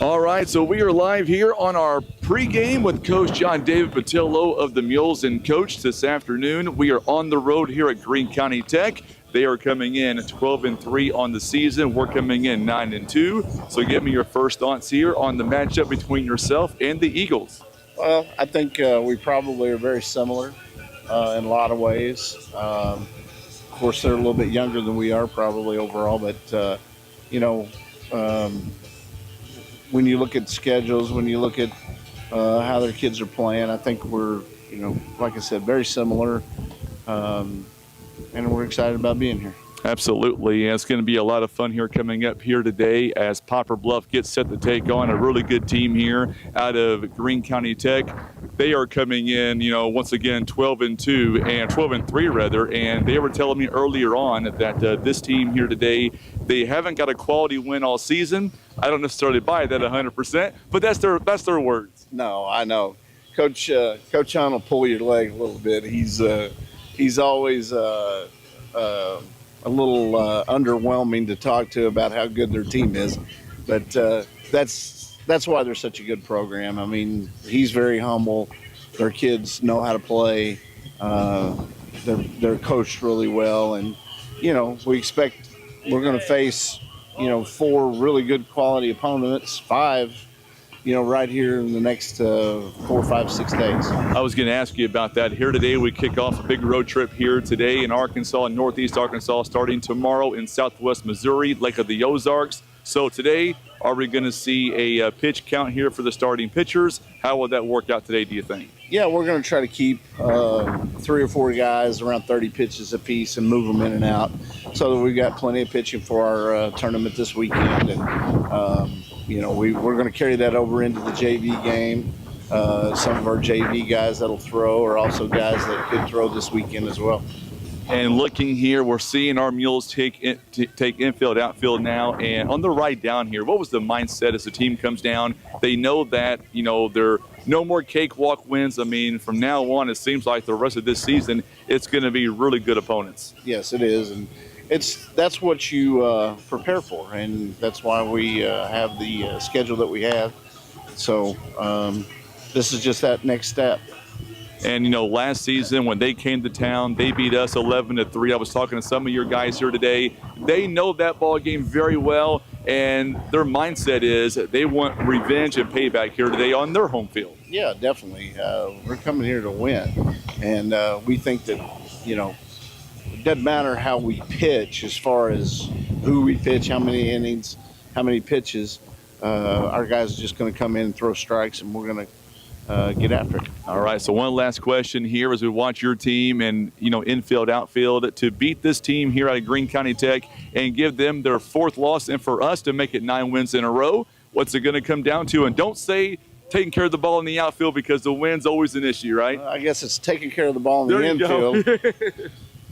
All right, so we are live here on our pregame with Coach John David Patillo of the Mules. And Coach, this afternoon we are on the road here at Greene County Tech. They are coming in 12-3 on the season. We're coming in 9-2. So give me your first thoughts here on the matchup between yourself and the Eagles. Well, I think we probably are very similar in a lot of ways. Of course, they're a little bit younger than we are probably overall, but, when you look at schedules, when you look at how their kids are playing, I think we're, like I said, very similar, and we're excited about being here. Absolutely, and it's going to be a lot of fun here coming up here today as Poplar Bluff gets set to take on a really good team here out of Greene County Tech. They are coming in, once again 12-2 and 12-3 rather, and they were telling me earlier on that this team here today, they haven't got a quality win all season. I don't necessarily buy that 100%, but that's their words. No, I know, Coach Hahn will pull your leg a little bit. He's always a little underwhelming to talk to about how good their team is, but that's why they're such a good program. I mean, he's very humble. Their kids know how to play. They're coached really well, and we expect we're going to face 4 really good quality opponents, 5. Right here in the next 4, 5, 6 days. I was going to ask you about that. Here today, we kick off a big road trip here today in Arkansas, in Northeast Arkansas, starting tomorrow in Southwest Missouri, Lake of the Ozarks. So today, are we going to see a pitch count here for the starting pitchers? How will that work out today, do you think? Yeah, we're going to try to keep 3 or 4 guys around 30 pitches apiece and move them in and out so that we've got plenty of pitching for our tournament this weekend. And, we're going to carry that over into the JV game. Some of our JV guys that'll throw are also guys that could throw this weekend as well. And looking here, we're seeing our Mules take infield, outfield now. And on the ride down here, what was the mindset as the team comes down? They know that, they're no more cakewalk wins. I mean, from now on, it seems like the rest of this season, it's going to be really good opponents. Yes, it is. And that's what you prepare for, and that's why we have the schedule that we have. So this is just that next step. And last season when they came to town, they beat us 11-3. I was talking to some of your guys here today. They know that ball game very well, and their mindset is they want revenge and payback here today on their home field. Yeah, definitely. We're coming here to win, and we think that it doesn't matter how we pitch as far as who we pitch, how many innings, how many pitches. Our guys are just going to come in and throw strikes, and we're going to get after it. All right, so one last question here as we watch your team and, infield, outfield, to beat this team here out of Greene County Tech and give them their 4th loss and for us to make it 9 wins in a row. What's it going to come down to? And don't say taking care of the ball in the outfield because the wind's always an issue, right? I guess it's taking care of the ball in the infield.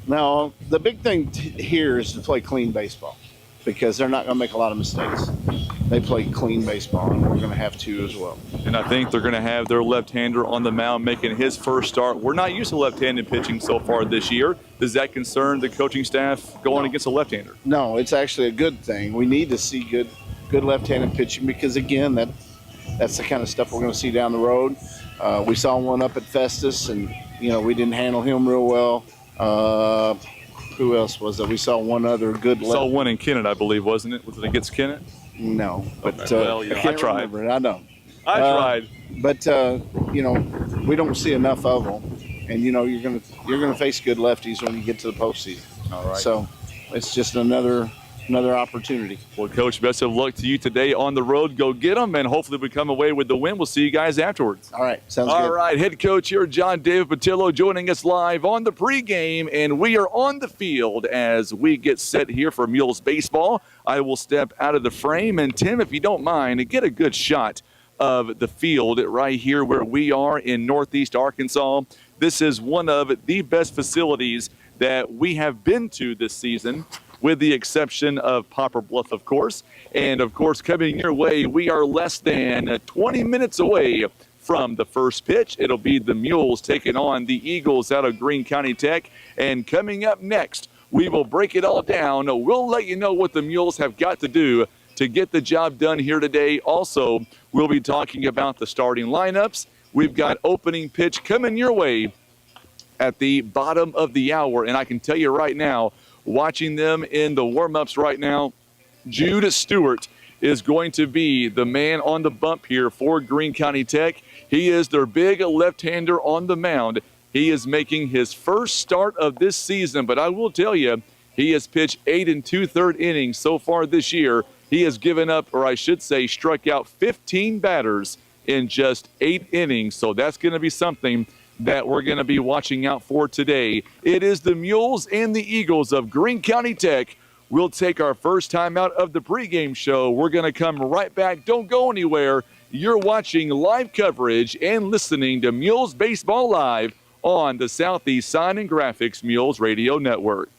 Now, the big thing here is to play clean baseball because they're not going to make a lot of mistakes. They play clean baseball, and we're going to have to as well. And I think they're going to have their left-hander on the mound making his first start. We're not used to left-handed pitching so far this year. Does that concern the coaching staff going against a left-hander? No, it's actually a good thing. We need to see good left-handed pitching because, again, that's the kind of stuff we're going to see down the road. We saw one up at Festus, and, we didn't handle him real well. Who else was it? We saw one other good left. Saw one in Kennett, I believe, wasn't it? Was it against Kennett? No, but I tried. I know. I tried. But we don't see enough of them, and you're gonna face good lefties when you get to the postseason. All right. So it's just another opportunity. Well, Coach, best of luck to you today on the road. Go get them, and hopefully we come away with the win. We'll see you guys afterwards. All right, sounds good. All right, head coach here, John David Patillo, joining us live on the pregame, and we are on the field as we get set here for Mules baseball. I will step out of the frame, and Tim, if you don't mind, get a good shot of the field right here where we are in Northeast Arkansas. This is one of the best facilities that we have been to this season, with the exception of Poplar Bluff, of course. And, of course, coming your way, we are less than 20 minutes away from the first pitch. It'll be the Mules taking on the Eagles out of Greene County Tech. And coming up next, we will break it all down. We'll let you know what the Mules have got to do to to get the job done here today. Also, we'll be talking about the starting lineups. We've got opening pitch coming your way at the bottom of the hour, and I can tell you right now, watching them in the warm-ups right now, Jude Stewart is going to be the man on the bump here for Greene County Tech. He is their big left-hander on the mound. He is making his first start of this season, but I will tell you, he has pitched 8 2/3 innings so far this year. He has given up, or I should say, struck out 15 batters in just 8 innings, so that's going to be something that we're going to be watching out for today. It is the Mules and the Eagles of Greene County Tech. We'll take our first time out of the pregame show. We're going to come right back. Don't go anywhere. You're watching live coverage and listening to Mules Baseball Live on the Southeast Sign and Graphics Mules Radio Network.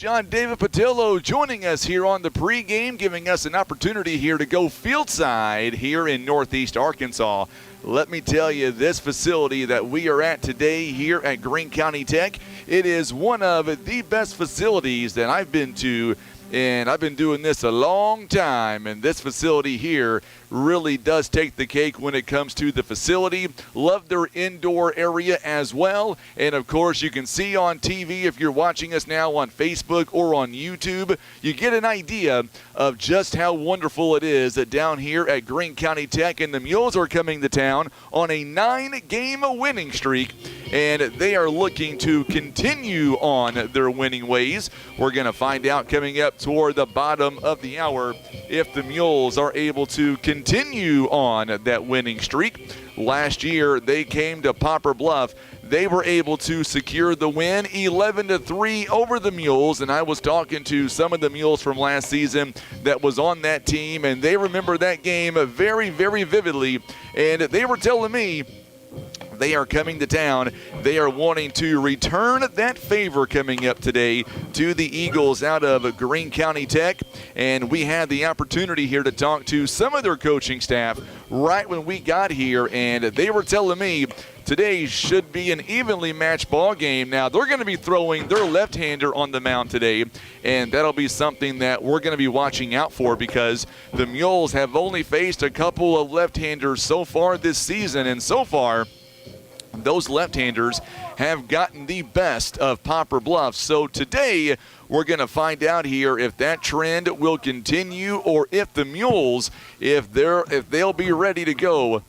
John David Patillo joining us here on the pregame, giving us an opportunity here to go fieldside here in Northeast Arkansas. Let me tell you, this facility that we are at today here at Greene County Tech, it is one of the best facilities that I've been to, and I've been doing this a long time, and this facility here really does take the cake when it comes to the facility. Love their indoor area as well. And of course, you can see on TV, if you're watching us now on Facebook or on YouTube, you get an idea of just how wonderful it is that down here at Greene County Tech, and the Mules are coming to town on a 9-game winning streak, and they are looking to continue on their winning ways. We're going to find out coming up toward the bottom of the hour if the Mules are able to continue on that winning streak. last year they came to Poplar Bluff. They were able to secure the win 11-3 over the Mules, and I was talking to some of the Mules from last season that was on that team, and they remember that game very, very vividly, and they were telling me they are coming to town. They are wanting to return that favor coming up today to the Eagles out of Greene County Tech. And we had the opportunity here to talk to some of their coaching staff right when we got here. And they were telling me today should be an evenly matched ball game. Now, they're going to be throwing their left-hander on the mound today, and that'll be something that we're going to be watching out for because the Mules have only faced a couple of left-handers so far this season, and so far, those left-handers have gotten the best of Poplar Bluff. So today, we're going to find out here if that trend will continue or if the Mules, if they'll be ready to go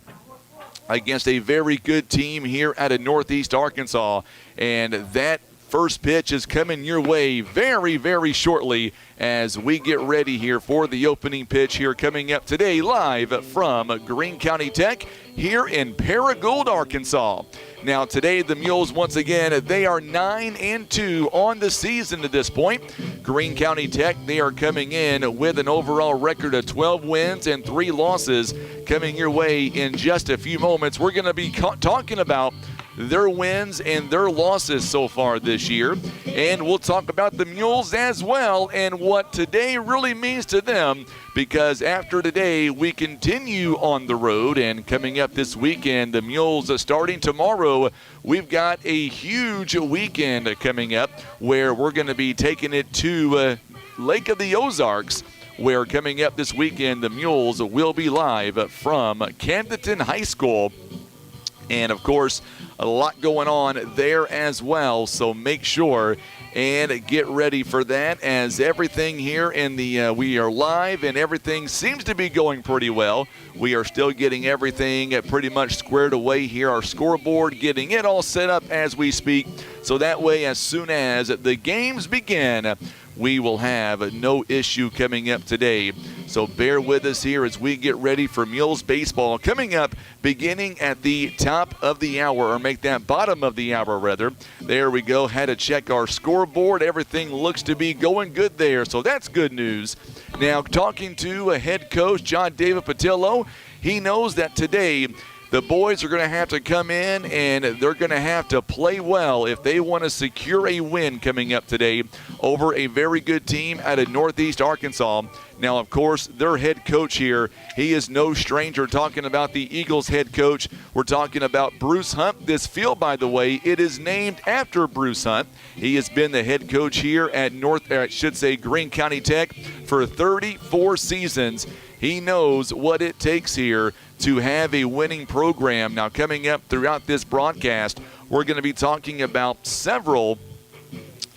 against a very good team here out of Northeast Arkansas. And that first pitch is coming your way very, very shortly as we get ready here for the opening pitch here coming up today live from Greene County Tech here in Paragould, Arkansas. Now today the Mules, once again, they are 9-2 on the season at this point. Greene County Tech, they are coming in with an overall record of 12 wins and 3 losses. Coming your way in just a few moments, we're going to be talking about their wins and their losses so far this year. And we'll talk about the Mules as well and what today really means to them, because after today we continue on the road, and coming up this weekend, the Mules starting tomorrow, we've got a huge weekend coming up where we're going to be taking it to Lake of the Ozarks, where coming up this weekend the Mules will be live from Camdenton High School. And of course, a lot going on there as well, so make sure and get ready for that, as everything here in the we are live and everything seems to be going pretty well. We are still getting everything pretty much squared away here, our scoreboard, getting it all set up as we speak, so that way as soon as the games begin, we will have no issue coming up today. So bear with us here as we get ready for Mules baseball coming up beginning at the top of the hour, or make that bottom of the hour rather. There we go. Had to check our scoreboard. Everything looks to be going good there, so that's good news. Now talking to head coach John David Patillo, he knows that today the boys are going to have to come in and they're going to have to play well if they want to secure a win coming up today over a very good team out of Northeast Arkansas. Now, of course, their head coach here, he is no stranger talking about the Eagles head coach. We're talking about Bruce Hunt. This field, by the way, it is named after Bruce Hunt. He has been the head coach here at Greene County Tech for 34 seasons. He knows what it takes here to have a winning program. Now, coming up throughout this broadcast, we're going to be talking about several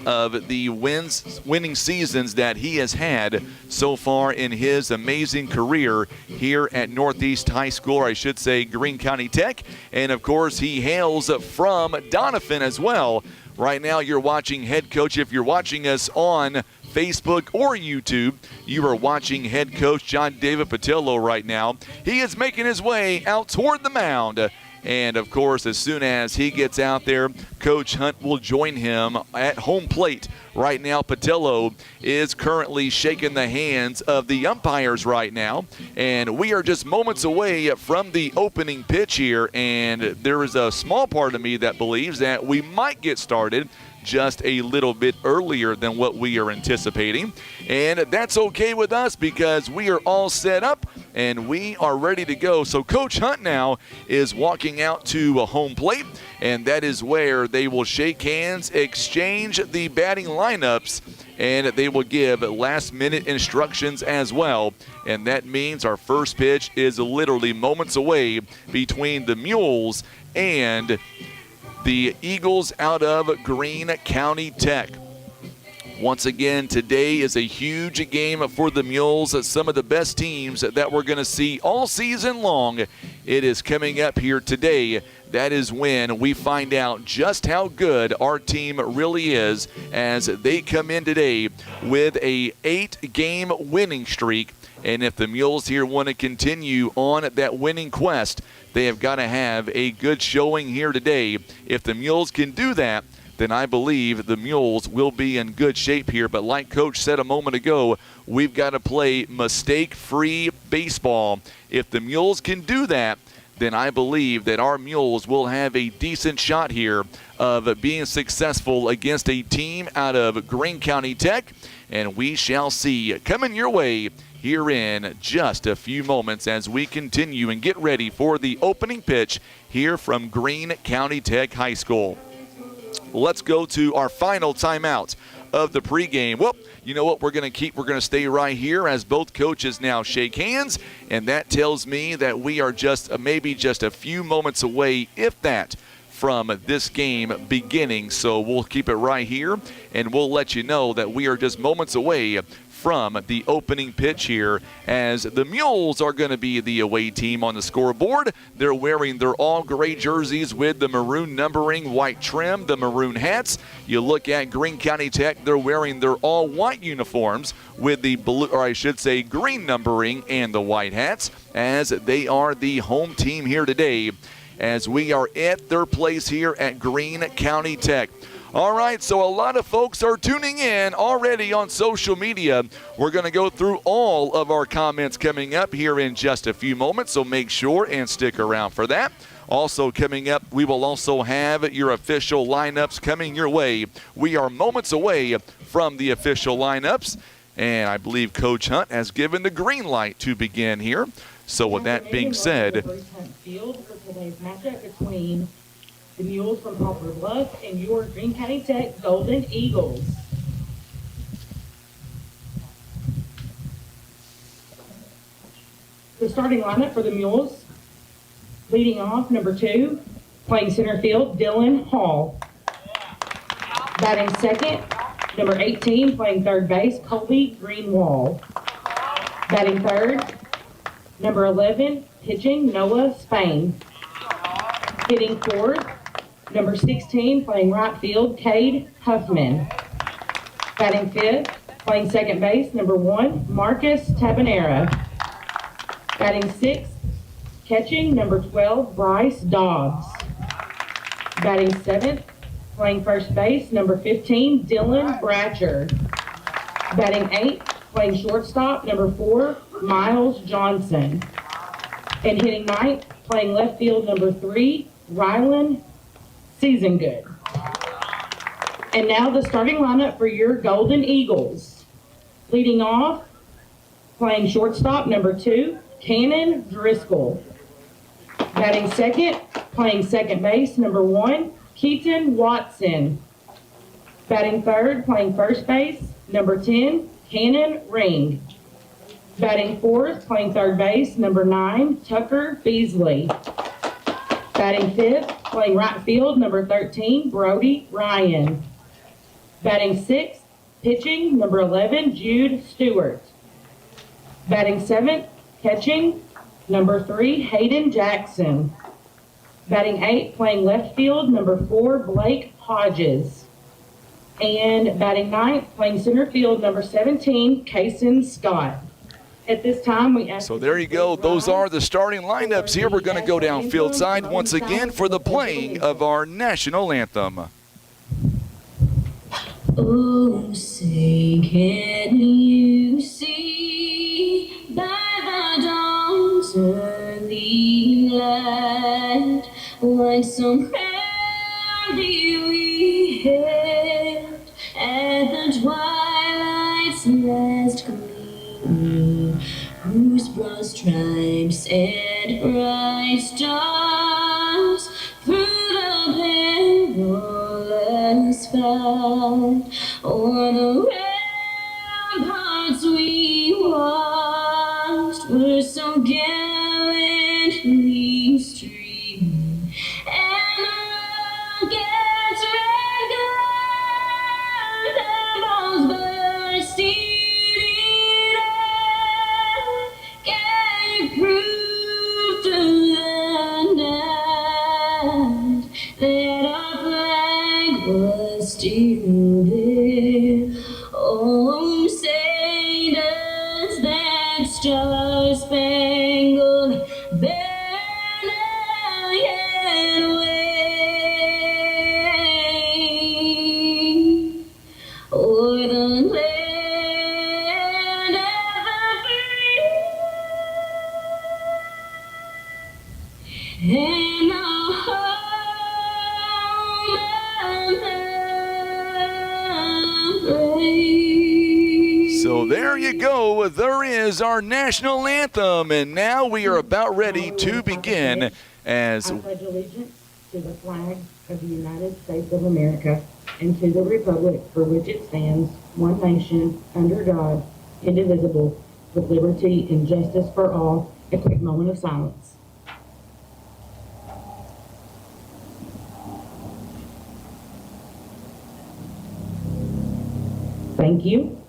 of the winning seasons that he has had so far in his amazing career here at Northeast High School, or I should say Greene County Tech. And, of course, he hails from Doniphan as well. Right now, you're watching head coach. If you're watching us on Facebook or YouTube, you are watching head coach John David Patillo right now. He is making his way out toward the mound. And, of course, as soon as he gets out there, Coach Hunt will join him at home plate. Right now, Patillo is currently shaking the hands of the umpires right now. And we are just moments away from the opening pitch here. And there is a small part of me that believes that we might get started just a little bit earlier than what we are anticipating. And that's okay with us because we are all set up and we are ready to go. So Coach Hunt now is walking out to a home plate, and that is where they will shake hands, exchange the batting lineups, and they will give last-minute instructions as well. And that means our first pitch is literally moments away between the Mules and the Eagles out of Greene County Tech. Once again, today is a huge game for the Mules. Some of the best teams that we're going to see all season long. It is coming up here today. That is when we find out just how good our team really is as they come in today with a 8-game winning streak. And if the Mules here want to continue on that winning quest, they have got to have a good showing here today. If the Mules can do that, then I believe the Mules will be in good shape here. But like Coach said a moment ago, we've got to play mistake-free baseball. If the Mules can do that, then I believe that our Mules will have a decent shot here of being successful against a team out of Greene County Tech. And we shall see coming your way here in just a few moments as we continue and get ready for the opening pitch here from Greene County Tech High School. Let's go to our final timeout of the pregame. Well, you know what we're going to stay right here as both coaches now shake hands, and that tells me that we are just maybe just a few moments away, if that, from this game beginning. So we'll keep it right here, and we'll let you know that we are just moments away from the opening pitch here, as the Mules are going to be the away team on the scoreboard. They're wearing their all-gray jerseys with the maroon numbering, white trim, the maroon hats. You look at Greene County Tech, they're wearing their all-white uniforms with the blue, or I should say green numbering and the white hats, as they are the home team here today, as we are at their place here at Greene County Tech. All right, so a lot of folks are tuning in already on social media. We're going to go through all of our comments coming up here in just a few moments, so make sure and stick around for that. Also coming up, we will also have your official lineups coming your way. We are moments away from the official lineups, and I believe Coach Hunt has given the green light to begin here. So with that being said, field for today's matchup between the Mules from Poplar Bluff and your Greene County Tech Golden Eagles. The starting lineup for the Mules, leading off, number 2, playing center field, Dylan Hall. Batting second, number 18, playing third base, Colby Greenwald. Batting third, number 11, pitching, Noah Spain. Hitting fourth, number 16, playing right field, Cade Huffman. Batting fifth, playing second base, number 1, Marcus Tabanera. Batting sixth, catching, number 12, Bryce Dobbs. Batting seventh, playing first base, number 15, Dylan Bratcher. Batting eighth, playing shortstop, number 4, Miles Johnson. And hitting ninth, playing left field, number 3, Rylan Seasongood. And now the starting lineup for your Golden Eagles. Leading off, playing shortstop, number 2, Cannon Driscoll. Batting second, playing second base, number 1, Keaton Watson. Batting third, playing first base, number 10, Cannon Ring. Batting fourth, playing third base, number 9, Tucker Beasley. Batting fifth, playing right field, number 13, Brody Ryan. Batting sixth, pitching, number 11, Jude Stewart. Batting seventh, catching, number 3, Hayden Jackson. Batting eighth, playing left field, number 4, Blake Hodges. And batting ninth, playing center field, number 17, Kason Scott. At this time, we ask. So there you go. Those are the starting lineups here. We're going to go down field side once again for the playing of our national anthem. Oh, say, can you see by the dawn's early light what some proudly we hailed at the twilight's last gleaming, whose broad stripes and bright stars through the perilous fight o'er the ramparts we watched were so gallantly streaming, and the rocket's red glare and balls bursting in air gave proof to the night that our flag was still there. Oh, Star-Spangled Banner, yet wave o'er the land of the free and the home of the brave. So there you go. There is our national anthem. And now we are about ready to begin as I pledge allegiance to the flag of the United States of America and to the republic for which it stands, one nation, under God, indivisible, with liberty and justice for all. A quick moment of silence. Thank you.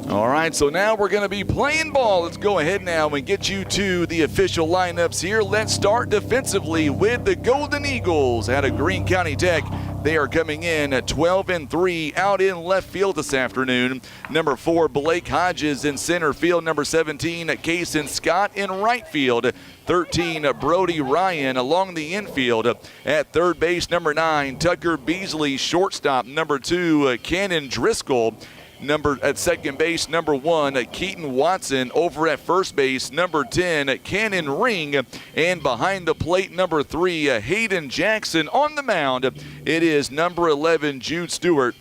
All right, so now we're going to be playing ball. Let's go ahead now and get you to the official lineups here. Let's start defensively with the Golden Eagles out of Greene County Tech. They are coming in at 12-3 out in left field this afternoon. Number 4, Blake Hodges in center field. Number 17, Kaysen Scott in right field. 13, Brody Ryan along the infield. At third base, number 9, Tucker Beasley, shortstop. Number 2, Cannon Driscoll. At second base, number 1, Keaton Watson. Over at first base, number 10, Cannon Ring. And behind the plate, number 3, Hayden Jackson. On the mound, it is number 11, Jude Stewart.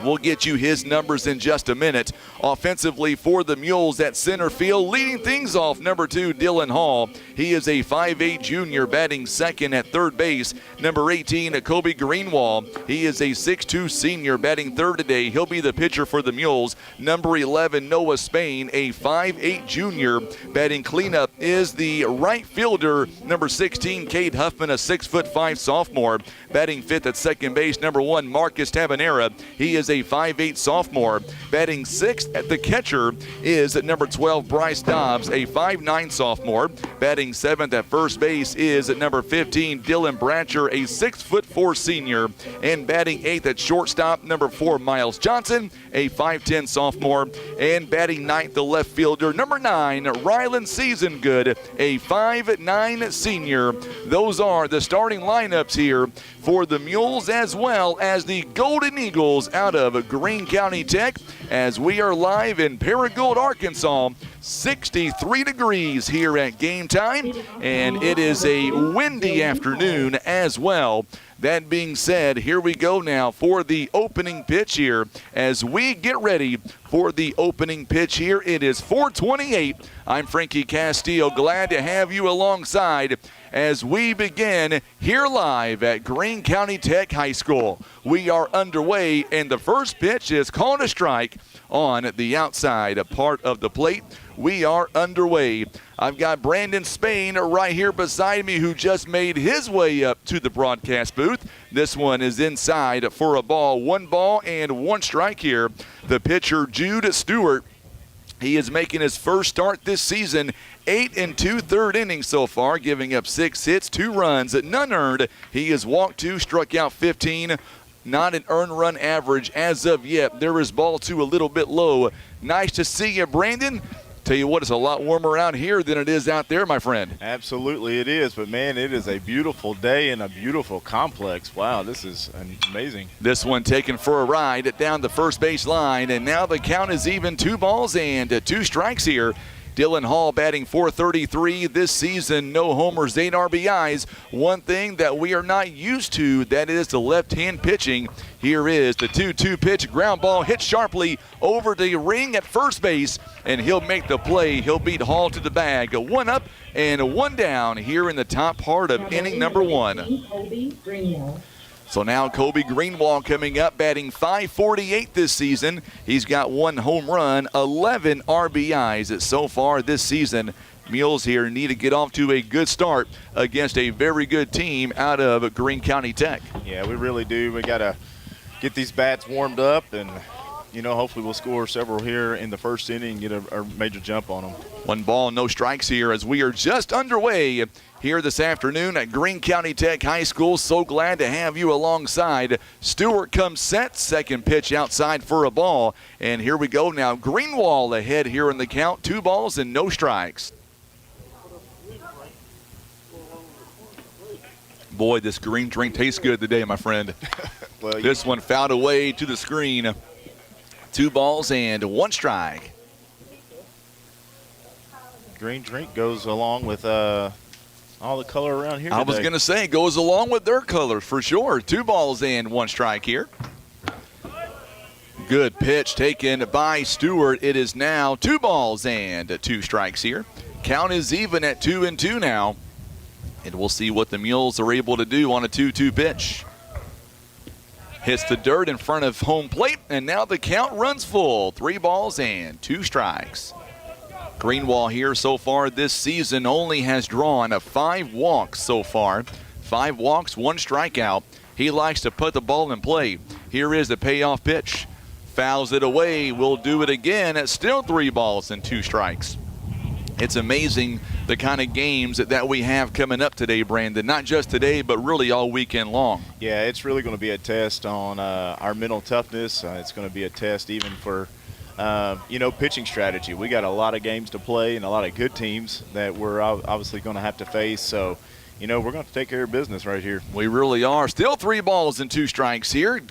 We'll get you his numbers in just a minute. Offensively for the Mules at center field, leading things off, number 2, Dylan Hall. He is a 5'8 junior batting second at third base. Number 18, Kobe Greenwald. He is a 6'2 senior batting third today. He'll be the pitcher for the Mules. Number 11, Noah Spain, a 5'8 junior batting cleanup, is the right fielder. Number 16, Cade Huffman, a 6'5 sophomore batting fifth at second base. Number 1, Marcus Tabanera. He is a 5'8 sophomore. Batting sixth at the catcher is number 12, Bryce Dobbs, a 5'9 sophomore. Batting seventh at first base is number 15, Dylan Bratcher, a 6'4 senior. And batting eighth at shortstop, number 4, Miles Johnson, a 5'10 sophomore. And batting ninth, the left fielder, number 9, Rylan Seasongood, a 5'9 senior. Those are the starting lineups here for the Mules as well as the Golden Eagles out of Greene County Tech, as we are live in Paragould, Arkansas. 63 degrees here at game time, and it is a windy afternoon as well. That being said, here we go now for the opening pitch here. As we get ready for the opening pitch here, it is 4:28. I'm Frankie Castillo, glad to have you alongside as we begin here live at Greene County Tech High School. We are underway, and the first pitch is called a strike on the outside part of the plate. We are underway. I've got Brandon Spain right here beside me, who just made his way up to the broadcast booth. This one is inside for a ball. 1 ball and 1 strike here. The pitcher, Jude Stewart. He is making his first start this season. 8 2/3 innings so far, giving up 6 hits, 2 runs, none earned. He has walked 2, struck out 15. Not an earned run average as of yet. There is ball 2 a little bit low. Nice to see you, Brandon. Tell you what, it's a lot warmer out here than it is out there, my friend. Absolutely it is, but man, it is a beautiful day and a beautiful complex. Wow, this is amazing. This one taken for a ride down the first base line, and now the count is even. 2 balls and 2 strikes here. Dylan Hall batting .433 this season, no homers, 8 RBIs. One thing that we are not used to, that is the left-hand pitching. Here is the 2-2 pitch, ground ball hit sharply over the ring at first base, and he'll make the play. He'll beat Hall to the bag. 1 up and 1 down here in the top part of inning number 1. Kobe Greenwald. So now Kobe Greenwald coming up, batting .548 this season. He's got 1 home run, 11 RBIs so far this season. Mules here need to get off to a good start against a very good team out of Greene County Tech. Yeah, we really do. We got to get these bats warmed up and hopefully we'll score several here in the first inning and get a major jump on them. 1 ball, no strikes here as we are just underway here this afternoon at Greene County Tech High School. So glad to have you alongside. Stewart comes set, second pitch outside for a ball. And here we go now. Greenwald ahead here in the count, 2 balls and no strikes. Boy, this green drink tastes good today, my friend. Well, this one fouled away to the screen. 2 balls and 1 strike. Green drink goes along with all the color around here I was going to say, it goes along with their colors for sure. 2 balls and 1 strike here. Good pitch taken by Stewart. It is now 2 balls and 2 strikes here. Count is even at 2-2 now. And we'll see what the Mules are able to do on a 2-2 pitch. Hits the dirt in front of home plate, and now the count runs full. 3 balls and 2 strikes. Greenwald here so far this season only has drawn 5 walks so far. 5 walks, 1 strikeout. He likes to put the ball in play. Here is the payoff pitch. Fouls it away. Will do it again. It's still 3 balls and 2 strikes. It's amazing the kind of games that we have coming up today, Brandon. Not just today, but really all weekend long. Yeah, it's really going to be a test on our mental toughness. It's going to be a test even for, pitching strategy. We got a lot of games to play and a lot of good teams that we're obviously going to have to face. So, we're going to have to take care of business right here. We really are. Still 3 balls and 2 strikes here.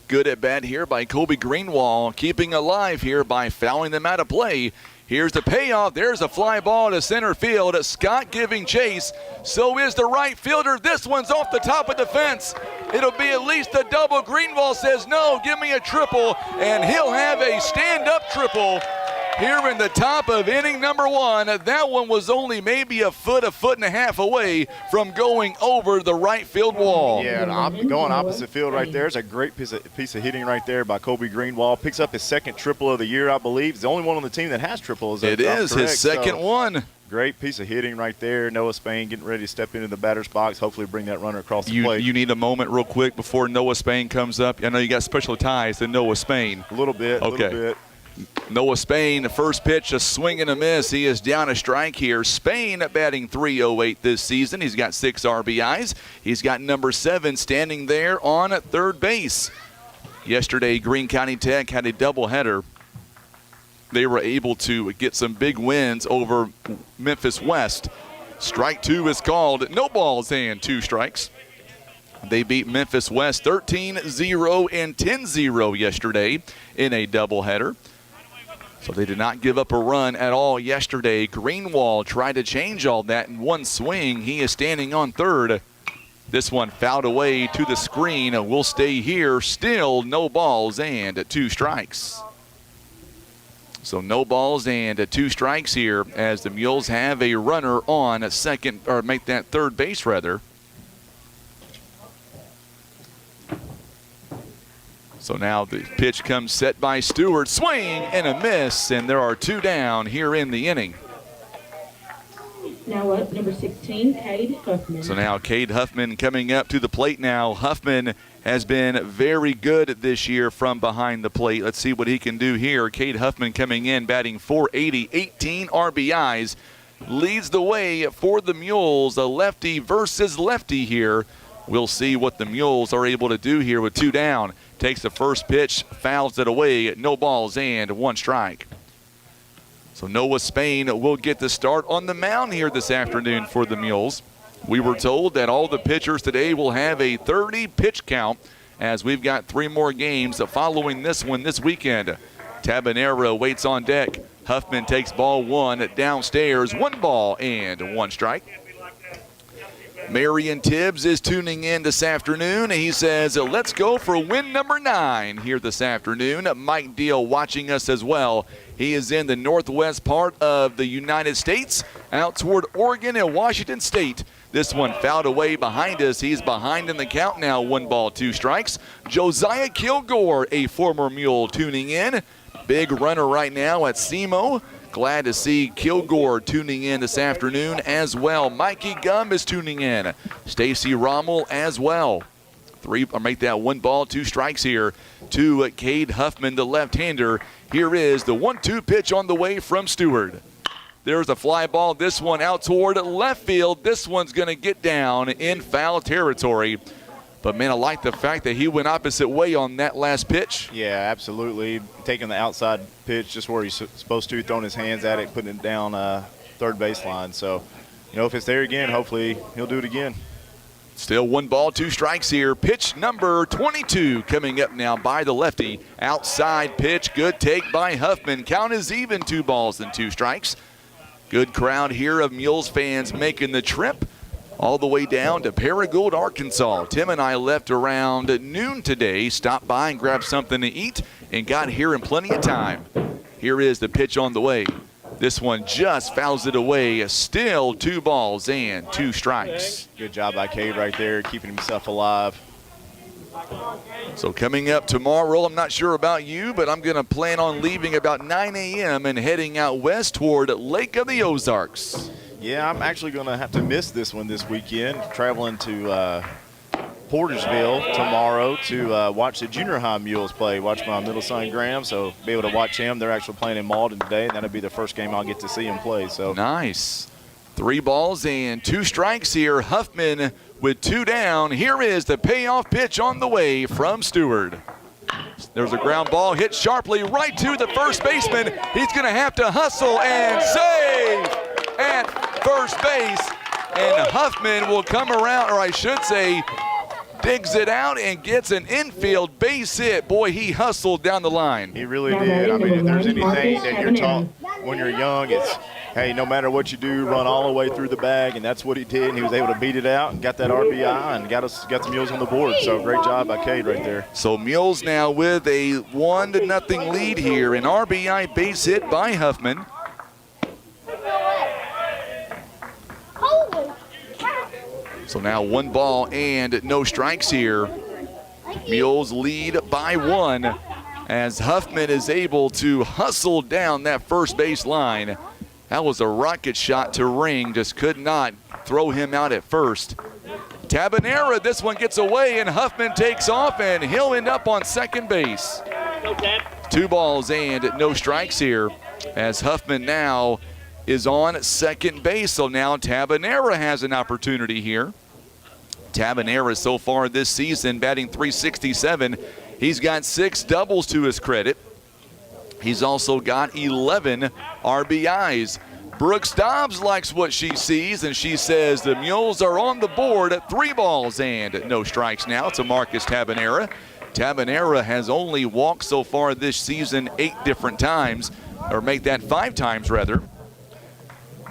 Good at bat here by Kobe Greenwald, keeping alive here by fouling them out of play. Here's the payoff. There's a fly ball to center field. Scott giving chase. So is the right fielder. This one's off the top of the fence. It'll be at least a double. Greenwald says, no, give me a triple. And he'll have a stand-up triple here in the top of inning number 1. That one was only maybe a foot and a half away from going over the right field wall. Yeah, going opposite field right there is a great piece of hitting right there by Kobe Greenwald. Picks up his 2nd triple of the year, I believe. He's the only one on the team that has triples. It is his 2nd one. Great piece of hitting right there. Noah Spain getting ready to step into the batter's box, hopefully bring that runner across the plate. You need a moment real quick before Noah Spain comes up. I know you got special ties to Noah Spain. A little bit, okay. A little bit. Noah Spain, the first pitch, a swing and a miss. He is down a strike here. Spain batting .308 this season. He's got 6 RBIs. He's got number 7 standing there on third base. Yesterday, Greene County Tech had a doubleheader. They were able to get some big wins over Memphis West. Strike 2 is called. No balls and 2 strikes. They beat Memphis West 13-0 and 10-0 yesterday in a doubleheader. So they did not give up a run at all yesterday. Greenwald tried to change all that in one swing. He is standing on third. This one fouled away to the screen. Will stay here. Still no balls and 2 strikes. So no balls and 2 strikes here as the Mules have a runner on second, or make that third base rather. So now the pitch comes set by Stewart. Swing and a miss, and there are 2 down here in the inning. Now up, number 16, Cade Huffman. So now Cade Huffman coming up to the plate now. Huffman has been very good this year from behind the plate. Let's see what he can do here. Cade Huffman coming in, batting .480, 18 RBIs. Leads the way for the Mules, a lefty versus lefty here. We'll see what the Mules are able to do here with 2 down. Takes the first pitch, fouls it away, no balls and 1 strike. So Noah Spain will get the start on the mound here this afternoon for the Mules. We were told that all the pitchers today will have a 30 pitch count as we've got 3 more games following this one this weekend. Tabanero waits on deck. Huffman takes ball 1 downstairs, 1 ball and 1 strike. Marion Tibbs is tuning in this afternoon. He says, let's go for win number 9 here this afternoon. Mike Deal watching us as well. He is in the northwest part of the United States, out toward Oregon and Washington State. This one fouled away behind us. He's behind in the count now, 1 ball, 2 strikes. Josiah Kilgore, a former Mule, tuning in. Big runner right now at SEMO. Glad to see Kilgore tuning in this afternoon as well. Mikey Gum is tuning in. Stacy Rommel as well. Make that 1 ball, 2 strikes here to Cade Huffman, the left-hander. Here is the 1-2 pitch on the way from Stewart. There's a fly ball. This one out toward left field. This one's going to get down in foul territory. But, man, I like the fact that he went opposite way on that last pitch. Yeah, absolutely. Taking the outside pitch just where he's supposed to, throwing his hands at it, putting it down third baseline. So, if it's there again, hopefully he'll do it again. Still 1 ball, 2 strikes here. Pitch number 22 coming up now by the lefty. Outside pitch, good take by Huffman. Count is even, 2 balls and 2 strikes. Good crowd here of Mules fans making the trip all the way down to Paragould, Arkansas. Tim and I left around noon today, stopped by and grabbed something to eat, and got here in plenty of time. Here is the pitch on the way. This one just fouls it away. Still 2 balls and 2 strikes. Good job by Cade right there, keeping himself alive. So coming up tomorrow, I'm not sure about you, but I'm going to plan on leaving about 9 a.m. and heading out west toward Lake of the Ozarks. Yeah, I'm actually going to have to miss this one this weekend, traveling to Portersville tomorrow to watch the junior high Mules play, watch my middle son Graham, so be able to watch him. They're actually playing in Malden today, and that'll be the first game I'll get to see him play. So nice. 3 balls and 2 strikes here. Huffman with 2 down. Here is the payoff pitch on the way from Stewart. There's a ground ball hit sharply right to the first baseman. He's going to have to hustle and save at first base, and Huffman will come around, or I should say digs it out and gets an infield base hit. Boy, he hustled down the line. He really did. I mean, if there's anything that you're taught when you're young, it's, hey, no matter what you do, run all the way through the bag, and that's what he did. And he was able to beat it out and got that RBI and got the Mules on the board. So great job by Cade right there. So Mules now with a 1-0 lead here. An RBI base hit by Huffman. So now 1 ball and no strikes here. Mules lead by 1 as Huffman is able to hustle down that first base line. That was a rocket shot to Ring, just could not throw him out at first. Tabanera, this one gets away and Huffman takes off and he'll end up on second base. 2 balls and no strikes here as Huffman now is on second base. So now Tabanera has an opportunity here. Tabanera so far this season batting .367. He's got 6 doubles to his credit. He's also got 11 RBIs. Brooks Dobbs likes what she sees, and she says the Mules are on the board at 3 balls and no strikes now to Marcus Tabanera. Tabanera has only walked so far this season 8 different times, or make that 5 times rather.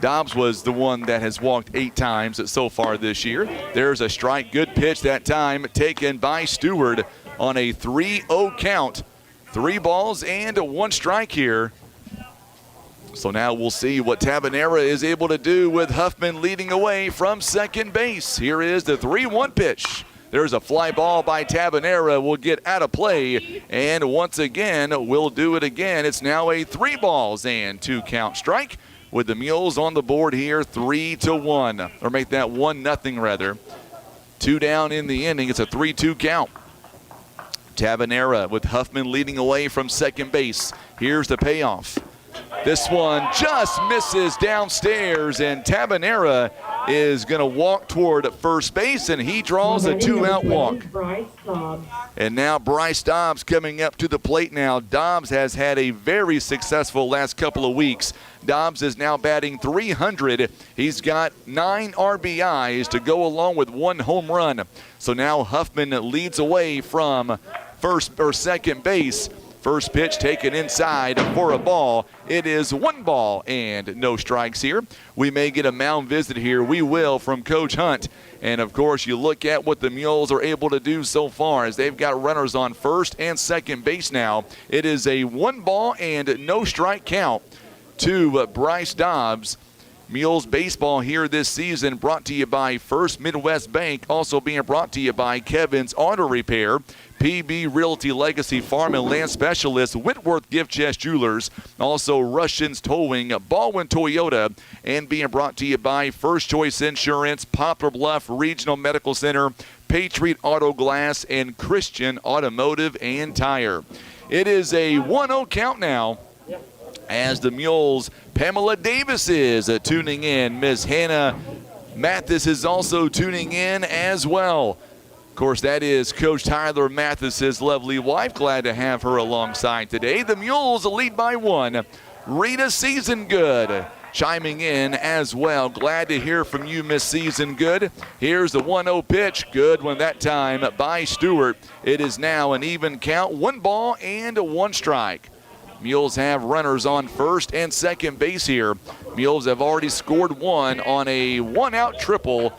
Dobbs was the one that has walked 8 times so far this year. There's a strike, good pitch that time taken by Stewart on a 3-0 count. 3 balls and 1 strike here. So now we'll see what Tabanera is able to do with Huffman leading away from second base. Here is the 3-1 pitch. There's a fly ball by Tabanera. Will get out of play, and once again, we'll do it again. It's now a 3 balls and 2 count strike with the Mules on the board here 3-1, or make that 1-0 rather. 2 down in the inning. It's a 3-2 count. Tabanera with Huffman leading away from second base. Here's the payoff. This one just misses downstairs, and Tabanera is going to walk toward first base, and he draws a 2-out walk. And now Bryce Dobbs coming up to the plate now. Dobbs has had a very successful last couple of weeks. Dobbs is now batting .300. He's got 9 RBIs to go along with 1 home run. So now Huffman leads away from first or second base. First pitch taken inside for a ball. It is 1 ball and no strikes here. We may get a mound visit here. We will from Coach Hunt. And, of course, you look at what the Mules are able to do so far as they've got runners on first and second base now. It is a 1 ball and no strike count to Bryce Dobbs. Mules baseball here this season brought to you by First Midwest Bank, also being brought to you by Kevin's Auto Repair, PB Realty Legacy Farm and Land Specialist, Whitworth Gift Chest Jewelers, also Russians Towing, Baldwin Toyota, and being brought to you by First Choice Insurance, Poplar Bluff Regional Medical Center, Patriot Auto Glass, and Christian Automotive and Tire. It is a 1-0 count now as the Mules. Pamela Davis is tuning in. Miss Hannah Mathis is also tuning in as well. Of course, that is Coach Tyler Mathis's lovely wife. Glad to have her alongside today. The Mules lead by 1. Rita Season Good chiming in as well. Glad to hear from you, Miss Season Good. Here's the 1-0 pitch. Good one that time by Stewart. It is now an even count. 1 ball and 1 strike. Mules have runners on first and second base here. Mules have already scored 1 on a 1-out triple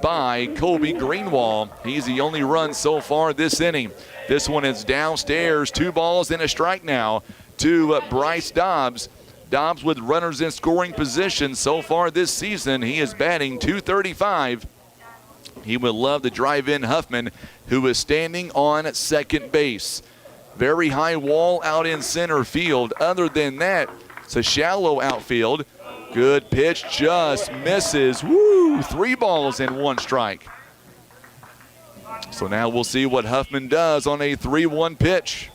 by Colby Greenwald. He's the only run so far this inning. This one is downstairs. 2 balls and a strike now to Bryce Dobbs. Dobbs with runners in scoring position so far this season. He is batting .235. He would love to drive in Huffman, who is standing on second base. Very high wall out in center field. Other than that, it's a shallow outfield. Good pitch, just misses. Woo! 3 balls and 1 strike. So now we'll see what Huffman does on a 3-1 pitch.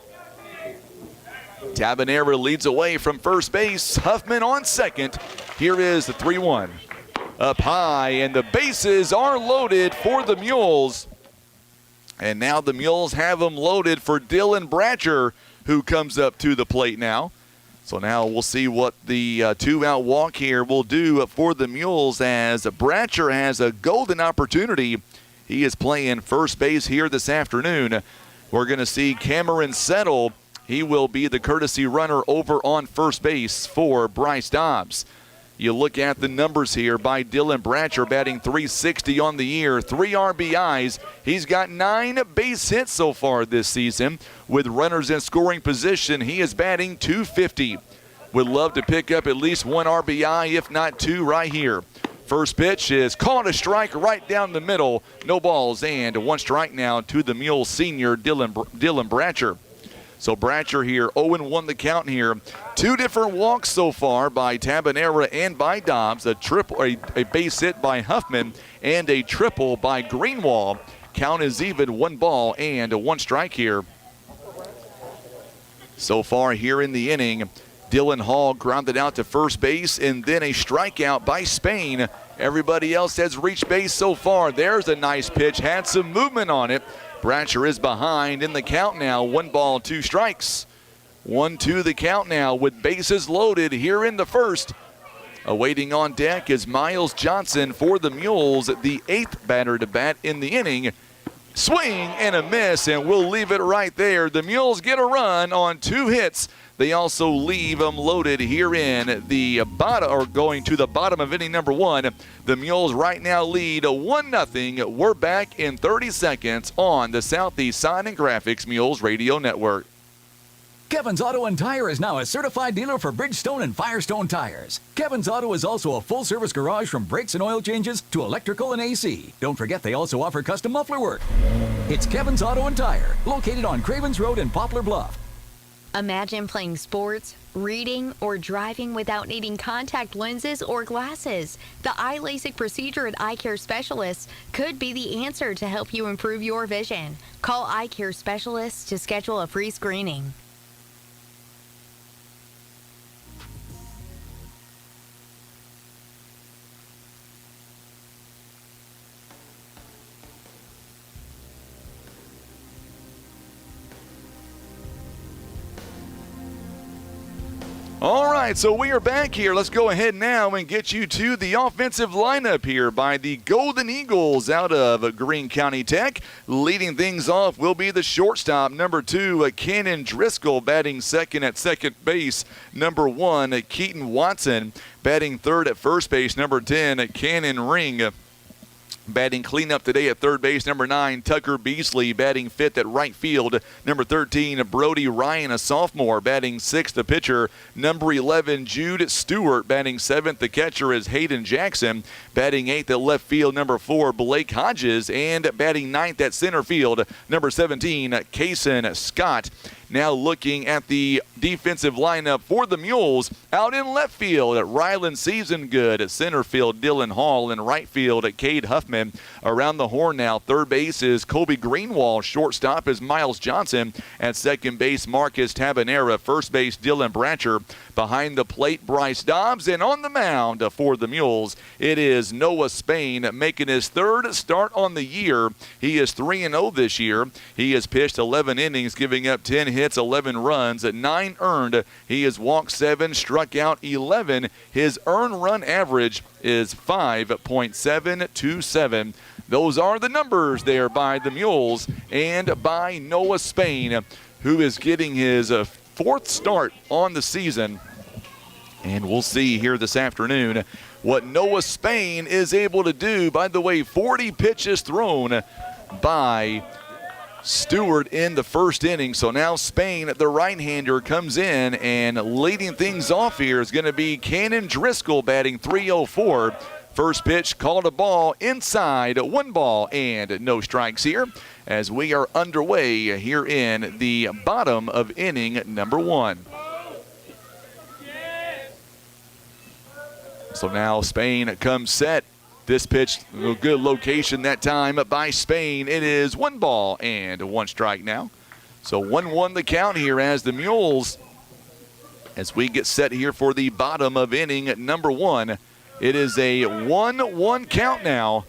Tabanera leads away from first base. Huffman on second. Here is the 3-1. Up high, and the bases are loaded for the Mules. And now the Mules have them loaded for Dylan Bratcher, who comes up to the plate now. So now we'll see what the 2-out walk here will do for the Mules, as Bratcher has a golden opportunity. He is playing first base here this afternoon. We're going to see Cameron Settle. He will be the courtesy runner over on first base for Bryce Dobbs. You look at the numbers here by Dylan Bratcher, batting .360 on the year, 3 RBIs. He's got 9 base hits so far this season. With runners in scoring position, he is batting .250. Would love to pick up at least 1 RBI, if not 2, right here. First pitch is caught, a strike right down the middle. No balls and 1 strike now to the Mules senior, Dylan Bratcher. So Bratcher here, 0-1 the count here. 2 different walks so far by Tabanera and by Dobbs. A base hit by Huffman and a triple by Greenwald. Count is even, 1 ball and 1 strike here. So far here in the inning, Dylan Hall grounded out to first base, and then a strikeout by Spain. Everybody else has reached base so far. There's a nice pitch, had some movement on it. Bratcher is behind in the count now. 1 ball, 2 strikes. 1-2 the count now with bases loaded here in the first. Awaiting on deck is Miles Johnson for the Mules, the 8th batter to bat in the inning. Swing and a miss, and we'll leave it right there. The Mules get a run on 2 hits. They also leave them loaded here in the bottom, or going to the bottom of inning number 1. The Mules right now lead 1-0. We're back in 30 seconds on the Southeast Sign and Graphics Mules Radio Network. Kevin's Auto and Tire is now a certified dealer for Bridgestone and Firestone tires. Kevin's Auto is also a full-service garage from brakes and oil changes to electrical and AC. Don't forget they also offer custom muffler work. It's Kevin's Auto and Tire, located on Cravens Road in Poplar Bluff. Imagine playing sports, reading, or driving without needing contact lenses or glasses. The eye LASIK procedure at Eye Care Specialists could be the answer to help you improve your vision. Call Eye Care Specialists to schedule a free screening. All right, so we are back here. Let's go ahead now and get you to the offensive lineup here by the Golden Eagles out of Greene County Tech. Leading things off will be the shortstop, number 2, Cannon Driscoll, batting second at second base. Number 1, Keaton Watson, batting third at first base. Number 10, Cannon Ring. Batting cleanup today at third base. Number 9, Tucker Beasley, batting fifth at right field. Number 13, Brody Ryan, a sophomore, batting sixth, the pitcher. Number 11, Jude Stewart, batting seventh. The catcher is Hayden Jackson, batting eighth at left field. Number 4, Blake Hodges, and batting ninth at center field. Number 17, Kaysen Scott. Now looking at the defensive lineup for the Mules. Out in left field at Ryland Seasongood, at center field Dylan Hall, in right field at Cade Huffman. Around the horn now, third base is Kobe Greenwald, shortstop is Miles Johnson, at second base Marcus Tabanera, first base Dylan Brancher, behind the plate Bryce Dobbs, and on the mound for the Mules it is Noah Spain, making his third start on the year. He is 3-0 this year. He has pitched 11 innings, giving up 10 hits, 11 runs, 9 earned. He has walked 7, struck out 11. His earned run average is 5.727. Those are the numbers there by the Mules and by Noah Spain, who is getting his fourth start on the season. And we'll see here this afternoon what Noah Spain is able to do. By the way, 40 pitches thrown by Stewart in the first inning. So now Spain, the right-hander, comes in, and leading things off here is going to be Cannon Driscoll, batting .304. First pitch called a ball inside, 1 ball and no strikes here as we are underway here in the bottom of inning number 1. So now Spain comes set. This pitch, a good location that time by Spain. It is 1 ball and 1 strike now. So 1-1 the count here as the Mules, as we get set here for the bottom of inning number 1. It is a 1-1 count now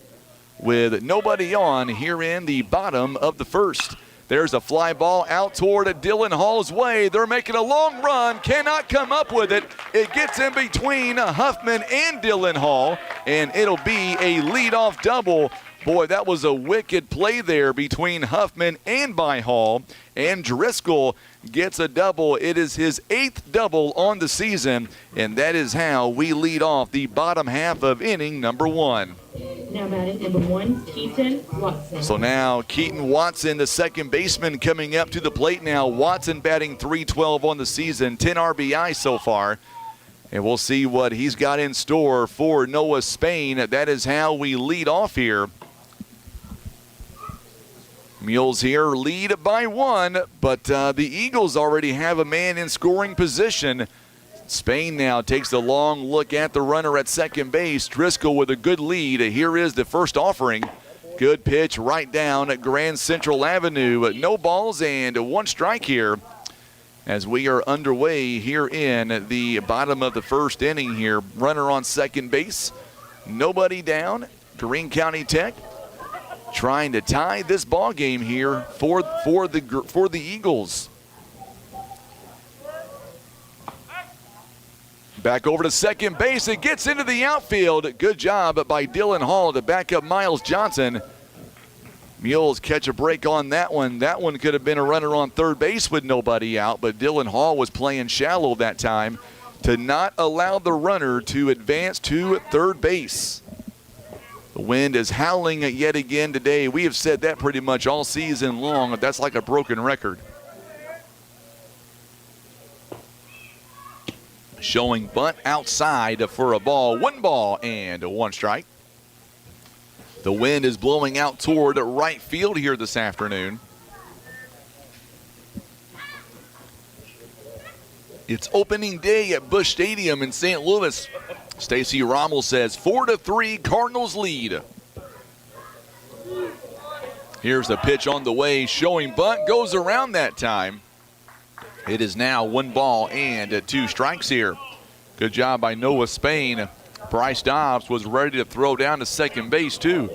with nobody on here in the bottom of the first. There's a fly ball out toward Dylan Hall's way. They're making a long run, cannot come up with it. It gets in between Huffman and Dylan Hall, and it'll be a leadoff double. Boy, that was a wicked play there between Huffman and by Hall. And Driscoll gets a double. It is his 8th double on the season, and that is how we lead off the bottom half of inning number 1. Now batting number 1, Keaton Watson. So now Keaton Watson, the second baseman, coming up to the plate now. Watson batting .312 on the season, 10 RBI so far. And we'll see what he's got in store for Noah Spain. That is how we lead off here. Mules here lead by 1, but the Eagles already have a man in scoring position. Spain now takes a long look at the runner at second base. Driscoll with a good lead. Here is the first offering. Good pitch right down at Grand Central Avenue. No balls and 1 strike here as we are underway here in the bottom of the first inning here. Runner on second base. Nobody down. Greene County Tech trying to tie this ball game here for the Eagles. Back over to second base. It gets into the outfield. Good job by Dylan Hall to back up Miles Johnson. Mules catch a break on that one. That one could have been a runner on third base with nobody out, but Dylan Hall was playing shallow that time to not allow the runner to advance to third base. The wind is howling yet again today. We have said that pretty much all season long. That's like a broken record. Showing bunt outside for a ball. 1 ball and 1 strike. The wind is blowing out toward right field here this afternoon. It's opening day at Busch Stadium in St. Louis. Stacy Rommel says 4-3 Cardinals lead. Here's the pitch on the way, showing bunt, goes around that time. It is now 1 ball and 2 strikes here. Good job by Noah Spain. Bryce Dobbs was ready to throw down to second base too.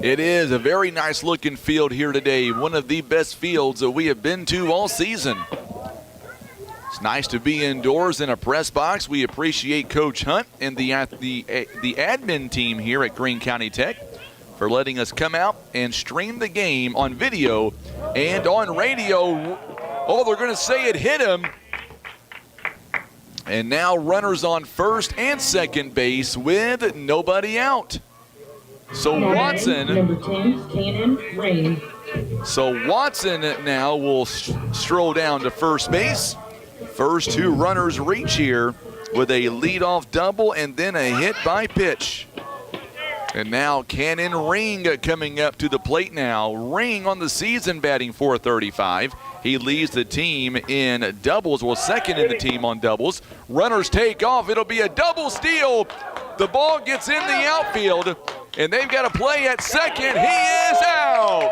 It is a very nice looking field here today. One of the best fields that we have been to all season. It's nice to be indoors in a press box. We appreciate Coach Hunt and the admin team here at Greene County Tech for letting us come out and stream the game on video and on radio. Oh, they're going to say it hit him. And now runners on first and second base with nobody out. So Watson. Number 10, Cannon Rain. So Watson now will stroll down to first base. First 2 runners reach here with a leadoff double and then a hit by pitch. And now Cannon Ring coming up to the plate now. Ring on the season batting .435. He leads the team in doubles, well, second in the team on doubles. Runners take off. It'll be a double steal. The ball gets in the outfield, and they've got to play at second. He is out.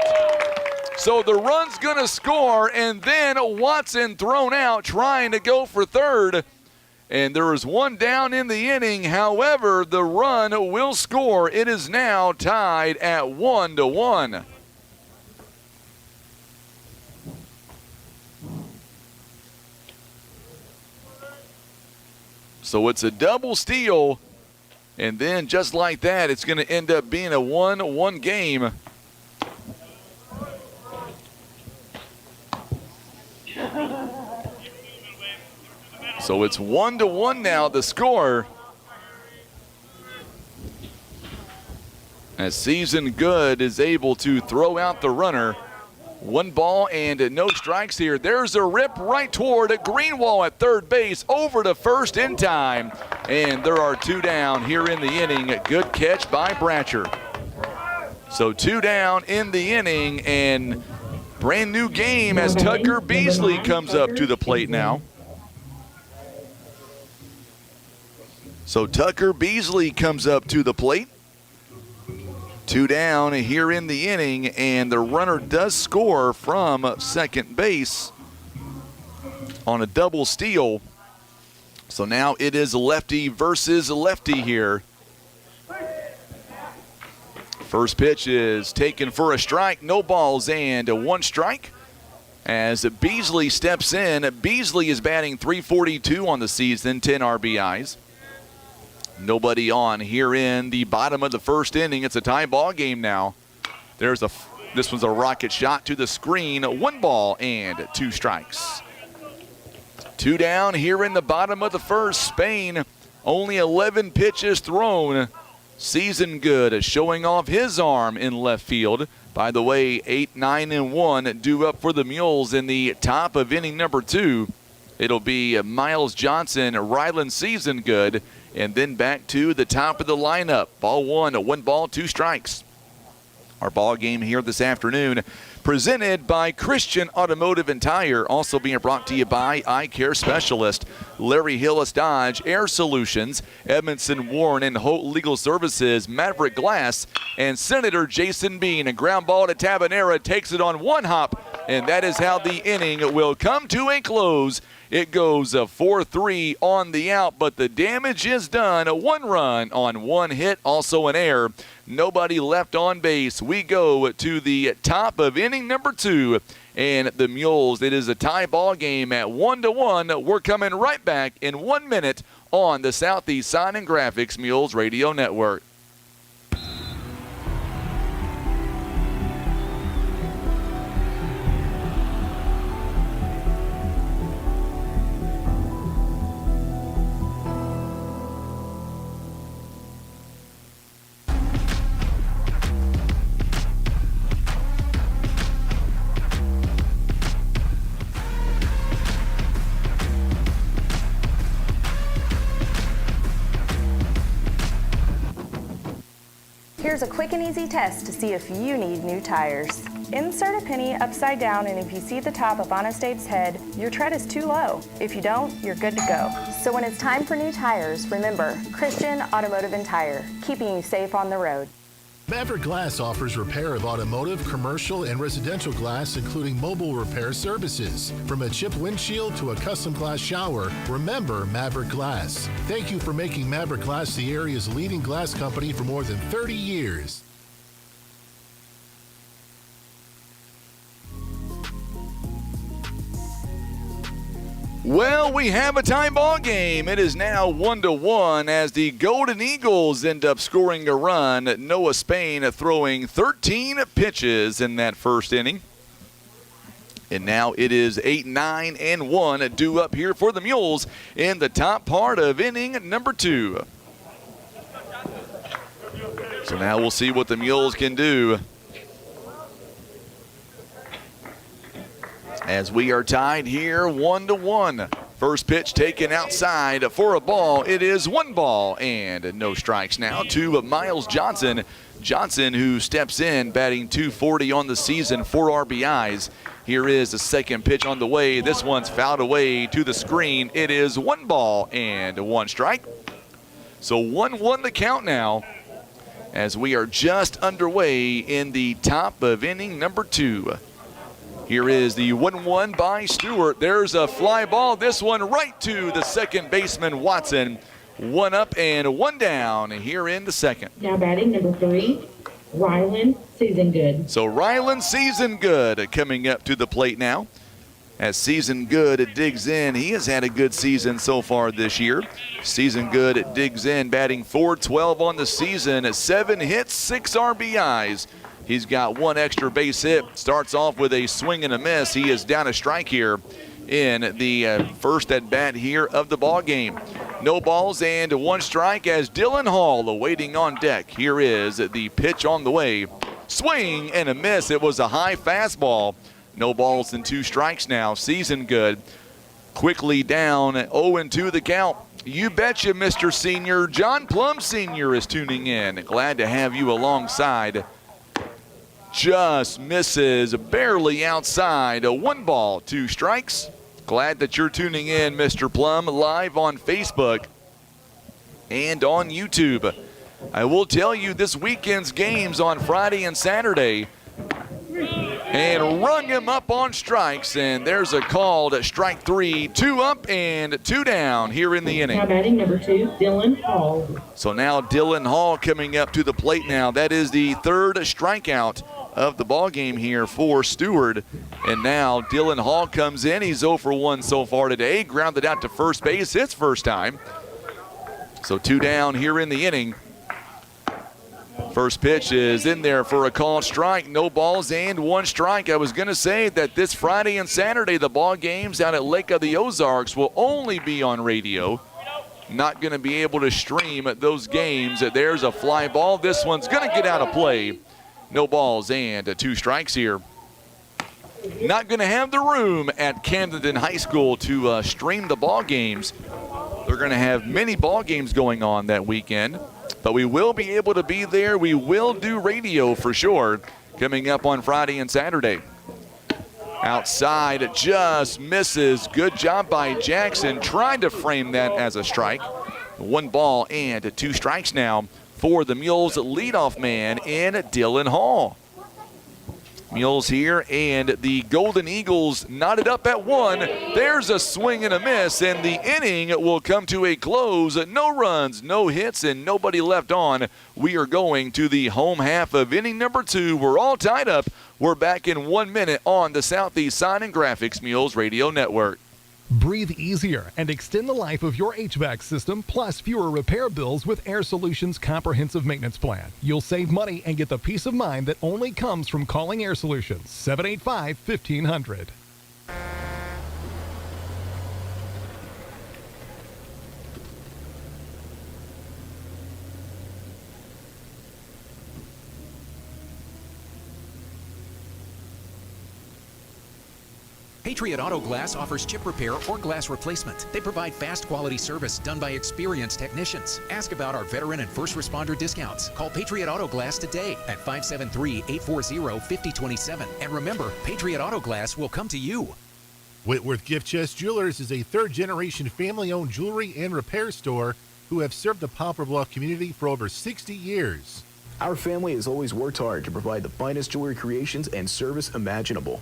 So the run's going to score, and then Watson thrown out trying to go for third. And there is one down in the inning. However, the run will score. It is now tied at 1-1. So it's a double steal. And then just like that, it's going to end up being a 1-1 game. So it's 1-1 now, the score. As Season Good is able to throw out the runner. 1 ball and no strikes here. There's a rip right toward Greenwall at third base, over to first in time. And there are 2 down here in the inning. Good catch by Bratcher. So 2 down in the inning, and brand new game as Tucker Beasley comes up to the plate now. So Tucker Beasley comes up to the plate. 2 down here in the inning, and the runner does score from second base on a double steal. So now it is lefty versus lefty here. First pitch is taken for a strike, no balls and 1 strike. As Beasley steps in, Beasley is batting .342 on the season, 10 RBIs. Nobody on here in the bottom of the first inning. It's a tie ball game now. This one's a rocket shot to the screen. 1 ball and 2 strikes. 2 down here in the bottom of the first. Spain, only 11 pitches thrown. Season Good showing off his arm in left field. By the way, 8, 9, and 1 due up for the Mules in the top of inning number 2. It'll be Miles Johnson, Ryland Season Good, and then back to the top of the lineup. Ball 1, 1 ball, 2 strikes. Our ball game here this afternoon presented by Christian Automotive and Tire, also being brought to you by Eye Care Specialist, Larry Hillis Dodge, Air Solutions, Edmondson Warren and Holt Legal Services, Maverick Glass, and Senator Jason Bean. A ground ball to Tabanera, takes it on 1 hop, and that is how the inning will come to a close. It goes 4-3 on the out, but the damage is done. 1 run on 1 hit, also an error. Nobody left on base. We go to the top of inning number 2, and the Mules, it is a tie ball game at 1-1. We're coming right back in 1 minute on the Southeast Sign and Graphics Mules Radio Network. Here's a quick and easy test to see if you need new tires. Insert a penny upside down, and if you see the top of Honest Abe's head, your tread is too low. If you don't, you're good to go. So when it's time for new tires, remember Christian Automotive and Tire, keeping you safe on the road. Maverick Glass offers repair of automotive, commercial, and residential glass, including mobile repair services. From a chip windshield to a custom glass shower, remember Maverick Glass. Thank you for making Maverick Glass the area's leading glass company for more than 30 years. Well, we have a tie ball game. It is now 1-1 as the Golden Eagles end up scoring a run. Noah Spain throwing 13 pitches in that first inning. And now it is 8, 9, and 1 due up here for the Mules in the top part of inning number 2. So now we'll see what the Mules can do, as we are tied here 1-1. First pitch taken outside for a ball. It is 1 ball and no strikes now to Miles Johnson. Johnson, who steps in, batting .240 on the season, 4 RBIs. Here is the second pitch on the way. This one's fouled away to the screen. It is 1 ball and 1 strike. So 1-1 the count now, as we are just underway in the top of inning number 2. Here is the 1-1 by Stewart. There's a fly ball. This one right to the second baseman, Watson. 1 up and 1 down here in the second. Now batting number 3, Rylan Season Good. So Rylan Season Good coming up to the plate now. As Season Good digs in, he has had a good season so far this year. Season Good digs in, batting .412 on the season, 7 hits, 6 RBIs. He's got 1 extra base hit. Starts off with a swing and a miss. He is down a strike here in the first at bat here of the ball game. No balls and 1 strike as Dylan Hall awaiting on deck. Here is the pitch on the way. Swing and a miss. It was a high fastball. No balls and 2 strikes now. Season Good quickly down, 0-2 the count. You betcha, Mr. Senior. John Plum Sr. is tuning in. Glad to have you alongside. Just misses barely outside. 1 ball, 2 strikes. Glad that you're tuning in, Mr. Plum, live on Facebook and on YouTube. I will tell you this weekend's games on Friday and Saturday. And rung him up on strikes, and there's a call to strike 3, 2 up and 2 down here in the inning. Now batting number 2, Dylan Hall. So now Dylan Hall coming up to the plate now. That is the 3rd strikeout of the ball game here for Stewart. And now Dylan Hall comes in. He's 0 for 1 so far today. Grounded out to first base his first time. So 2 down here in the inning. First pitch is in there for a called strike. No balls and 1 strike. I was going to say that this Friday and Saturday, the ball games out at Lake of the Ozarks will only be on radio. Not going to be able to stream those games. There's a fly ball. This one's going to get out of play. No balls and 2 strikes here. Not going to have the room at Camden High School to stream the ball games. They're going to have many ball games going on that weekend. But we will be able to be there. We will do radio for sure coming up on Friday and Saturday. Outside, just misses. Good job by Jackson. Tried to frame that as a strike. 1 ball and 2 strikes now for the Mules leadoff man in Dylan Hall. Mules here, and the Golden Eagles knotted up at 1. There's a swing and a miss, and the inning will come to a close. No runs, no hits, and nobody left on. We are going to the home half of inning number 2. We're all tied up. We're back in 1 minute on the Southeast Sign and Graphics Mules Radio Network. Breathe easier and extend the life of your HVAC system, plus fewer repair bills with Air Solutions Comprehensive Maintenance Plan. You'll save money and get the peace of mind that only comes from calling Air Solutions. 785-1500. Patriot Auto Glass offers chip repair or glass replacement. They provide fast quality service done by experienced technicians. Ask about our veteran and first responder discounts. Call Patriot Auto Glass today at 573-840-5027. And remember, Patriot Auto Glass will come to you. Whitworth Gift Chest Jewelers is a 3rd-generation family-owned jewelry and repair store who have served the Poplar Bluff community for over 60 years. Our family has always worked hard to provide the finest jewelry creations and service imaginable.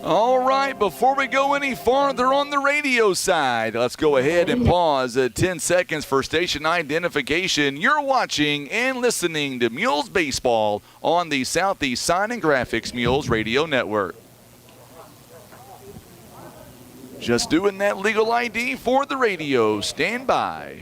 All right, before we go any farther on the radio side, let's go ahead and pause 10 seconds for station identification. You're watching and listening to Mules Baseball on the Southeast Sign and Graphics Mules Radio Network. Just doing that legal ID for the radio. Stand by.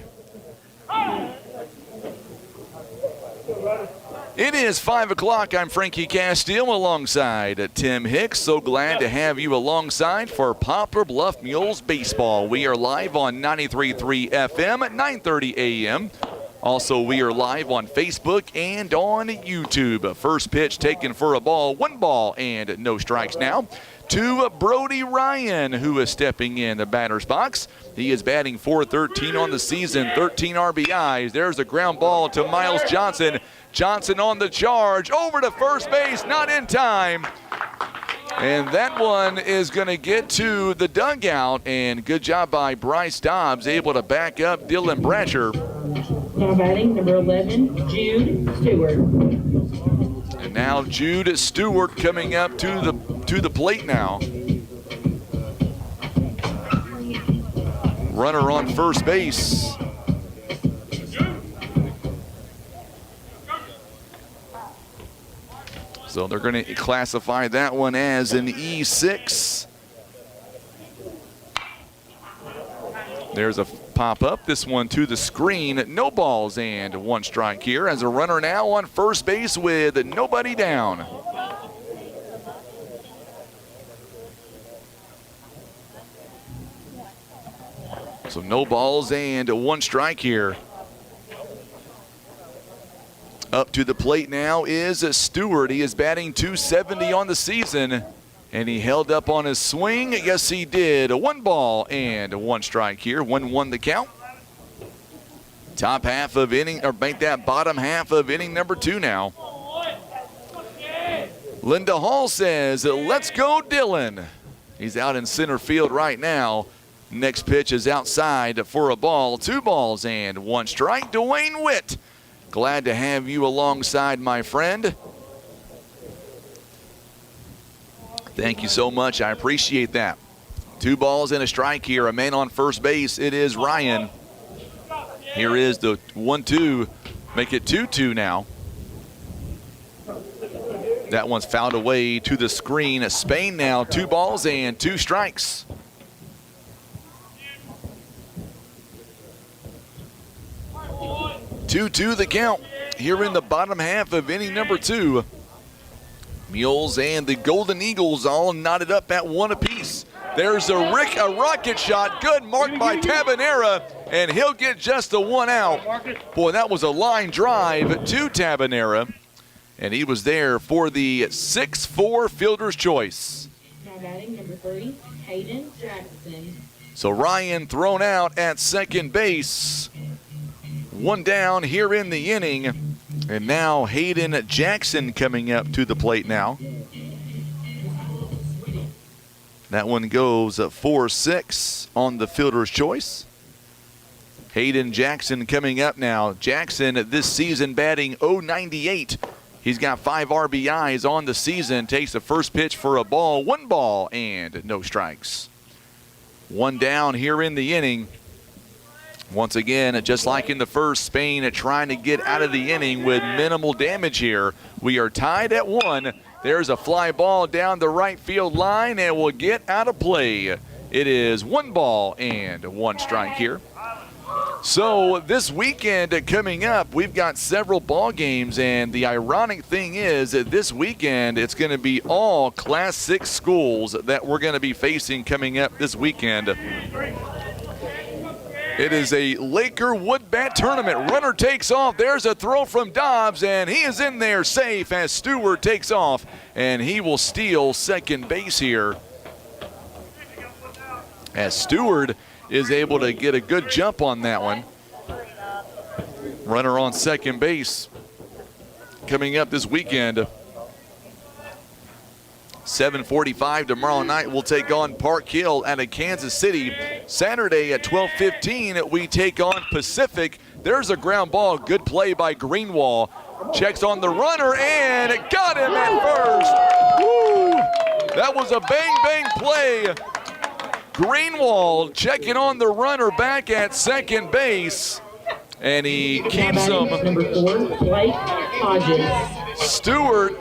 It is 5 o'clock. I'm Frankie Castile alongside Tim Hicks. So glad to have you alongside for Poplar Bluff Mules Baseball. We are live on 93.3 FM at 9:30 a.m. Also, we are live on Facebook and on YouTube. First pitch taken for a ball, 1 ball and no strikes now. To Brody Ryan, who is stepping in the batter's box. He is batting .413 on the season, 13 RBIs. There's a ground ball to Miles Johnson. Johnson on the charge, over to first base, not in time. And that one is going to get to the dugout, and good job by Bryce Dobbs, able to back up Dylan Bratcher. Now batting, number 11, Jude Stewart. And now Jude Stewart coming up to the plate now. Runner on first base. So they're going to classify that one as an E6. There's a pop-up. This one to the screen. No balls and 1 strike here as a runner now on first base with nobody down. So no balls and 1 strike here. Up to the plate now is Stewart. He is batting .270 on the season, and he held up on his swing. Yes, he did. 1 ball and 1 strike here. 1-1 the count. Top half of inning, or make that bottom half of inning number 2 now. Linda Hall says, let's go Dylan. He's out in center field right now. Next pitch is outside for a ball. 2 balls and 1 strike. Dwayne Witt. Glad to have you alongside, my friend. Thank you so much. I appreciate that. 2 balls and a strike here. A man on first base. It is Ryan. Here is the 1-2. Make it 2-2 now. That one's fouled away to the screen. Spain now. 2 balls and 2 strikes. Two the count here in the bottom half of inning number 2. Mules and the Golden Eagles all knotted up at 1 apiece. There's a rocket shot, good, marked by Tabanera, and he'll get just the 1 out. Boy, that was a line drive to Tabanera, and he was there for the 6-4 fielder's choice. Now batting, number 3, Hayden Jackson. So Ryan thrown out at second base. 1 down here in the inning. And now Hayden Jackson coming up to the plate now. That one goes 4-6 on the fielder's choice. Hayden Jackson coming up now. Jackson this season batting .098. He's got 5 RBIs on the season. Takes the first pitch for a ball. 1 ball and no strikes. 1 down here in the inning. Once again, just like in the first, Spain trying to get out of the inning with minimal damage here. We are tied at 1. There's a fly ball down the right field line and will get out of play. It is 1 ball and 1 strike here. So this weekend coming up, we've got several ball games, and the ironic thing is that this weekend it's going to be all Class 6 schools that we're going to be facing coming up this weekend. It is a Laker wood bat tournament. Runner takes off. There's a throw from Dobbs, and he is in there safe as Stewart takes off, and he will steal second base here. As Stewart is able to get a good jump on that one. Runner on second base coming up this weekend. 7:45 tomorrow night, we'll take on Park Hill out of Kansas City. Saturday at 12:15, we take on Pacific. There's a ground ball. Good play by Greenwall. Checks on the runner and got him at first. Woo! That was a bang-bang play. Greenwall checking on the runner back at second base. And he keeps him. Number 4, Blake Hodges. Stewart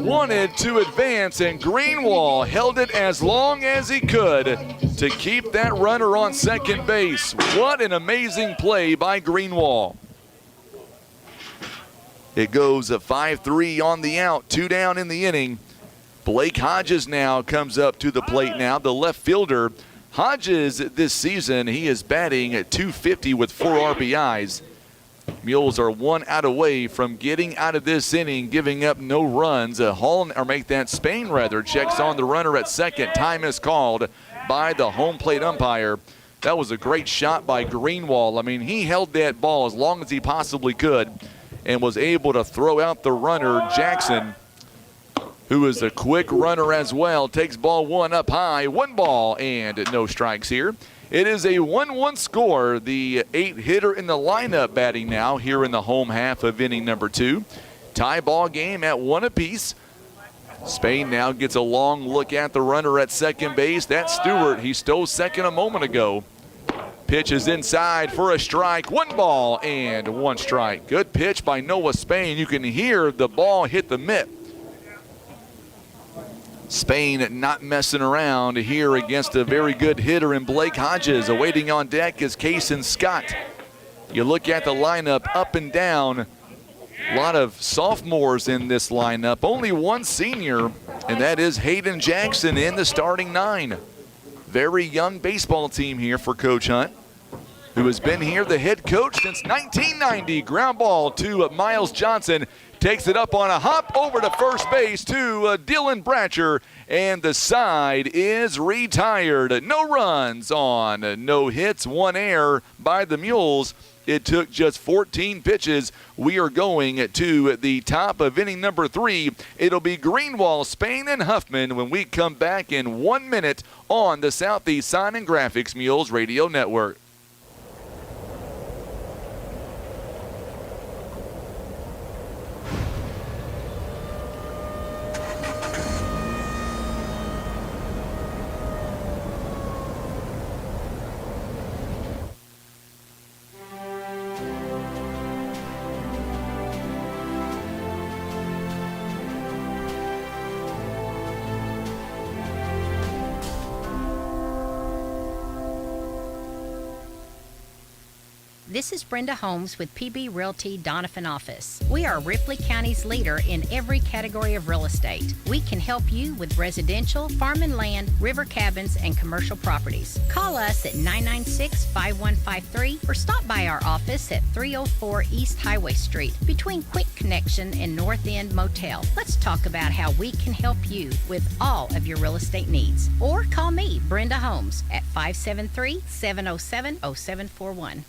wanted to advance, and Greenwall held it as long as he could to keep that runner on second base. What an amazing play by Greenwall. It goes a 5-3 on the out, 2 down in the inning. Blake Hodges now comes up to the plate now, the left fielder. Hodges this season, he is batting at .250 with 4 RBIs. Mules are one out away from getting out of this inning, giving up no runs. Spain checks on the runner at second. Time is called by the home plate umpire. That was a great shot by Greenwald. I mean, he held that ball as long as he possibly could and was able to throw out the runner, Jackson, who is a quick runner as well. Takes ball one up high. 1 ball and no strikes here. It is a 1-1 score. The 8-hitter in the lineup batting now here in the home half of inning number 2. Tie ball game at 1 apiece. Spain now gets a long look at the runner at second base. That's Stewart. He stole second a moment ago. Pitch is inside for a strike. 1 ball and 1 strike. Good pitch by Noah Spain. You can hear the ball hit the mitt. Spain not messing around here against a very good hitter in Blake Hodges. Awaiting on deck is Kaysen Scott. You look at the lineup up and down. A lot of sophomores in this lineup. Only 1 senior, and that is Hayden Jackson in the starting 9. Very young baseball team here for Coach Hunt, who has been here the head coach since 1990. Ground ball to Miles Johnson. Takes it up on a hop over to first base to Dylan Bratcher, and the side is retired. No runs on no hits, 1 error by the Mules. It took just 14 pitches. We are going to the top of inning number 3. It'll be Greenwald, Spain, and Huffman when we come back in 1 minute on the Southeast Sign and Graphics Mules Radio Network. This is Brenda Holmes with PB Realty Donovan Office. We are Ripley County's leader in every category of real estate. We can help you with residential, farm and land, river cabins, and commercial properties. Call us at 996-5153 or stop by our office at 304 East Highway Street between Quick Connection and North End Motel. Let's talk about how we can help you with all of your real estate needs. Or call me, Brenda Holmes, at 573-707-0741.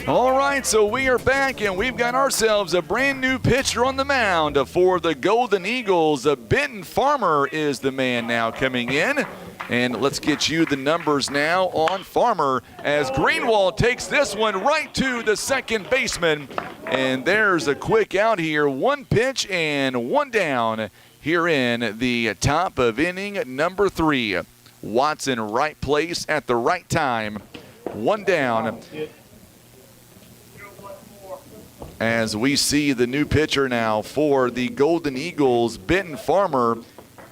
All right, so we are back, and we've got ourselves a brand new pitcher on the mound for the Golden Eagles. Benton Farmer is the man now coming in. And let's get you the numbers now on Farmer as Greenwald takes this one right to the second baseman. And there's a quick out here. 1 pitch and 1 down here in the top of inning number 3. Watson right place at the right time. 1 down. As we see the new pitcher now for the Golden Eagles, Benton Farmer,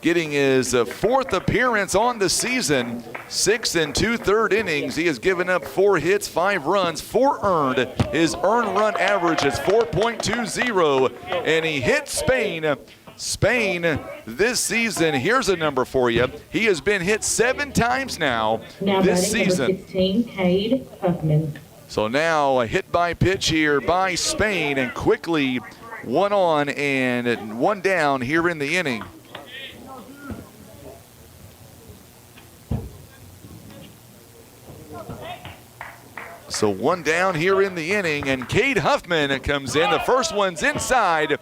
getting his 4th appearance on the season. 6 2/3 innings. He has given up 4 hits, 5 runs, 4 earned. His earned run average is 4.20, and he hit Spain. Spain this season, here's a number for you. He has been hit 7 times now this season. Number 16, Cade Huffman. So now a hit by pitch here by Spain, and quickly 1 on and 1 down here in the inning. So 1 down here in the inning, and Cade Huffman comes in. The first one's inside,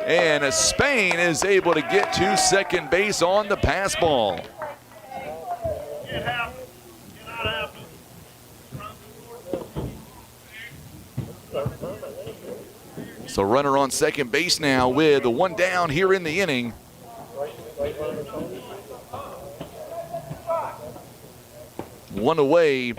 and Spain is able to get to second base on the pass ball. So runner on second base now with 1 down here in the inning. one away.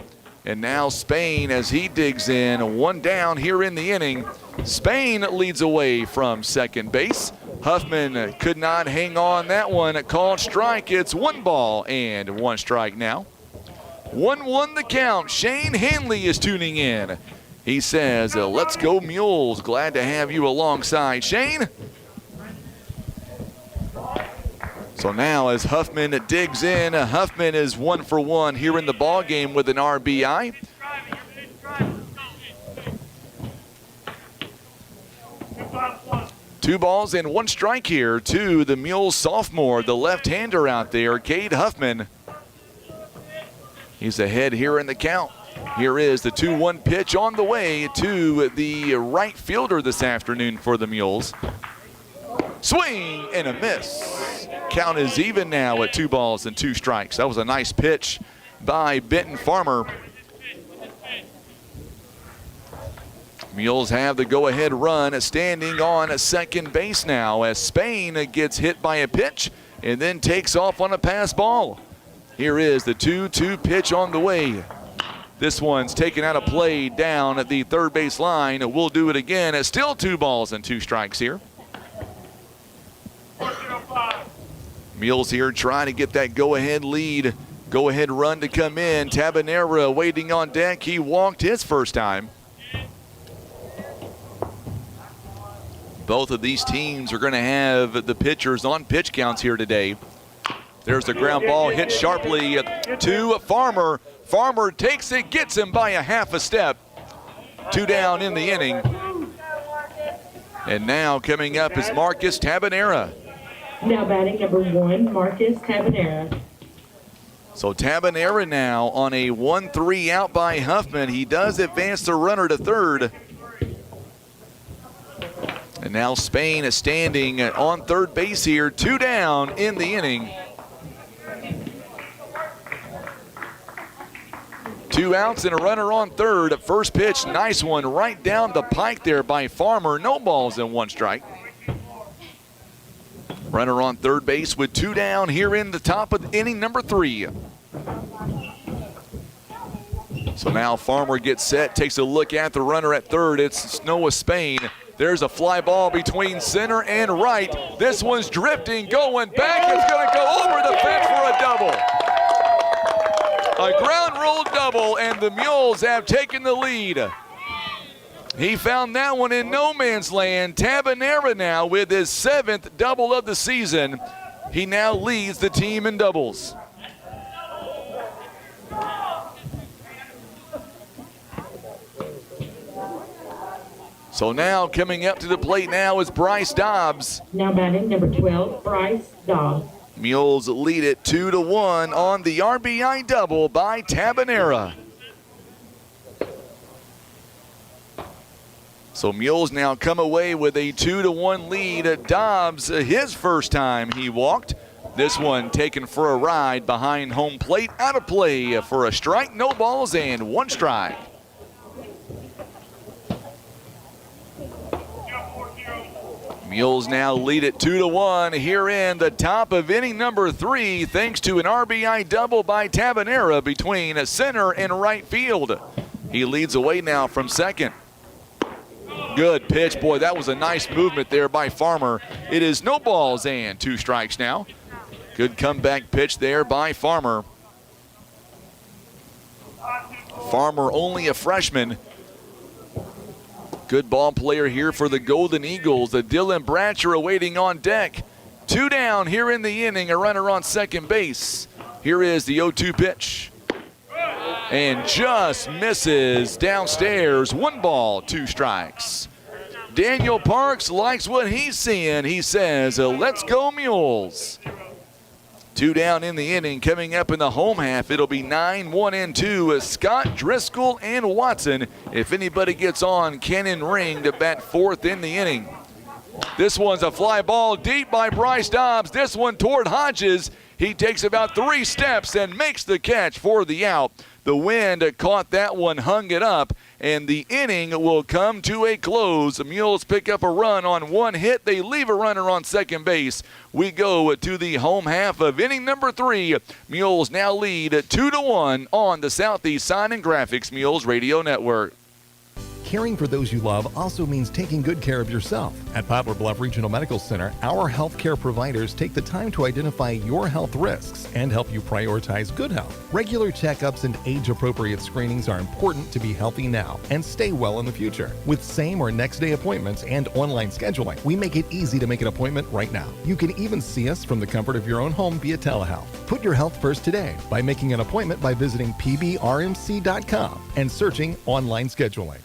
And now Spain as he digs in. One down here in the inning. Spain leads away from second base. Huffman could not hang on that one. Called strike. It's 1 ball and 1 strike now. 1-1 the count. Shane Hanley is tuning in. He says, let's go Mules. Glad to have you alongside, Shane. So now as Huffman digs in, Huffman is 1 for 1 here in the ball game with an RBI. Two balls and 1 strike here to the Mules sophomore, the left-hander out there, Cade Huffman. He's ahead here in the count. Here is the 2-1 pitch on the way to the right fielder this afternoon for the Mules. Swing and a miss. Count is even now at 2 balls and 2 strikes. That was a nice pitch by Benton Farmer. Mules have the go-ahead run standing on second base now as Spain gets hit by a pitch and then takes off on a pass ball. Here is the 2-2 pitch on the way. This one's taken out of play down at the third base line. We'll do it again. It's still 2 balls and 2 strikes here. Mules here trying to get that go-ahead lead. Go-ahead run to come in. Tabanera waiting on deck. He walked his first time. Both of these teams are going to have the pitchers on pitch counts here today. There's the ground ball hit sharply to Farmer. Farmer takes it, gets him by a half a step. 2 down in the inning. And now coming up is Marcus Tabanera. Now batting number 1, Marcus Tabanera. So Tabanera now on a 1-3 out by Huffman. He does advance the runner to third. And now Spain is standing on third base here, 2 down in the inning. 2 outs and a runner on third. First pitch, nice one right down the pike there by Farmer. No balls and 1 strike. Runner on third base with 2 down here in the top of inning number 3. So now Farmer gets set, takes a look at the runner at third. It's Noah Spain. There's a fly ball between center and right. This one's drifting, going back. It's going to go over the fence for a double. A ground rule double, and the Mules have taken the lead. He found that one in no man's land. Tabanera now with his 7th double of the season. He now leads the team in doubles. So now coming up to the plate now is Bryce Dobbs. Now batting number 12, Bryce Dobbs. Mules lead it 2-1 on the RBI double by Tabanera. So Mules now come away with a 2-1 lead. Dobbs, his first time he walked. This one taken for a ride behind home plate, out of play for a strike, no balls and 1 strike. Mules now lead it 2-1 here in the top of inning number 3, thanks to an RBI double by Tabanera between center and right field. He leads away now from second. Good pitch. Boy, that was a nice movement there by Farmer. It is no balls and 2 strikes now. Good comeback pitch there by Farmer. Farmer only a freshman. Good ball player here for the Golden Eagles. Dylan Bratcher awaiting on deck. 2 down here in the inning, a runner on second base. Here is the 0-2 pitch. And just misses downstairs. 1 ball, 2 strikes. Daniel Parks likes what he's seeing. He says, let's go Mules. 2 down in the inning. Coming up in the home half, it'll be 9-1-2. Scott, Driscoll, and Watson. If anybody gets on, Cannon Ring to bat 4th in the inning. This one's a fly ball deep by Bryce Dobbs. This one toward Hodges. He takes about 3 steps and makes the catch for the out. The wind caught that one, hung it up, and the inning will come to a close. The Mules pick up a run on one hit. They leave a runner on second base. We go to the home half of inning number 3. Mules now lead 2-1 on the Southeast Sign and Graphics Mules Radio Network. Caring for those you love also means taking good care of yourself. At Poplar Bluff Regional Medical Center, our healthcare providers take the time to identify your health risks and help you prioritize good health. Regular checkups and age-appropriate screenings are important to be healthy now and stay well in the future. With same or next day appointments and online scheduling, we make it easy to make an appointment right now. You can even see us from the comfort of your own home via telehealth. Put your health first today by making an appointment by visiting pbrmc.com and searching online scheduling.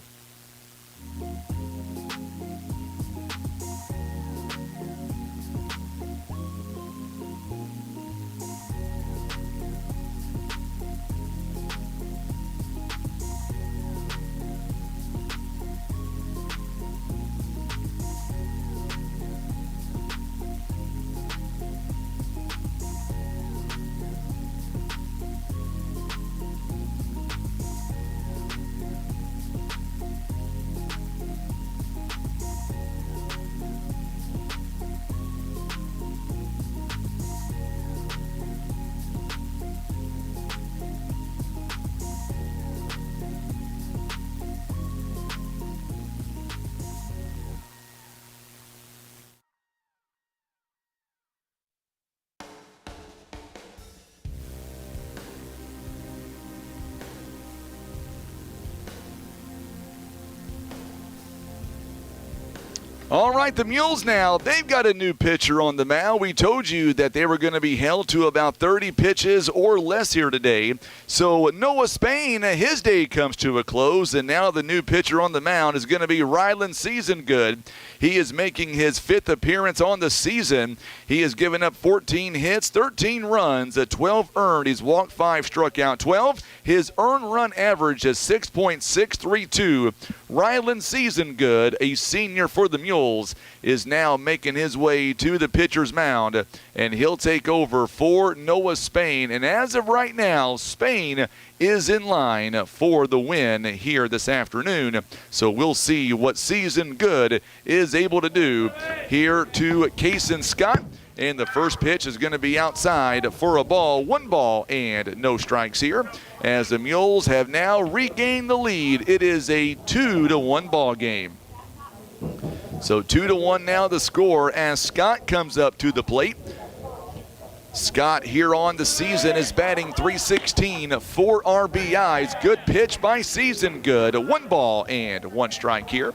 All right, the Mules now, they've got a new pitcher on the mound. We told you that they were going to be held to about 30 pitches or less here today. So Noah Spain, his day comes to a close, and now the new pitcher on the mound is going to be Rylan Seasongood. He is making his 5th appearance on the season. He has given up 14 hits, 13 runs, 12 earned. He's walked 5, struck out 12. His earned run average is 6.632. Rylan Seasongood, a senior for the Mules, is now making his way to the pitcher's mound, and he'll take over for Noah Spain. And as of right now, Spain is in line for the win here this afternoon. So we'll see what Seasongood is able to do here to Kaysen Scott. And the first pitch is going to be outside for a ball. 1 ball and no strikes here, as the Mules have now regained the lead. It is a 2-1 ball game. So 2-1 now the score as Scott comes up to the plate. Scott here on the season is batting .316, 4 RBIs. Good pitch by Seasongood. 1 ball and 1 strike here.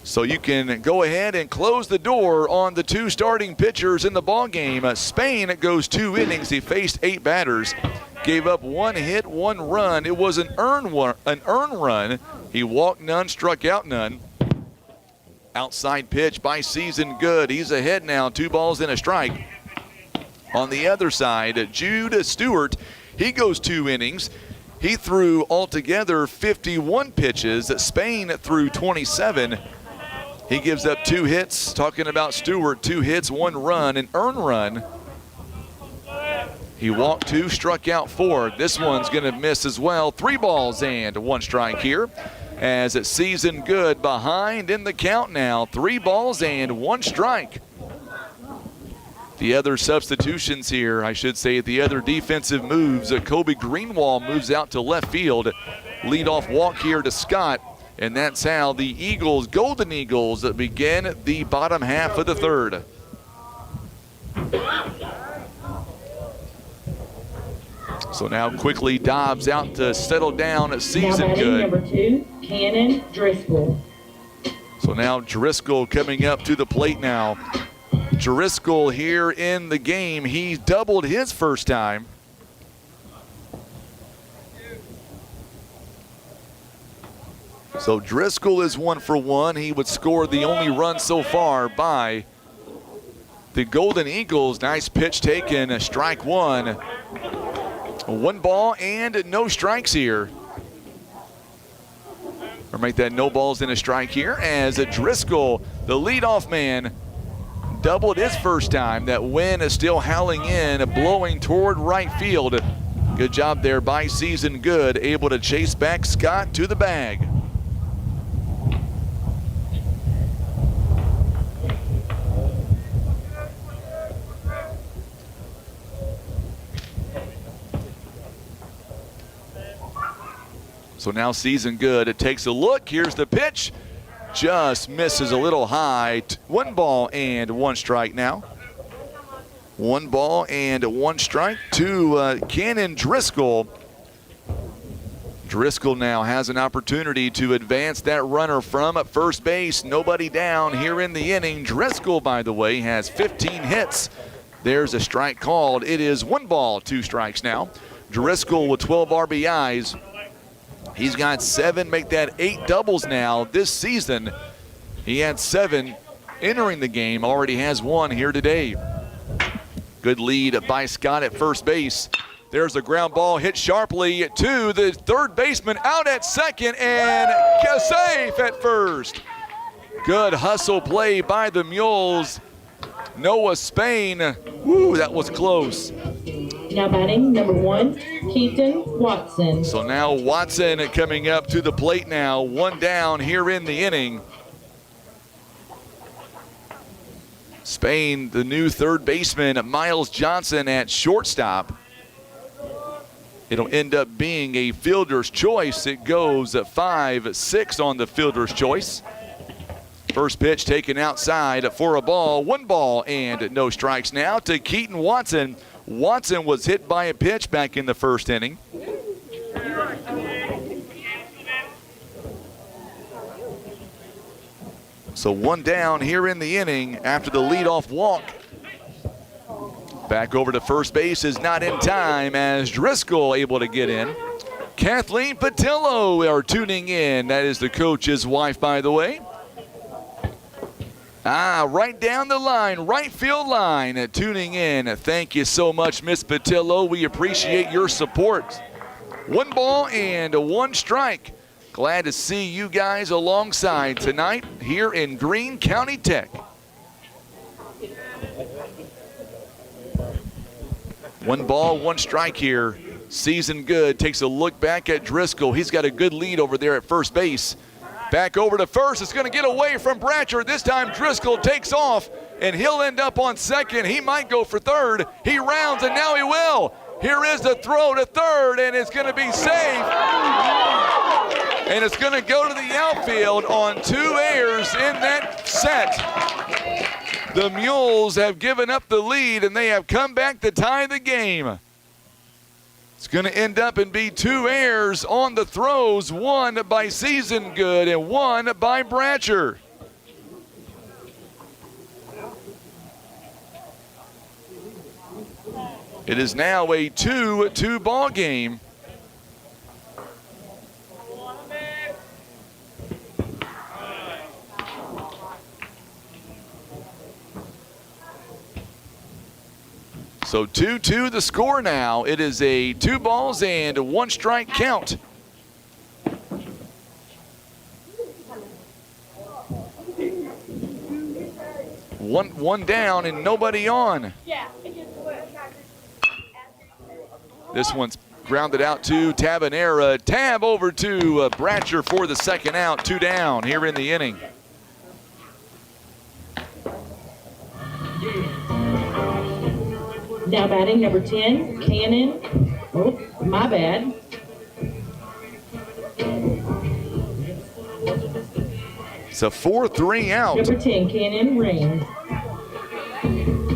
So you can go ahead and close the door on the 2 starting pitchers in the ballgame. Spain goes 2 innings. He faced 8 batters, gave up 1 hit, 1 run. It was an earned run. He walked none, struck out none. Outside pitch by Seasongood. He's ahead now, 2 balls and a strike. On the other side, Jude Stewart, he goes 2 innings. He threw altogether 51 pitches. Spain threw 27. He gives up 2 hits. Talking about Stewart, 2 hits, 1 run, an earned run. He walked 2, struck out 4. This one's going to miss as well. 3 balls and 1 strike here, as it's Seasongood behind in the count now. 3 balls and 1 strike. The other substitutions here, I should say, the other defensive moves. Kobe Greenwald moves out to left field. Leadoff walk here to Scott. And that's how the Eagles, Golden Eagles, begin the bottom half of the 3rd. So now quickly Dobbs out to settle down at Seasongood. Number 2, Cannon Driscoll. So now Driscoll coming up to the plate now. Driscoll here in the game. He doubled his first time. So Driscoll is 1 for 1. He would score the only run so far by the Golden Eagles. Nice pitch taken, strike 1. 1 ball and no strikes here. Or make that no balls and a strike here, as Driscoll, the leadoff man, doubled his first time. That wind is still howling in, blowing toward right field. Good job there by Season Good, able to chase back Scott to the bag. So now Season Good, it takes a look. Here's the pitch. Just misses a little high. 1 ball and 1 strike now. 1 ball and 1 strike to Cannon Driscoll. Driscoll now has an opportunity to advance that runner from first base. Nobody down here in the inning. Driscoll, by the way, has 15 hits. There's a strike called. It is 1 ball, 2 strikes now. Driscoll with 12 RBIs. He's got 7, make that 8 doubles now this season. He had 7 entering the game, already has 1 here today. Good lead by Scott at first base. There's a ground ball hit sharply to the third baseman, out at second, and safe at first. Good hustle play by the Mules. Noah Spain, woo, that was close. Now batting number 1, Keaton Watson. So now Watson coming up to the plate now. 1 down here in the inning. Spain, the new third baseman, Miles Johnson at shortstop. It'll end up being a fielder's choice. It goes at 5-6 on the fielder's choice. First pitch taken outside for a ball. 1 ball and no strikes now to Keaton Watson. Watson was hit by a pitch back in the first inning. So 1 down here in the inning after the leadoff walk. Back over to first base is not in time as Driscoll able to get in. Kathleen Patillo are tuning in. That is the coach's wife, by the way. Right down the line, right field line, tuning in. Thank you so much, Miss Patillo. We appreciate your support. 1 ball and 1 strike. Glad to see you guys alongside tonight here in Greene County Tech. 1 ball, 1 strike here. Season Good takes a look back at Driscoll. He's got a good lead over there at first base. Back over to first. It's going to get away from Bratcher. This time Driscoll takes off, and he'll end up on second. He might go for third. He rounds, and now he will. Here is the throw to third, and it's going to be safe. And it's going to go to the outfield on 2 errors in that set. The Mules have given up the lead, and they have come back to tie the game. It's going to end up and be 2 errors on the throws, 1 by Season Good and 1 by Bratcher. It is now a 2-2 ball game. So 2-2 the score now. It is a 2 balls and 1 strike count. One down and nobody on. This one's grounded out to Tabanera. Tab over to Bratcher for the second out. 2 down here in the inning. Now batting number 10, Cannon. Oh, my bad. It's a 4-3 out. Number 10, Cannon Ring.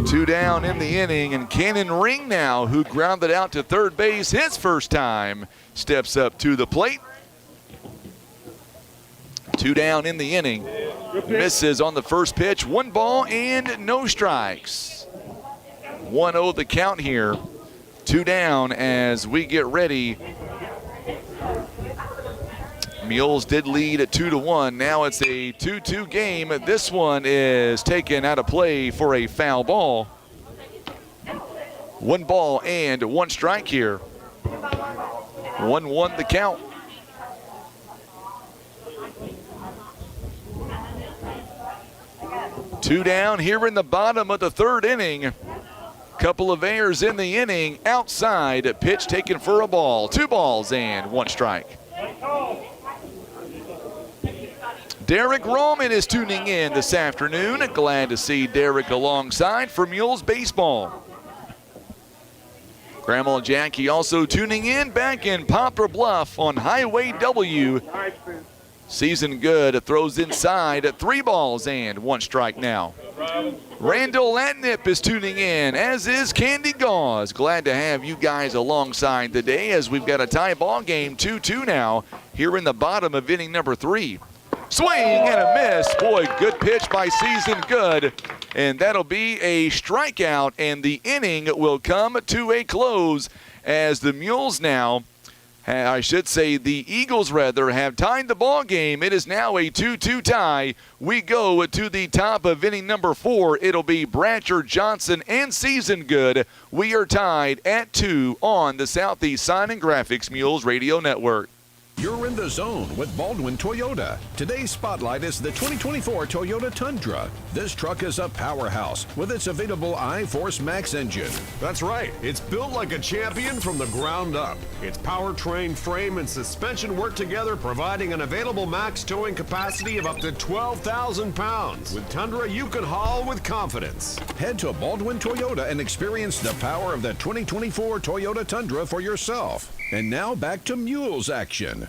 2 down in the inning, and Cannon Ring now, who grounded out to third base his first time, steps up to the plate. 2 down in the inning. Misses on the first pitch. 1 ball and no strikes. 1-0 the count here. 2 down as we get ready. Mules did lead at 2-1. Now it's a 2-2 game. This one is taken out of play for a foul ball. 1 ball and 1 strike here. 1-1 the count. Two down here in the bottom of the third inning. Couple of errors in the inning. Outside, pitch taken for a ball. 2 balls and 1 strike. Derek Roman is tuning in this afternoon. Glad to see Derek alongside for Mules Baseball. Grandma Jackie also tuning in back in Poplar Bluff on Highway W. Season Good throws inside at 3 balls and 1 strike now. Randall Latnip is tuning in, as is Candy Gauze. Glad to have you guys alongside today as we've got a tie ball game, 2-2 now, here in the bottom of inning number 3. Swing and a miss. Boy, good pitch by Season Good. And that'll be a strikeout, and the inning will come to a close as the Mules now, I should say the Eagles rather, have tied the ball game. It is now a 2-2 tie. We go to the top of inning number 4. It'll be Bratcher, Johnson, and Season Good. We are tied at 2 on the Southeast Sign and Graphics Mules Radio Network. You're in the zone with Baldwin Toyota. Today's spotlight is the 2024 Toyota Tundra. This truck is a powerhouse with its available I-Force Max engine. That's right. It's built like a champion from the ground up. Its powertrain, frame, and suspension work together, providing an available max towing capacity of up to 12,000 pounds. With Tundra, you can haul with confidence. Head to Baldwin Toyota and experience the power of the 2024 Toyota Tundra for yourself. And now back to Mules action.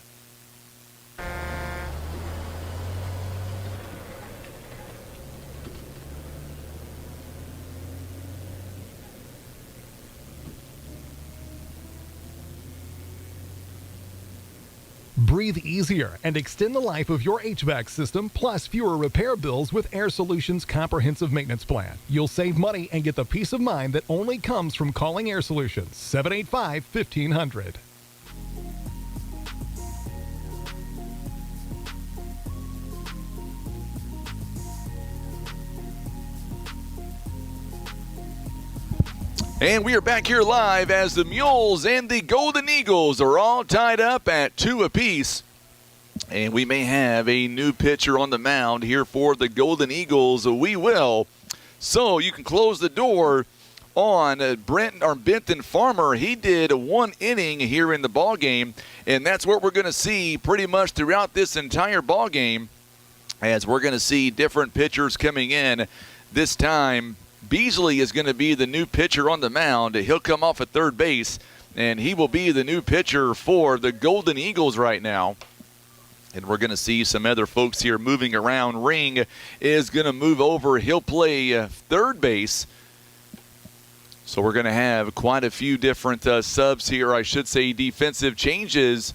Breathe easier and extend the life of your HVAC system, plus fewer repair bills with Air Solutions Comprehensive Maintenance Plan. You'll save money and get the peace of mind that only comes from calling Air Solutions. 785-1500. And we are back here live as the Mules and the Golden Eagles are all tied up at 2 apiece. And we may have a new pitcher on the mound here for the Golden Eagles. We will. So you can close the door on Benton Farmer. He did 1 inning here in the ball game, and that's what we're going to see pretty much throughout this entire ball game, as we're going to see different pitchers coming in. This time, Beasley is going to be the new pitcher on the mound. He'll come off at third base, and he will be the new pitcher for the Golden Eagles right now. And we're going to see some other folks here moving around. Ring is going to move over. He'll play third base. So we're going to have quite a few different subs here, I should say defensive changes.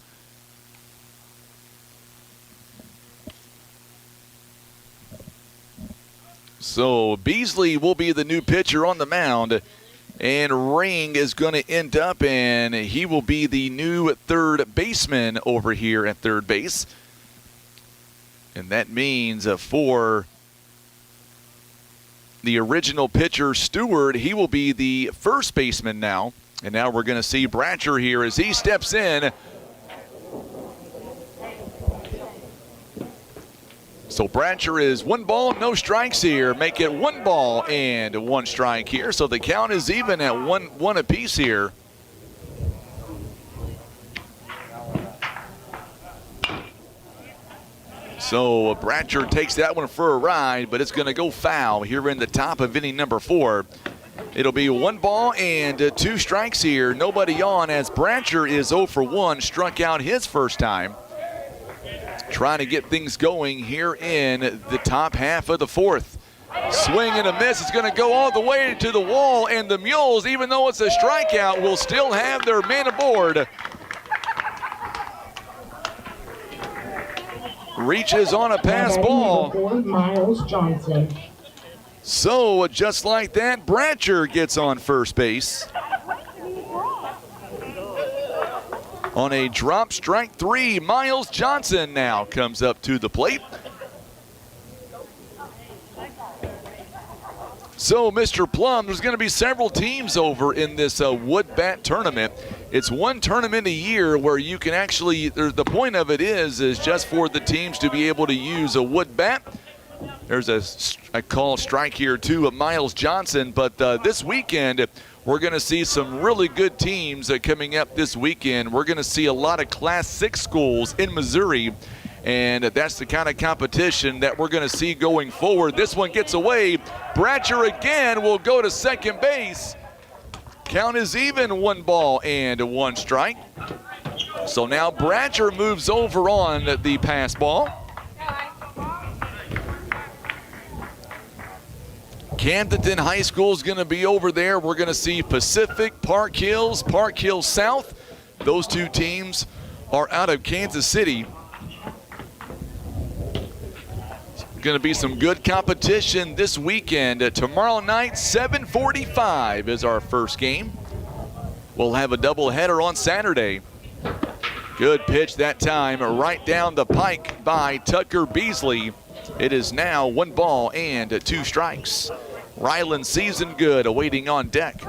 So Beasley will be the new pitcher on the mound, and Ring is going to end up, and he will be the new third baseman over here at third base. And that means for the original pitcher, Stewart, he will be the first baseman now. And now we're going to see Bratcher here as he steps in. So Bratcher is 1 ball, no strikes here. Make it 1 ball and 1 strike here. So the count is even at one apiece here. So Bratcher takes that one for a ride, but it's going to go foul here in the top of inning number 4. It'll be 1 ball and 2 strikes here. Nobody on, as Bratcher is 0 for 1, struck out his first time. Trying to get things going here in the top half of the 4th. Swing and a miss. It's going to go all the way to the wall, and the Mules, even though it's a strikeout, will still have their man aboard. Reaches on a pass ball. Miles Johnson. So just like that, Bratcher gets on first base. On a drop, strike 3, Miles Johnson now comes up to the plate. So, Mr. Plum, there's going to be several teams over in this wood bat tournament. It's one tournament a year where you can actually, the point of it is just for the teams to be able to use a wood bat There's a call strike here, too, of Miles Johnson. But this weekend, we're going to see some really good teams coming up this weekend. We're going to see a lot of Class 6 schools in Missouri. And that's the kind of competition that we're going to see going forward. This one gets away. Bratcher again will go to second base. Count is even, 1 ball and 1 strike. So now Bratcher moves over on the pass ball. Camden High School is going to be over there. We're going to see Pacific, Park Hills South. Those two teams are out of Kansas City. Going to be some good competition this weekend. Tomorrow night, 7:45 is our first game. We'll have a doubleheader on Saturday. Good pitch that time, right down the pike by Tucker Beasley. It is now 1 ball and 2 strikes. Ryland Season Good awaiting on deck.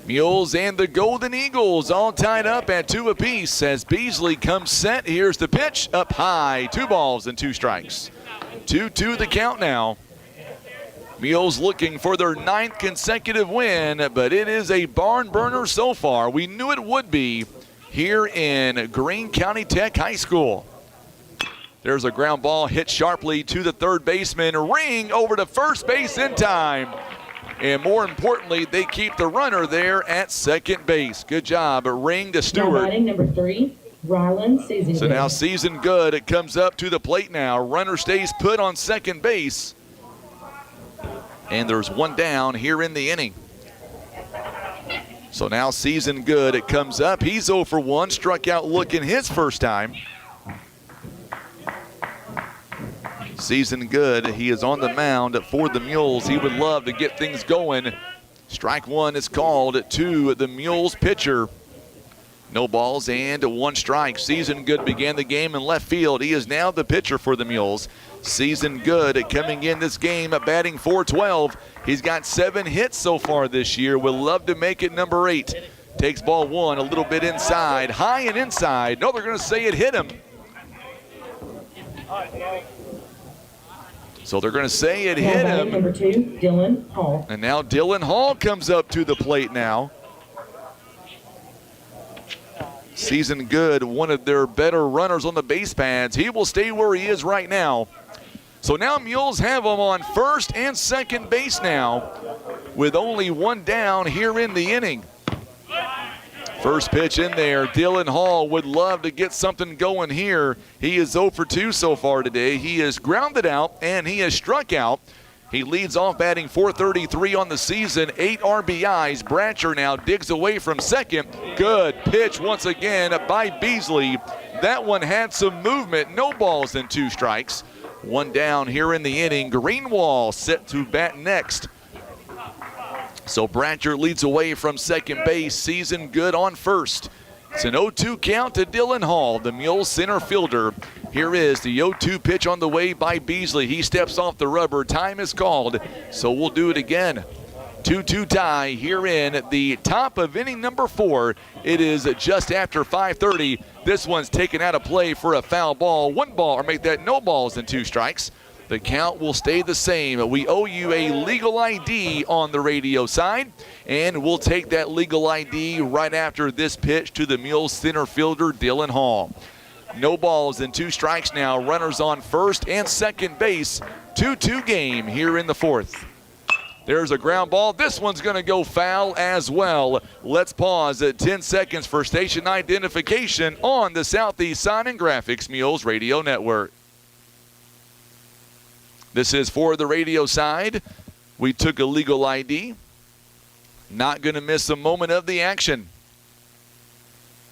Mules and the Golden Eagles all tied up at 2 apiece as Beasley comes set. Here's the pitch up high. 2 balls and 2 strikes. 2-2 the count now. Mules looking for their 9th consecutive win, but it is a barn burner so far. We knew it would be here in Greene County Tech High School. There's a ground ball hit sharply to the third baseman. Ring over to first base in time. And more importantly, they keep the runner there at second base. Good job. A ring to Stewart. Batting number 3, Ryland Season Good. So now Season Good, it comes up to the plate now. Runner stays put on second base. And there's 1 down here in the inning. So now Season Good, it comes up. He's 0 for 1, struck out looking his first time. Season Good, he is on the mound for the Mules. He would love to get things going. Strike 1 is called to the Mules pitcher. No balls and 1 strike. Season Good began the game in left field. He is now the pitcher for the Mules. Season Good coming in this game batting .412. He's got 7 hits so far this year. Would love to make it number 8. Takes ball 1 a little bit inside, high and inside. No, they're going to say it hit him. So they're going to say it hit him. Number 2, Dylan Hall. And now Dylan Hall comes up to the plate now. Season Good, one of their better runners on the base pads. He will stay where he is right now. So now Mules have him on first and second base now with only 1 down here in the inning. First pitch in there. Dylan Hall would love to get something going here. He is 0 for 2 so far today. He is grounded out and he has struck out. He leads off batting .433 on the season, 8 RBIs. Bratcher now digs away from second. Good pitch once again by Beasley. That one had some movement. No balls and 2 strikes. 1 down here in the inning. Greenwall set to bat next. So Bratcher leads away from second base. Season Good on first. It's an 0-2 count to Dylan Hall, the Mules center fielder. Here is the 0-2 pitch on the way by Beasley. He steps off the rubber. Time is called, so we'll do it again. 2-2 tie here in the top of inning number 4. It is just after 5:30. This one's taken out of play for a foul ball. 1 ball, or make that no balls and 2 strikes. The count will stay the same. We owe you a legal ID on the radio side, and we'll take that legal ID right after this pitch to the Mules center fielder, Dylan Hall. No balls and 2 strikes now. Runners on first and second base. 2-2 game here in the 4th. There's a ground ball. This one's going to go foul as well. Let's pause at 10 seconds for station identification on the Southeast Sign and Graphics Mules Radio Network. This is for the radio side. We took a legal ID. Not going to miss a moment of the action.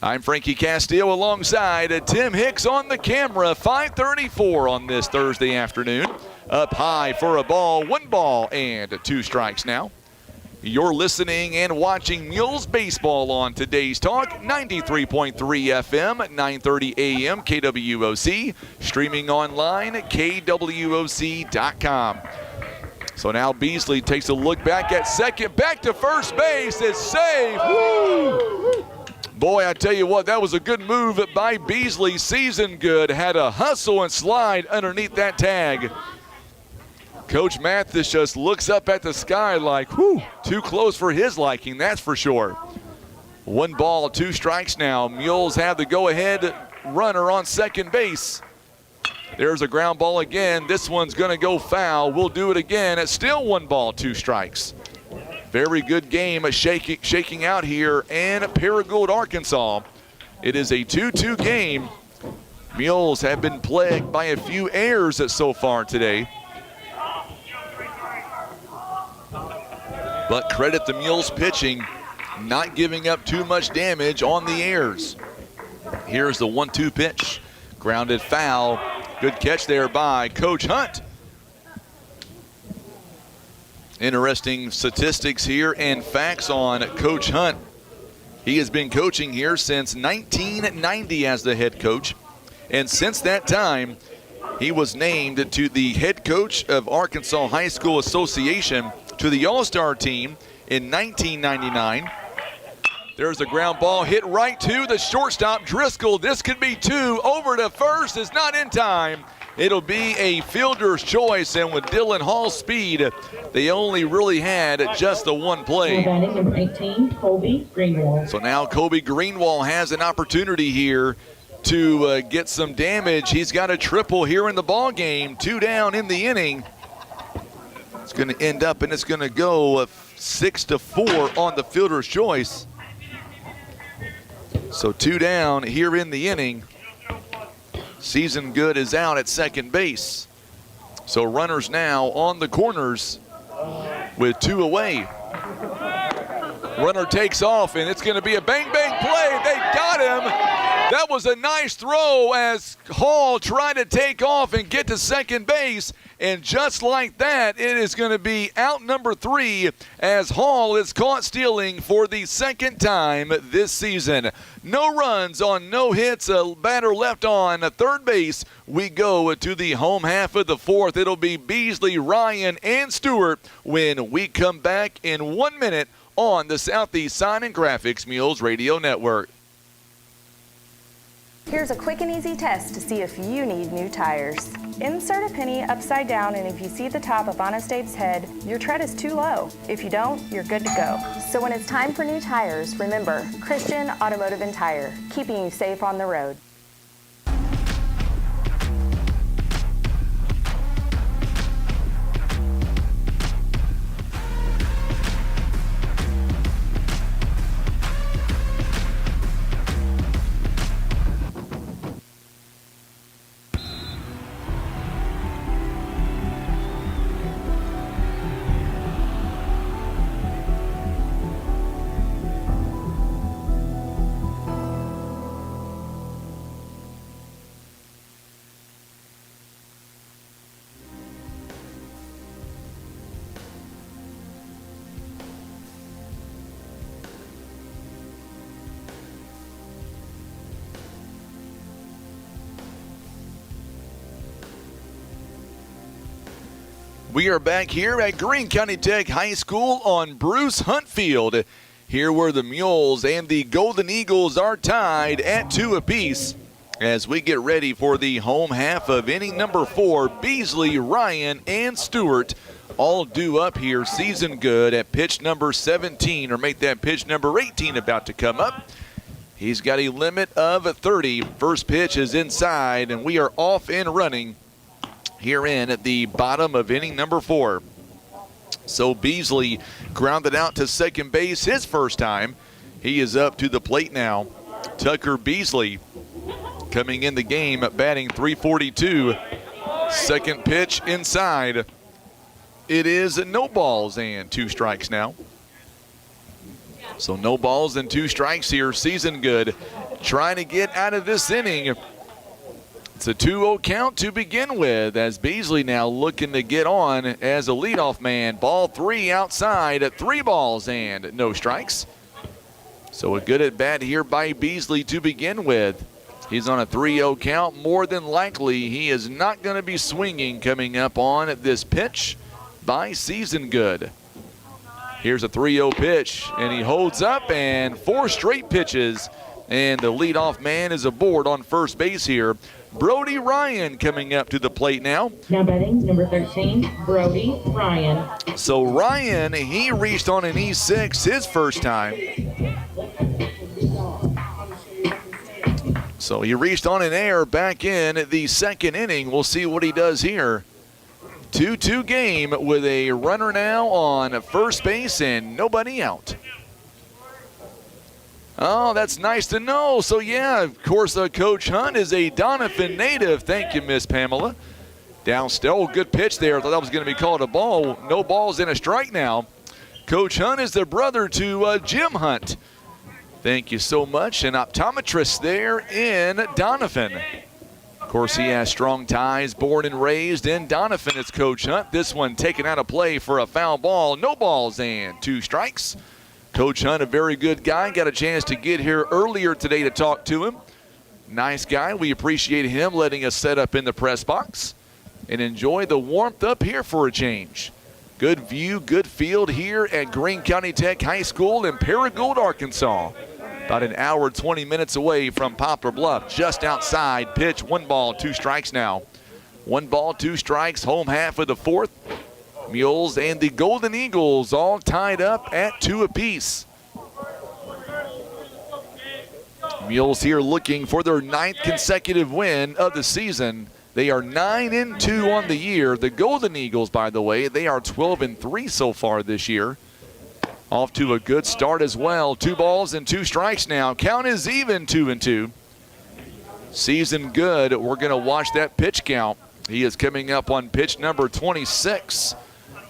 I'm Frankie Castillo alongside Tim Hicks on the camera. 5:34 on this Thursday afternoon. Up high for a ball. 1 ball and 2 strikes now. You're listening and watching Mules baseball on today's talk. 93.3 FM, 930 AM, KWOC. Streaming online, KWOC.com. So now Beasley takes a look back at second. Back to first base. It's safe. Woo! Boy, I tell you what, that was a good move by Beasley. Season Good had a hustle and slide underneath that tag. Coach Mathis just looks up at the sky like, whew, too close for his liking, that's for sure. 1 ball, 2 strikes now. Mules have the go-ahead runner on second base. There's a ground ball again. This one's going to go foul. We'll do it again. It's still 1 ball, 2 strikes. Very good game shaking out here in Paragould, Arkansas. It is a 2-2 game. Mules have been plagued by a few errors so far today. But credit the Mules pitching, not giving up too much damage on the errors. Here's the 1-2 pitch. Grounded foul. Good catch there by Coach Hunt. Interesting statistics here and facts on Coach Hunt. He has been coaching here since 1990 as the head coach. And since that time, he was named to the head coach of Arkansas High School Association to the All-Star team in 1999. There's a ground ball hit right to the shortstop, Driscoll. This could be 2. Over to first is not in time. It'll be a fielder's choice, and with Dylan Hall's speed, they only really had just the 1 play. Batting number 18, Colby Greenwald. So now Colby Greenwald has an opportunity here to get some damage. He's got a triple here in the ball game. 2 down in the inning. It's going to end up, and it's going to go 6-4 on the fielder's choice. So 2 down here in the inning. Season Good is out at second base. So runners now on the corners with 2 away. Runner takes off, and it's going to be a bang-bang play. They got him. That was a nice throw as Hall tried to take off and get to second base. And just like that, it is going to be out number 3 as Hall is caught stealing for the 2nd time this season. No runs on no hits, a batter left on third base. We go to the home half of the 4th. It'll be Beasley, Ryan, and Stewart when we come back in 1 minute on the Southeast Sign and Graphics Mules Radio Network. Here's a quick and easy test to see if you need new tires. Insert a penny upside down, and if you see the top of Honest Abe's head, your tread is too low. If you don't, you're good to go. So when it's time for new tires, remember Christian Automotive and Tire, keeping you safe on the road. We are back here at Greene County Tech High School on Bruce Hunt Field, here where the Mules and the Golden Eagles are tied at 2 apiece as we get ready for the home half of inning number 4. Beasley, Ryan, and Stewart all due up here. Season Good at pitch number 17, or make that pitch number 18 about to come up. He's got a limit of 30. First pitch is inside, and we are off and running here in at the bottom of inning number 4. So Beasley grounded out to second base his first time. He is up to the plate now. Tucker Beasley coming in the game batting .342. Second pitch inside. It is no balls and 2 strikes now. So no balls and 2 strikes here. Season Good trying to get out of this inning. It's a 2-0 count to begin with as Beasley now looking to get on as a leadoff man. Ball 3 outside at 3 balls and no strikes. So a good at bat here by Beasley to begin with. He's on a 3-0 count. More than likely he is not going to be swinging coming up on this pitch by Season Good. Here's a 3-0 pitch, and he holds up, and 4 straight pitches. And the leadoff man is aboard on first base here. Brody Ryan coming up to the plate now. Now batting, number 13, Brody Ryan. So Ryan, he reached on an E6 his first time. So he reached on an error back in the second inning. We'll see what he does here. 2-2 game with a runner now on first base and nobody out. Oh, that's nice to know. So, yeah, of course, Coach Hunt is a Donovan native. Thank you, Miss Pamela. Down still, good pitch there. I thought that was going to be called a ball. No balls and a strike now. Coach Hunt is the brother to Jim Hunt. Thank you so much. An optometrist there in Donovan. Of course, he has strong ties, born and raised in Donovan. It's Coach Hunt. This one taken out of play for a foul ball. No balls and 2 strikes. Coach Hunt, a very good guy. Got a chance to get here earlier today to talk to him. Nice guy. We appreciate him letting us set up in the press box and enjoy the warmth up here for a change. Good view, good field here at Greene County Tech High School in Paragould, Arkansas. About an hour, 20 minutes away from Poplar Bluff, just outside. Pitch, 1 ball, 2 strikes now. 1 ball, 2 strikes, home half of the 4th. Mules and the Golden Eagles all tied up at 2 apiece. Mules here looking for their 9th consecutive win of the season. They are 9-2 on the year. The Golden Eagles, by the way, they are 12-3 so far this year. Off to a good start as well. 2 balls and 2 strikes now. Count is even, 2-2. Season good. We're going to watch that pitch count. He is coming up on pitch number 26.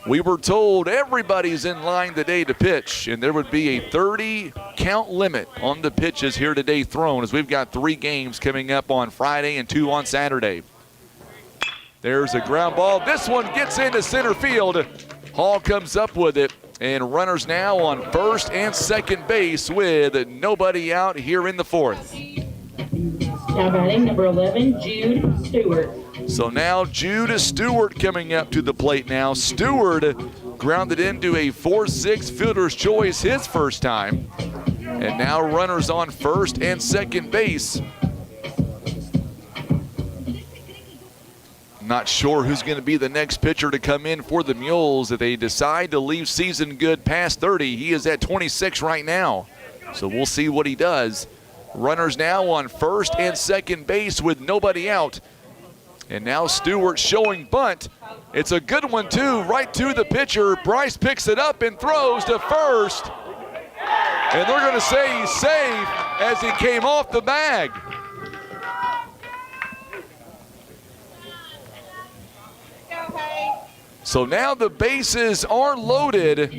We were told everybody's in line today to pitch, and there would be a 30 count limit on the pitches here today thrown, as we've got 3 games coming up on Friday and 2 on Saturday. There's a ground ball. This one gets into center field. Hall comes up with it, and runners now on first and second base with nobody out here in the 4th. Now batting, number 11, Jude Stewart. So now Jude Stewart coming up to the plate now. Stewart grounded into a 4-6 fielder's choice his first time. And now runners on first and second base. Not sure who's going to be the next pitcher to come in for the Mules if they decide to leave season good past 30. He is at 26 right now. So we'll see what he does. Runners now on first and second base with nobody out. And now Stewart showing bunt. It's a good one, too, right to the pitcher. Bryce picks it up and throws to first. And they're going to say he's safe as he came off the bag. So now the bases are loaded.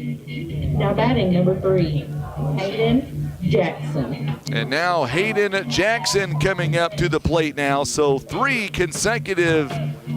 Now batting, number 3, Hayden Jackson. And now Hayden Jackson coming up to the plate now. So 3 consecutive,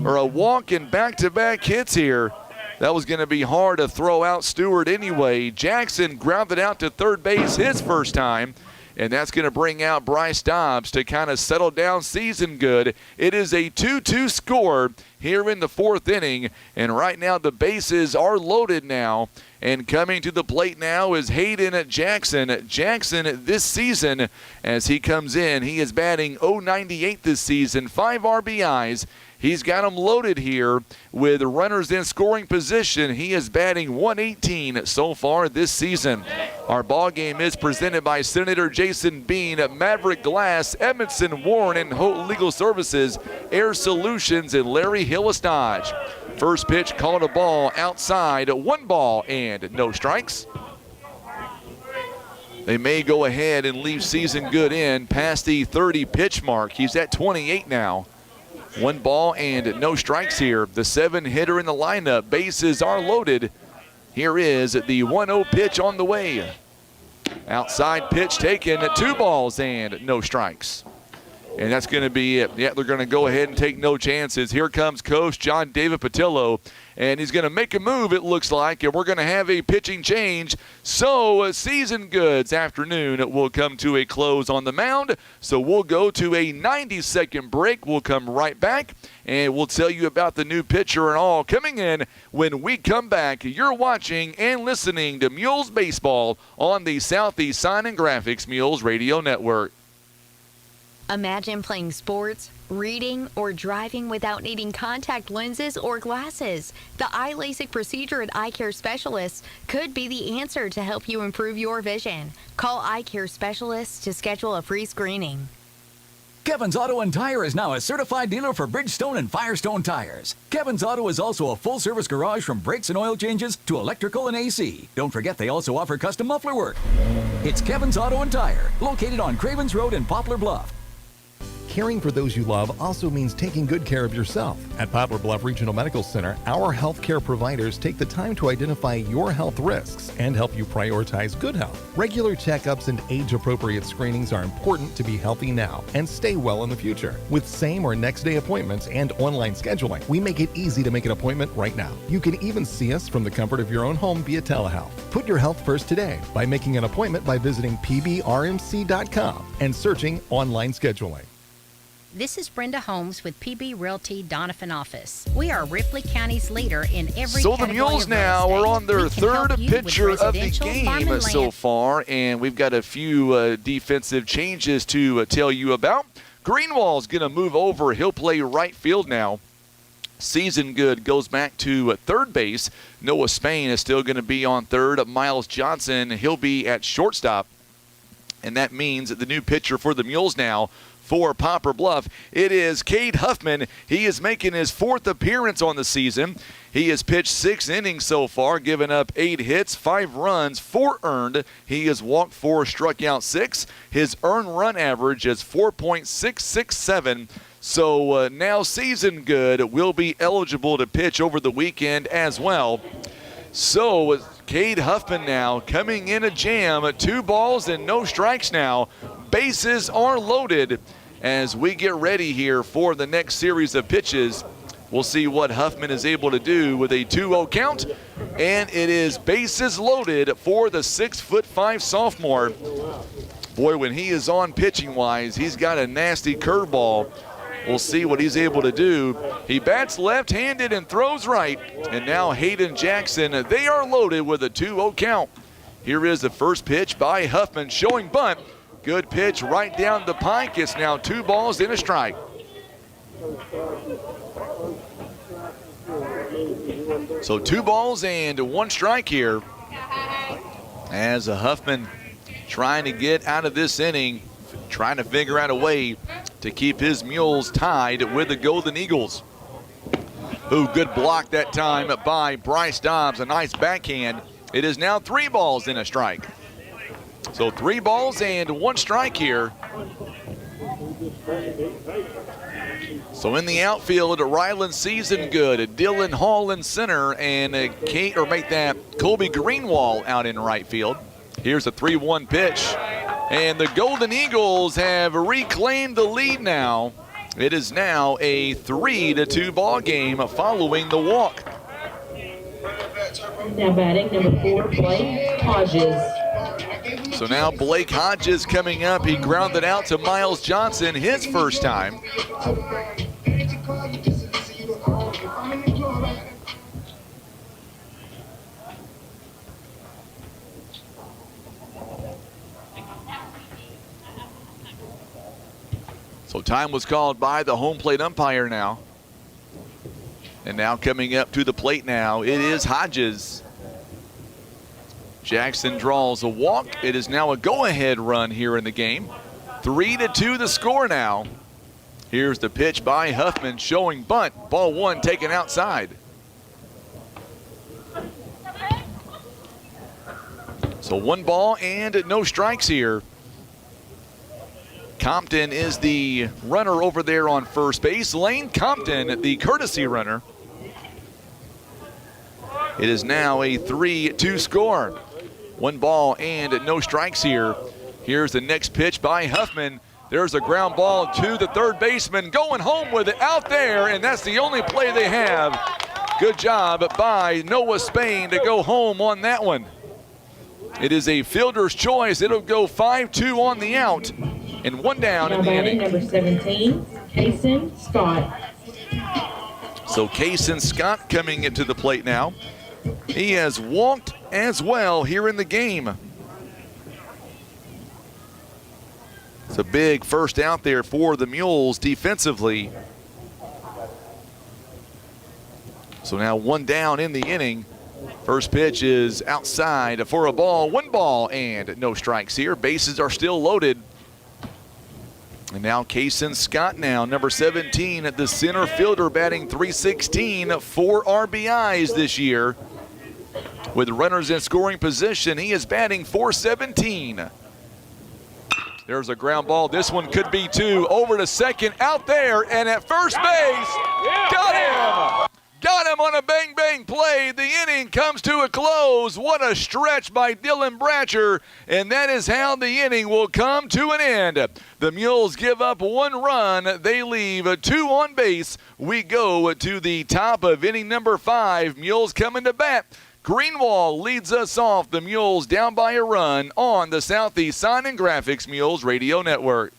or a walk and back-to-back hits here. That was going to be hard to throw out Stewart anyway. Jackson grounded out to third base his first time. And that's going to bring out Bryce Dobbs to kind of settle down season good. It is a 2-2 score here in the 4th inning. And right now the bases are loaded now. And coming to the plate now is Hayden Jackson. Jackson this season, as he comes in, he is batting .098 this season, 5 RBIs. He's got them loaded here with runners in scoring position. He is batting .118 so far this season. Our ball game is presented by Senator Jason Bean, Maverick Glass, Edmondson Warren and Holt Legal Services, Air Solutions, and Larry Hillis Dodge. First pitch called a ball outside, 1 ball and no strikes. They may go ahead and leave season good in past the 30 pitch mark. He's at 28 now. 1 ball and no strikes here. The 7-hitter in the lineup. Bases are loaded. Here is the 1-0 pitch on the way. Outside pitch taken, 2 balls and no strikes. And that's going to be it. Yeah, they're going to go ahead and take no chances. Here comes Coach John David Patillo, and he's going to make a move, it looks like, and we're going to have a pitching change. So Season Goods afternoon will come to a close on the mound. So we'll go to a 90-second break. We'll come right back, and we'll tell you about the new pitcher and all coming in when we come back. You're watching and listening to Mules Baseball on the Southeast Sign and Graphics Mules Radio Network. Imagine playing sports, reading, or driving without needing contact lenses or glasses. The eye LASIK procedure at Eye Care Specialists could be the answer to help you improve your vision. Call Eye Care Specialists to schedule a free screening. Kevin's Auto and Tire is now a certified dealer for Bridgestone and Firestone tires. Kevin's Auto is also a full-service garage from brakes and oil changes to electrical and AC. Don't forget they also offer custom muffler work. It's Kevin's Auto and Tire, located on Cravens Road in Poplar Bluff. Caring for those you love also means taking good care of yourself. At Poplar Bluff Regional Medical Center, our healthcare providers take the time to identify your health risks and help you prioritize good health. Regular checkups and age-appropriate screenings are important to be healthy now and stay well in the future. With same or next day appointments and online scheduling, we make it easy to make an appointment right now. You can even see us from the comfort of your own home via telehealth. Put your health first today by making an appointment by visiting pbrmc.com and searching online scheduling. This is Brenda Holmes with PB Realty Donovan Office. We are Ripley County's leader in every So the category Mules of real now estate. are on their We can third help you with pitcher of the residential, farm, game and so land. far, and we've got a few defensive changes to tell you about. Greenwald's going to move over. He'll play right field now. Season Good goes back to third base. Noah Spain is still going to be on third. Miles Johnson, he'll be at shortstop. And that means that the new pitcher for the Mules now for Poplar Bluff, it is Cade Huffman. He is making his fourth appearance on the season. He has pitched 6 innings so far, giving up 8 hits, 5 runs, 4 earned. He has walked 4, struck out 6. His earned run average is 4.667. So now Season Good will be eligible to pitch over the weekend as well. So Cade Huffman now coming in a jam, 2 balls and no strikes now. Bases are loaded as we get ready here for the next series of pitches. We'll see what Huffman is able to do with a 2-0 count. And it is bases loaded for the 6'5" sophomore. Boy, when he is on pitching-wise, he's got a nasty curveball. We'll see what he's able to do. He bats left-handed and throws right. And now Hayden Jackson, they are loaded with a 2-0 count. Here is the first pitch by Huffman, showing bunt. Good pitch right down the pike. It's now 2 balls and a strike. So 2 balls and 1 strike here as Huffman trying to get out of this inning, trying to figure out a way to keep his Mules tied with the Golden Eagles. Ooh, good block that time by Bryce Dobbs, a nice backhand. It is now 3 balls and a strike. So 3 balls and 1 strike here. So in the outfield, Ryland Season Good, Dylan Hall in center, and Colby Greenwald out in right field. Here's a 3-1 pitch. And the Golden Eagles have reclaimed the lead now. It is now a 3-2 ball game following the walk. Now batting number 4, Blake Hodges. So now Blake Hodges coming up. He grounded out to Miles Johnson his first time. So time was called by the home plate umpire now. And now coming up to the plate now, it is Hodges. Jackson draws a walk. It is now a go-ahead run here in the game. 3-2 the score now. Here's the pitch by Huffman, showing bunt. Ball 1 taken outside. So 1 ball and no strikes here. Compton is the runner over there on first base. Lane Compton, the courtesy runner. It is now a 3-2 score. 1 ball and no strikes here. Here's the next pitch by Huffman. There's a ground ball to the third baseman, going home with it out there, and that's the only play they have. Good job by Noah Spain to go home on that one. It is a fielder's choice. It'll go 5-2 on the out, and one down in the inning. Number 17, Kason Scott. So Kason Scott coming into the plate now. He has walked as well here in the game. It's a big first out there for the Mules defensively. So now one down in the inning. First pitch is outside for a ball, 1 ball, and no strikes here. Bases are still loaded. And now Kason Scott now, number 17, the center fielder, batting .316, 4 RBIs this year. With runners in scoring position, he is batting .417. There's a ground ball. This one could be 2. Over to second, out there, and at first base, got him! Got him on a bang-bang play. The inning comes to a close. What a stretch by Dylan Bratcher, and that is how the inning will come to an end. The Mules give up 1 run. They leave 2 on base. We go to the top of inning number 5. Mules coming to bat. Greenwald leads us off. The Mules down by a run on the Southeast Sign and Graphics Mules Radio Network.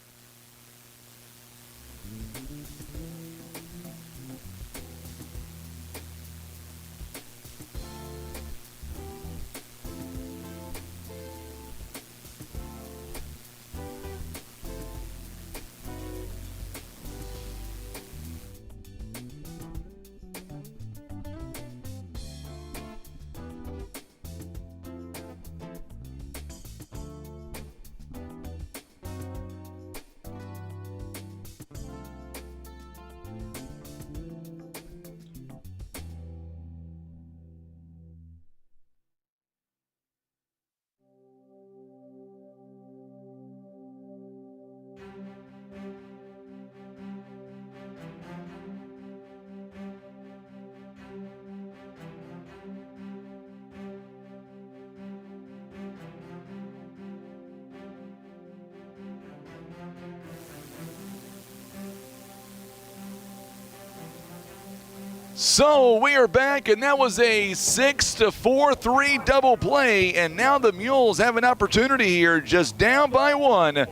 So we are back, and that was a 6-4-3 double play, and now the Mules have an opportunity here, just down by 1,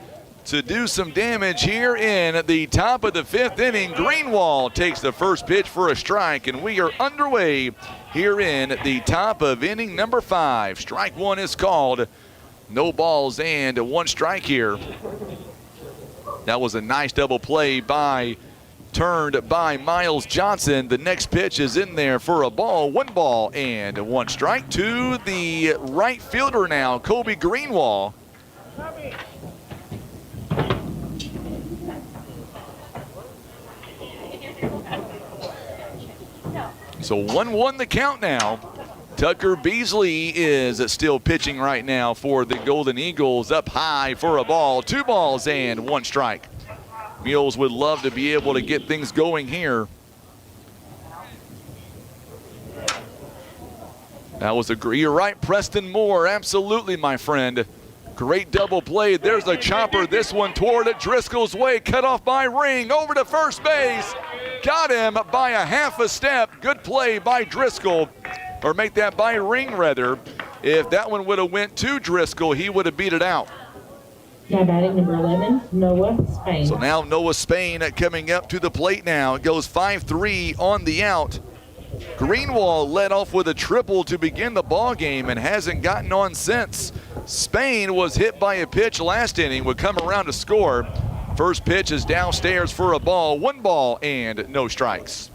to do some damage here in the top of the 5th inning. Greenwald takes the first pitch for a strike, and we are underway here in the top of inning number 5. Strike 1 is called. No balls and 1 strike here. That was a nice double play turned by Miles Johnson. The next pitch is in there for a ball, 1 ball and 1 strike to the right fielder now, Kobe Greenwald. So 1-1 the count now. Tucker Beasley is still pitching right now for the Golden Eagles, up high for a ball, 2 balls and 1 strike. Mules would love to be able to get things going here. That was you're right, Preston Moore, absolutely, my friend. Great double play. There's a chopper, this one toward Driscoll's way, cut off by Ring, over to first base. Got him by a half a step. Good play by Driscoll, or make that by Ring rather. If that one would have went to Driscoll, he would have beat it out. Now batting number 11, Noah Spain. So now Noah Spain coming up to the plate now. It goes 5-3 on the out. Greenwald led off with a triple to begin the ball game and hasn't gotten on since. Spain was hit by a pitch last inning, would come around to score. First pitch is downstairs for a ball, 1 ball and no strikes.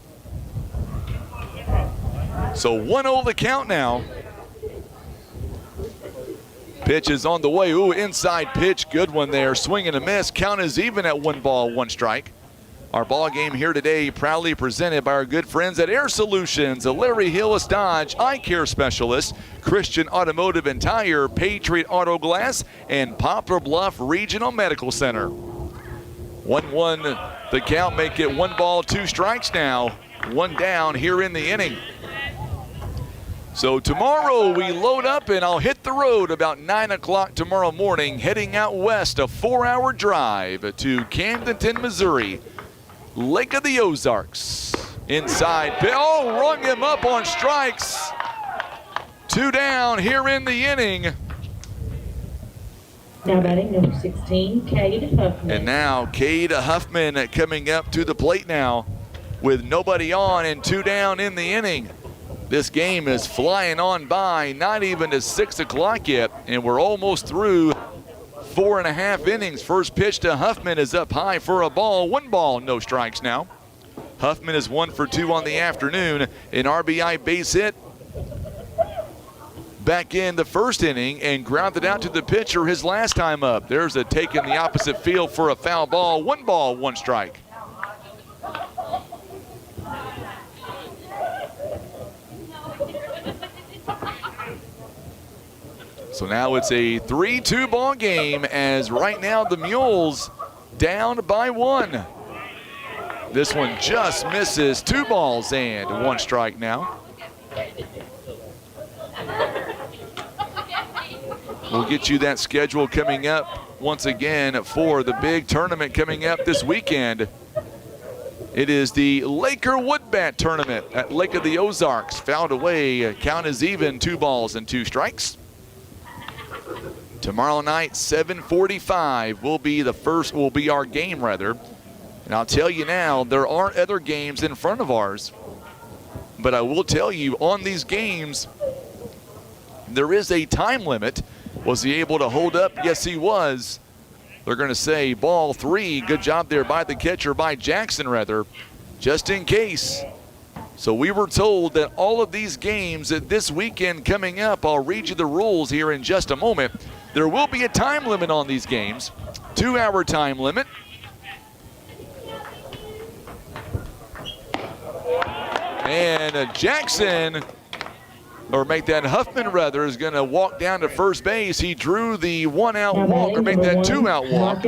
So 1-0 the count now. Pitch is on the way. Ooh, inside pitch. Good one there. Swing and a miss. Count is even at 1 ball, 1 strike. Our ball game here today proudly presented by our good friends at Air Solutions, Larry Hillis Dodge, Eye Care Specialist, Christian Automotive and Tire, Patriot Auto Glass, and Poplar Bluff Regional Medical Center. 1-1 the count. Make it 1 ball, 2 strikes now. 1 down here in the inning. So tomorrow we load up and I'll hit the road about 9 o'clock tomorrow morning, heading out west, a 4-hour drive to Camdenton, Missouri. Lake of the Ozarks. Inside. Oh, rung him up on strikes. 2 down here in the inning. Now batting number 16, Cade Huffman. And now Cade Huffman coming up to the plate now with nobody on and 2 down in the inning. This game is flying on by, not even to 6 o'clock yet, and we're almost through 4.5 innings. First pitch to Huffman is up high for a ball. 1 ball, no strikes now. Huffman is 1 for 2 on the afternoon. An RBI base hit back in the first inning and grounded out to the pitcher his last time up. There's a take in the opposite field for a foul ball. 1 ball, 1 strike. So now it's a 3-2 ball game as right now the Mules down by 1. This one just misses. 2 balls and 1 strike now. We'll get you that schedule coming up once again for the big tournament coming up this weekend. It is the Laker Woodbat Tournament at Lake of the Ozarks. Fouled away, count is even, 2 balls and 2 strikes. Tomorrow night, 7:45 will be our game rather. And I'll tell you now, there aren't other games in front of ours. But I will tell you, on these games, there is a time limit. Was he able to hold up? Yes, he was. They're going to say ball 3. Good job there by the catcher, by Jackson rather, just in case. So we were told that all of these games this weekend coming up, I'll read you the rules here in just a moment. There will be a time limit on these games, 2-hour time limit. And Jackson, or make that Huffman rather, is going to walk down to first base. He drew the 1-out walk, or make that 2-out walk.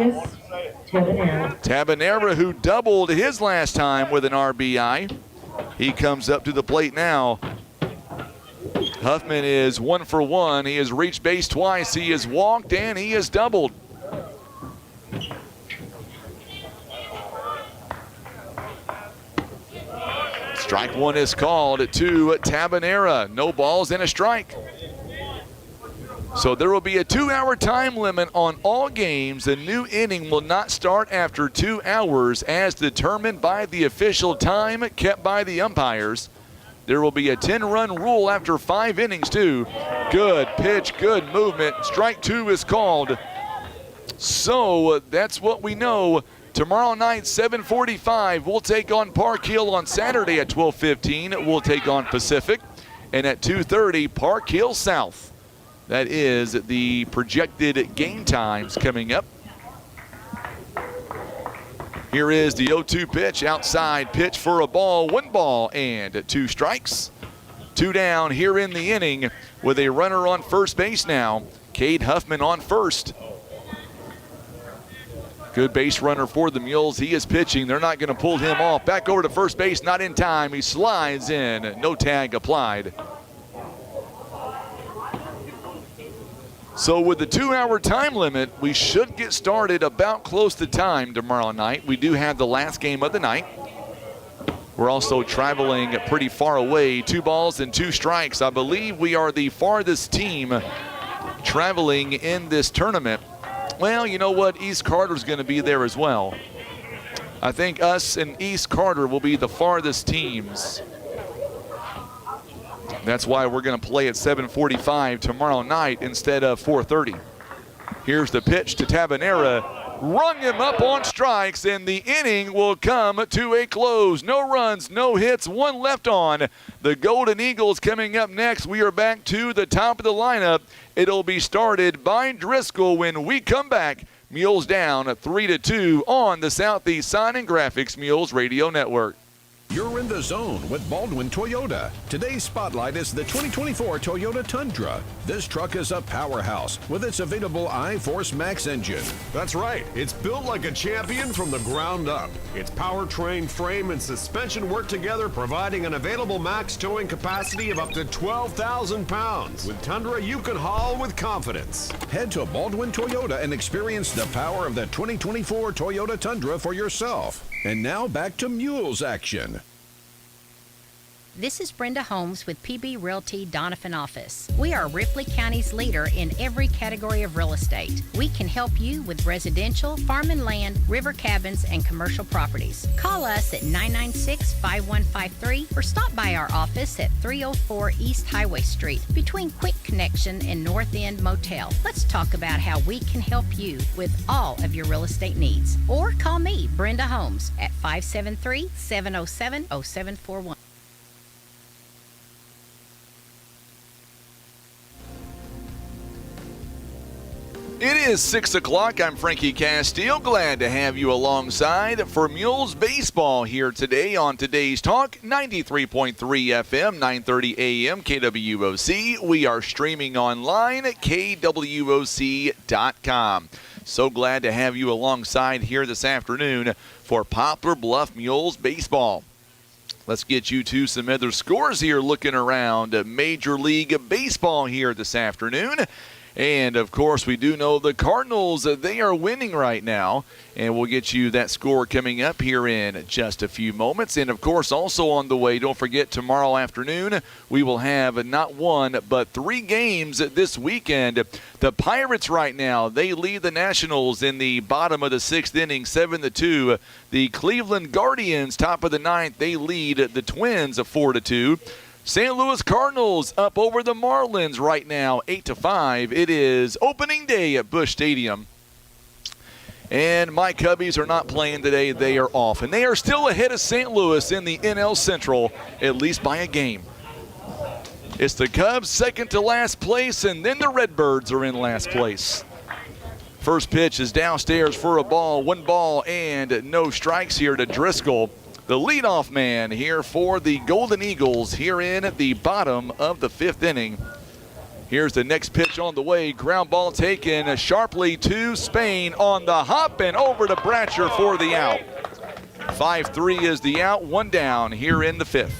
Tabanera, who doubled his last time with an RBI. He comes up to the plate now. Huffman is 1 for 1. He has reached base twice. He has walked and he has doubled. Strike 1 is called to Tabanera. No balls and a strike. So there will be a 2-hour time limit on all games. The new inning will not start after 2 hours as determined by the official time kept by the umpires. There will be a 10-run rule after 5 innings too. Good pitch, good movement. Strike 2 is called. So that's what we know. Tomorrow night, 7:45, we'll take on Park Hill. On Saturday at 12:15, we'll take on Pacific. And at 2:30, Park Hill South. That is the projected game times coming up. Here is the 0-2 pitch, outside pitch for a ball, 1 ball and 2 strikes. 2 down here in the inning with a runner on first base now. Cade Huffman on first. Good base runner for the Mules. He is pitching. They're not going to pull him off. Back over to first base, not in time. He slides in. No tag applied. So with the 2-hour time limit, we should get started about close to time tomorrow night. We do have the last game of the night. We're also traveling pretty far away. 2 balls and 2 strikes. I believe we are the farthest team traveling in this tournament. Well, you know what? East Carter's going to be there as well. I think us and East Carter will be the farthest teams. That's why we're going to play at 7:45 tomorrow night instead of 4:30. Here's the pitch to Tabanera. Rung him up on strikes, and the inning will come to a close. No runs, no hits, 1 left on. The Golden Eagles coming up next. We are back to the top of the lineup. It'll be started by Driscoll when we come back. Mules down 3-2 on the Southeast Sign and Graphics Mules Radio Network. You're in the zone with Baldwin Toyota. Today's spotlight is the 2024 Toyota Tundra. This truck is a powerhouse with its available I-Force Max engine. That's right. It's built like a champion from the ground up. Its powertrain, frame, and suspension work together, providing an available max towing capacity of up to 12,000 pounds. With Tundra, you can haul with confidence. Head to Baldwin Toyota and experience the power of the 2024 Toyota Tundra for yourself. And now back to Mules action. This is Brenda Holmes with PB Realty Donovan Office. We are Ripley County's leader in every category of real estate. We can help you with residential, farm and land, river cabins, and commercial properties. Call us at 996-5153 or stop by our office at 304 East Highway Street between Quick Connection and North End Motel. Let's talk about how we can help you with all of your real estate needs. Or call me, Brenda Holmes, at 573-707-0741. It is 6 o'clock. I'm Frankie Castile. Glad to have you alongside for Mules Baseball here today on today's talk, 93.3 FM, 930 AM, KWOC. We are streaming online at KWOC.com. So glad to have you alongside here this afternoon for Poplar Bluff Mules Baseball. Let's get you to some other scores here looking around Major League Baseball here this afternoon. And, of course, we do know the Cardinals, they are winning right now. And we'll get you that score coming up here in just a few moments. And, of course, also on the way, don't forget, tomorrow afternoon, we will have not one but 3 games this weekend. The Pirates right now, they lead the Nationals in the bottom of the 6th inning, 7-2. The Cleveland Guardians, top of the 9th, they lead the Twins 4-2. St. Louis Cardinals up over the Marlins right now, 8-5. It is opening day at Busch Stadium. And my Cubbies are not playing today. They are off. And they are still ahead of St. Louis in the NL Central, at least by a game. It's the Cubs second to last place, and then the Redbirds are in last place. First pitch is downstairs for a ball. 1 ball and no strikes here to Driscoll, the leadoff man here for the Golden Eagles here in the bottom of the 5th inning. Here's the next pitch on the way. Ground ball taken sharply to Spain on the hop and over to Bratcher for the out. 5-3 is the out, 1 down here in the 5th.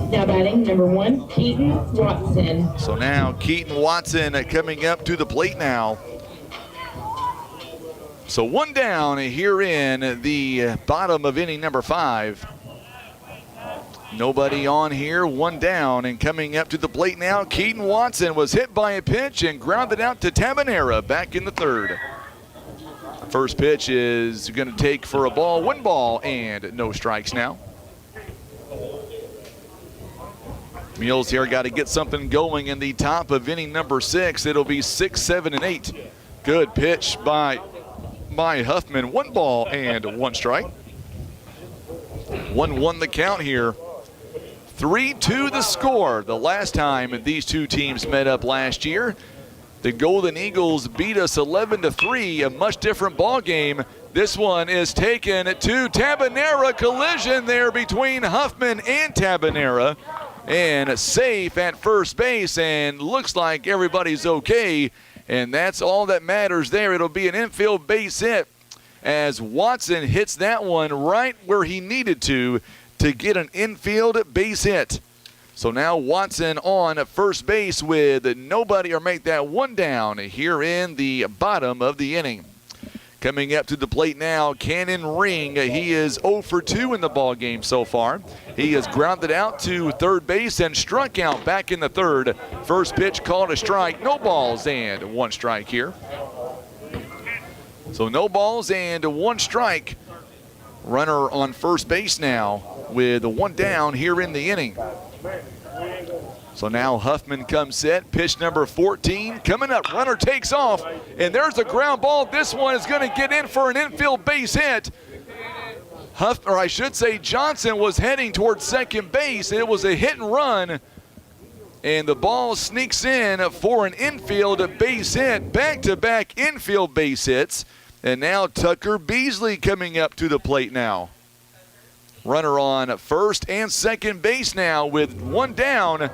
Now batting number 1, Keaton Watson. So now Keaton Watson coming up to the plate now. So 1 down here in the bottom of inning number 5. Nobody on here, 1 down, and coming up to the plate now, Keaton Watson was hit by a pitch and grounded out to Tabanera back in the 3rd. First pitch is going to take for a ball, 1 ball and no strikes now. Mules here got to get something going in the top of inning number 6. It'll be 6, 7, and 8. Good pitch by Huffman, 1 ball and 1 strike. 1-1 the count here. 3-2 the score. The last time these two teams met up last year, the Golden Eagles beat us 11-3, a much different ball game. This one is taken to Tabanera. Collision there between Huffman and Tabanera, and safe at first base, and looks like everybody's okay. And that's all that matters there. It'll be an infield base hit as Watson hits that one right where he needed to get an infield base hit. So now Watson on first base with nobody, or make that 1 down here in the bottom of the inning. Coming up to the plate now, Cannon Ring. He is 0 for 2 in the ball game so far. He has grounded out to third base and struck out back in the 3rd. First pitch called a strike. No balls and 1 strike here. So no balls and 1 strike. Runner on first base now with 1 down here in the inning. So now Huffman comes set. Pitch number 14 coming up. Runner takes off, and there's a ground ball. This one is going to get in for an infield base hit. Johnson was heading towards second base. It was a hit and run, and the ball sneaks in for an infield base hit. Back-to-back infield base hits. And now Tucker Beasley coming up to the plate now. Runner on first and second base now with one down.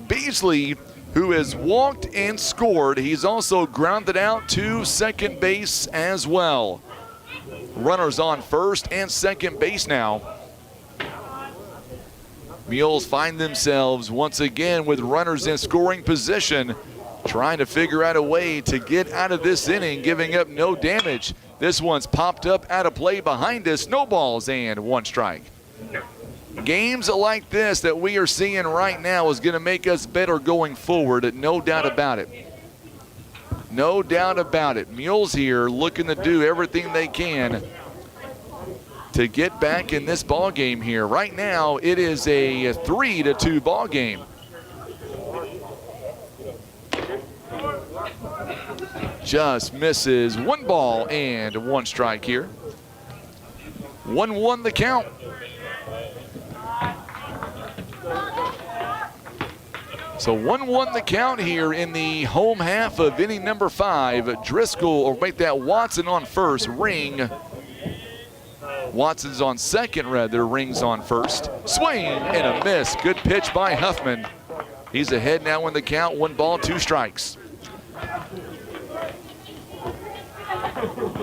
Beasley, who has walked and scored. He's also grounded out to second base as well. Runners on first and second base now. Mules find themselves once again with runners in scoring position, trying to figure out a way to get out of this inning, giving up no damage. This one's popped up out of play behind us. No balls and one strike. Games like this that we are seeing right now is going to make us better going forward, no doubt about it. No doubt about it. Mules here looking to do everything they can to get back in this ball game here. Right now, it is a 3-2 ball game. Just misses. One ball and one strike here. 1-1 the count. So 1-1 the count here in the home half of inning number 5. Driscoll, or make that Watson on first, Ring. Watson's on second, rather. Ring's on first. Swing and a miss. Good pitch by Huffman. He's ahead now in the count. 1 ball, 2 strikes.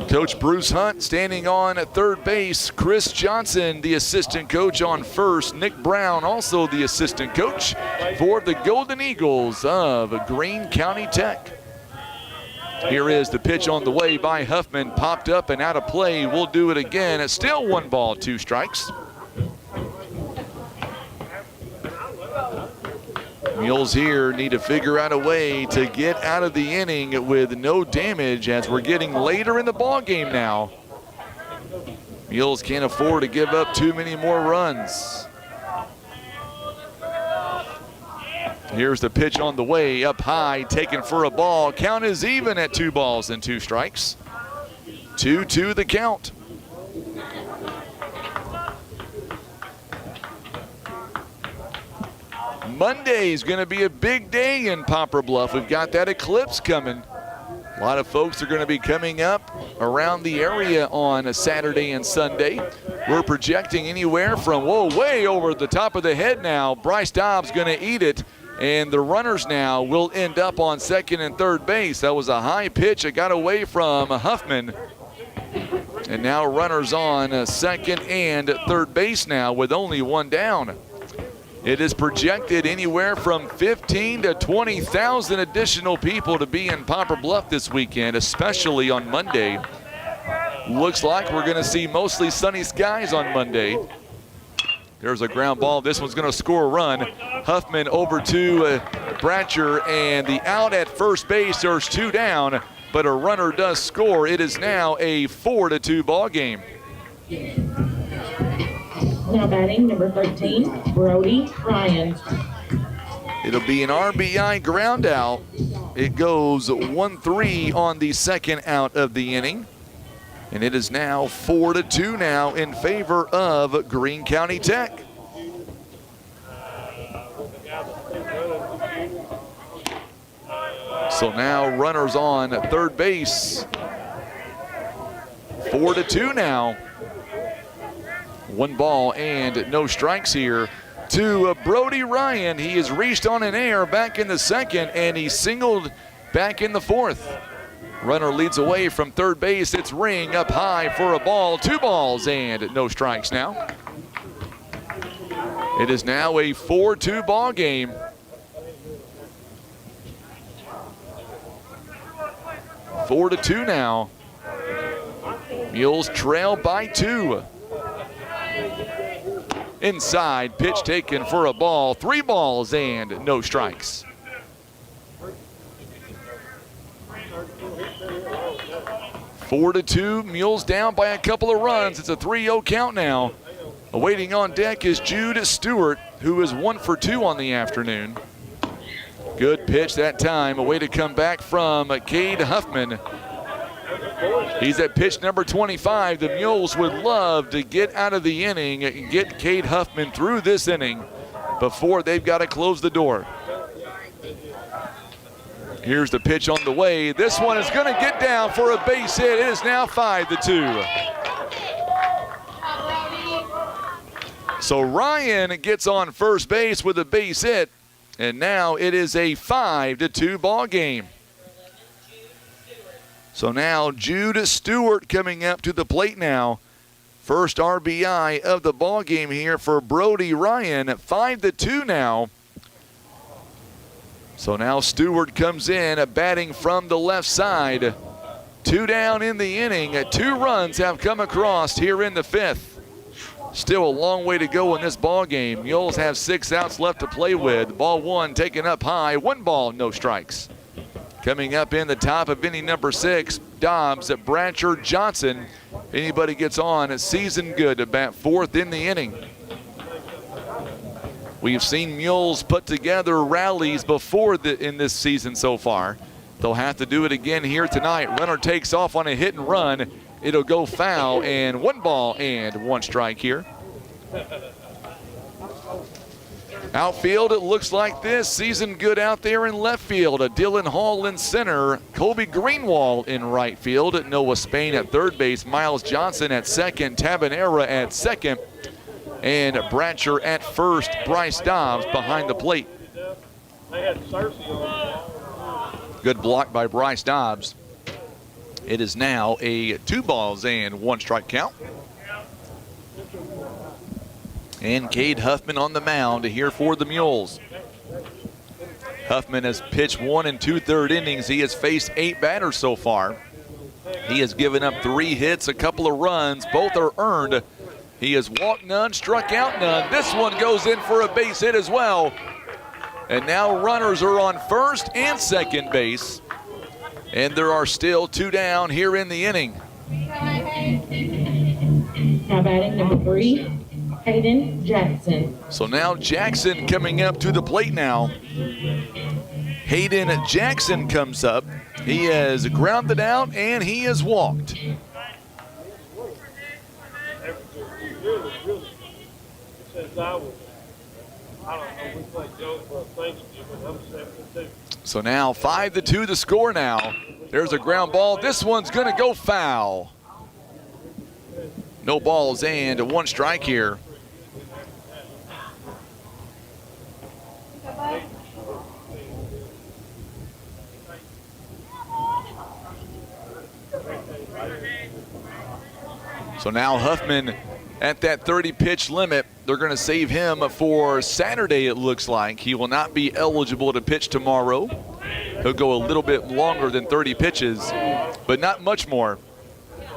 Coach Bruce Hunt standing on at third base. Chris Johnson, the assistant coach, on first. Nick Brown, also the assistant coach for the Golden Eagles of Greene County Tech. Here is the pitch on the way by Huffman. Popped up and out of play. We'll do it again. It's still 1 ball, 2 strikes. Mules here need to figure out a way to get out of the inning with no damage as we're getting later in the ball game now. Mules can't afford to give up too many more runs. Here's the pitch on the way, up high, taken for a ball. Count is even at 2 balls and 2 strikes. 2-2 the count. Monday is going to be a big day in Poplar Bluff. We've got that eclipse coming. A lot of folks are going to be coming up around the area on a Saturday and Sunday. We're projecting anywhere from, way over the top of the head now. Bryce Dobbs going to eat it, and the runners now will end up on second and third base. That was a high pitch. It got away from Huffman. And now runners on second and third base now with only 1 down. It is projected anywhere from 15 to 20,000 additional people to be in Poplar Bluff this weekend, especially on Monday. Looks like we're going to see mostly sunny skies on Monday. There's a ground ball. This one's going to score a run. Huffman over to Bratcher, and the out at first base. There's 2 down, but a runner does score. It is now a 4-2 ball game. Now batting, number 13, Brody Ryan. It'll be an RBI ground out. It goes 1-3 on the second out of the inning. And it is now 4-2 now in favor of Greene County Tech. So now runners on third base. 4-2 now. 1 ball and no strikes here to Brody Ryan. He has reached on an air back in the second, and he singled back in the fourth. Runner leads away from third base. It's Ring up high for a ball. 2 balls and no strikes now. It is now a 4-2 ball game. Four to 2 now. Mules trail by 2. Inside, pitch taken for a ball. 3 balls and no strikes. Four to 2, Mules down by a couple of runs. It's a 3-0 count now. Awaiting on deck is Jude Stewart, who is 1 for 2 on the afternoon. Good pitch that time. A way to come back from Cade Huffman. He's at pitch number 25. The Mules would love to get out of the inning and get Cade Huffman through this inning before they've got to close the door. Here's the pitch on the way. This one is going to get down for a base hit. It is now 5-2. So Ryan gets on first base with a base hit, and now it is a 5-2 ball game. So now Jude Stewart coming up to the plate now. First RBI of the ball game here for Brody Ryan. 5-2 now. So now Stewart comes in, batting from the left side. 2 down in the inning. 2 runs have come across here in the 5th. Still a long way to go in this ball game. Mules have 6 outs left to play with. Ball 1 taken up high. 1 ball, no strikes. Coming up in the top of inning number 6, Dobbs, Brancher, Johnson. Anybody gets on, season good to bat 4th in the inning. We've seen Mules put together rallies before in this season so far. They'll have to do it again here tonight. Runner takes off on a hit and run. It'll go foul, and 1 ball and 1 strike here. Outfield, it looks like this. Season good out there in left field. Dylan Hall in center. Colby Greenwald in right field. Noah Spain at third base. Miles Johnson at second. Tabanera at second. And Brancher at first. Bryce Dobbs behind the plate. Good block by Bryce Dobbs. It is now a 2 balls and 1 strike count. And Cade Huffman on the mound here for the Mules. Huffman has pitched 1 2/3 innings. He has faced 8 batters so far. He has given up 3 hits, a couple of runs. Both are earned. He has walked none, struck out none. This one goes in for a base hit as well. And now runners are on first and second base. And there are still 2 down here in the inning. Now batting number 3, Hayden Jackson. So now Jackson coming up to the plate now. Hayden Jackson comes up. He has grounded out and he has walked. So now 5-2 the score now. There's a ground ball. This one's going to go foul. No balls and 1 strike here. So now Huffman at that 30-pitch limit. They're going to save him for Saturday, it looks like. He will not be eligible to pitch tomorrow. He'll go a little bit longer than 30 pitches, but not much more.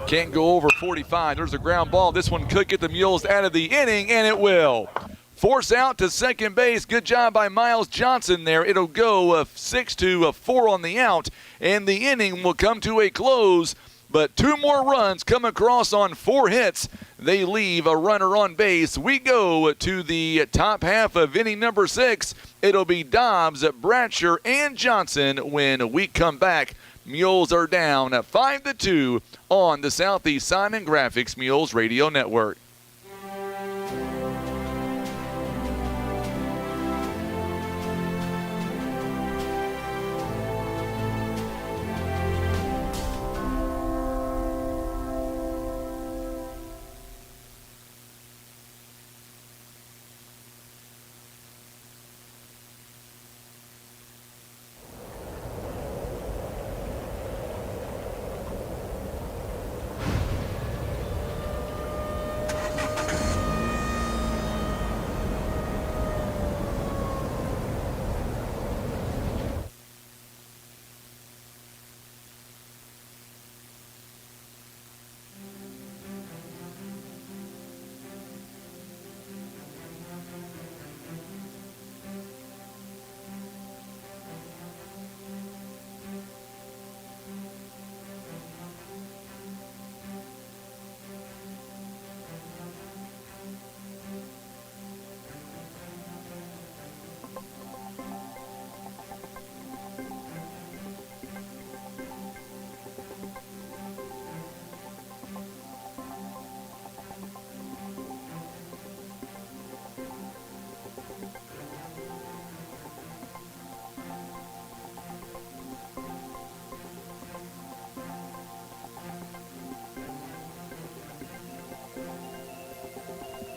Can't go over 45. There's a ground ball. This one could get the Mules out of the inning, and it will. Force out to second base. Good job by Miles Johnson there. It'll go 6-4 on the out, and the inning will come to a close. But 2 more runs come across on 4 hits. They leave a runner on base. We go to the top half of inning number 6. It'll be Dobbs, Brancher, and Johnson when we come back. Mules are down 5-2 on the Southeast Sign and Graphics Mules Radio Network.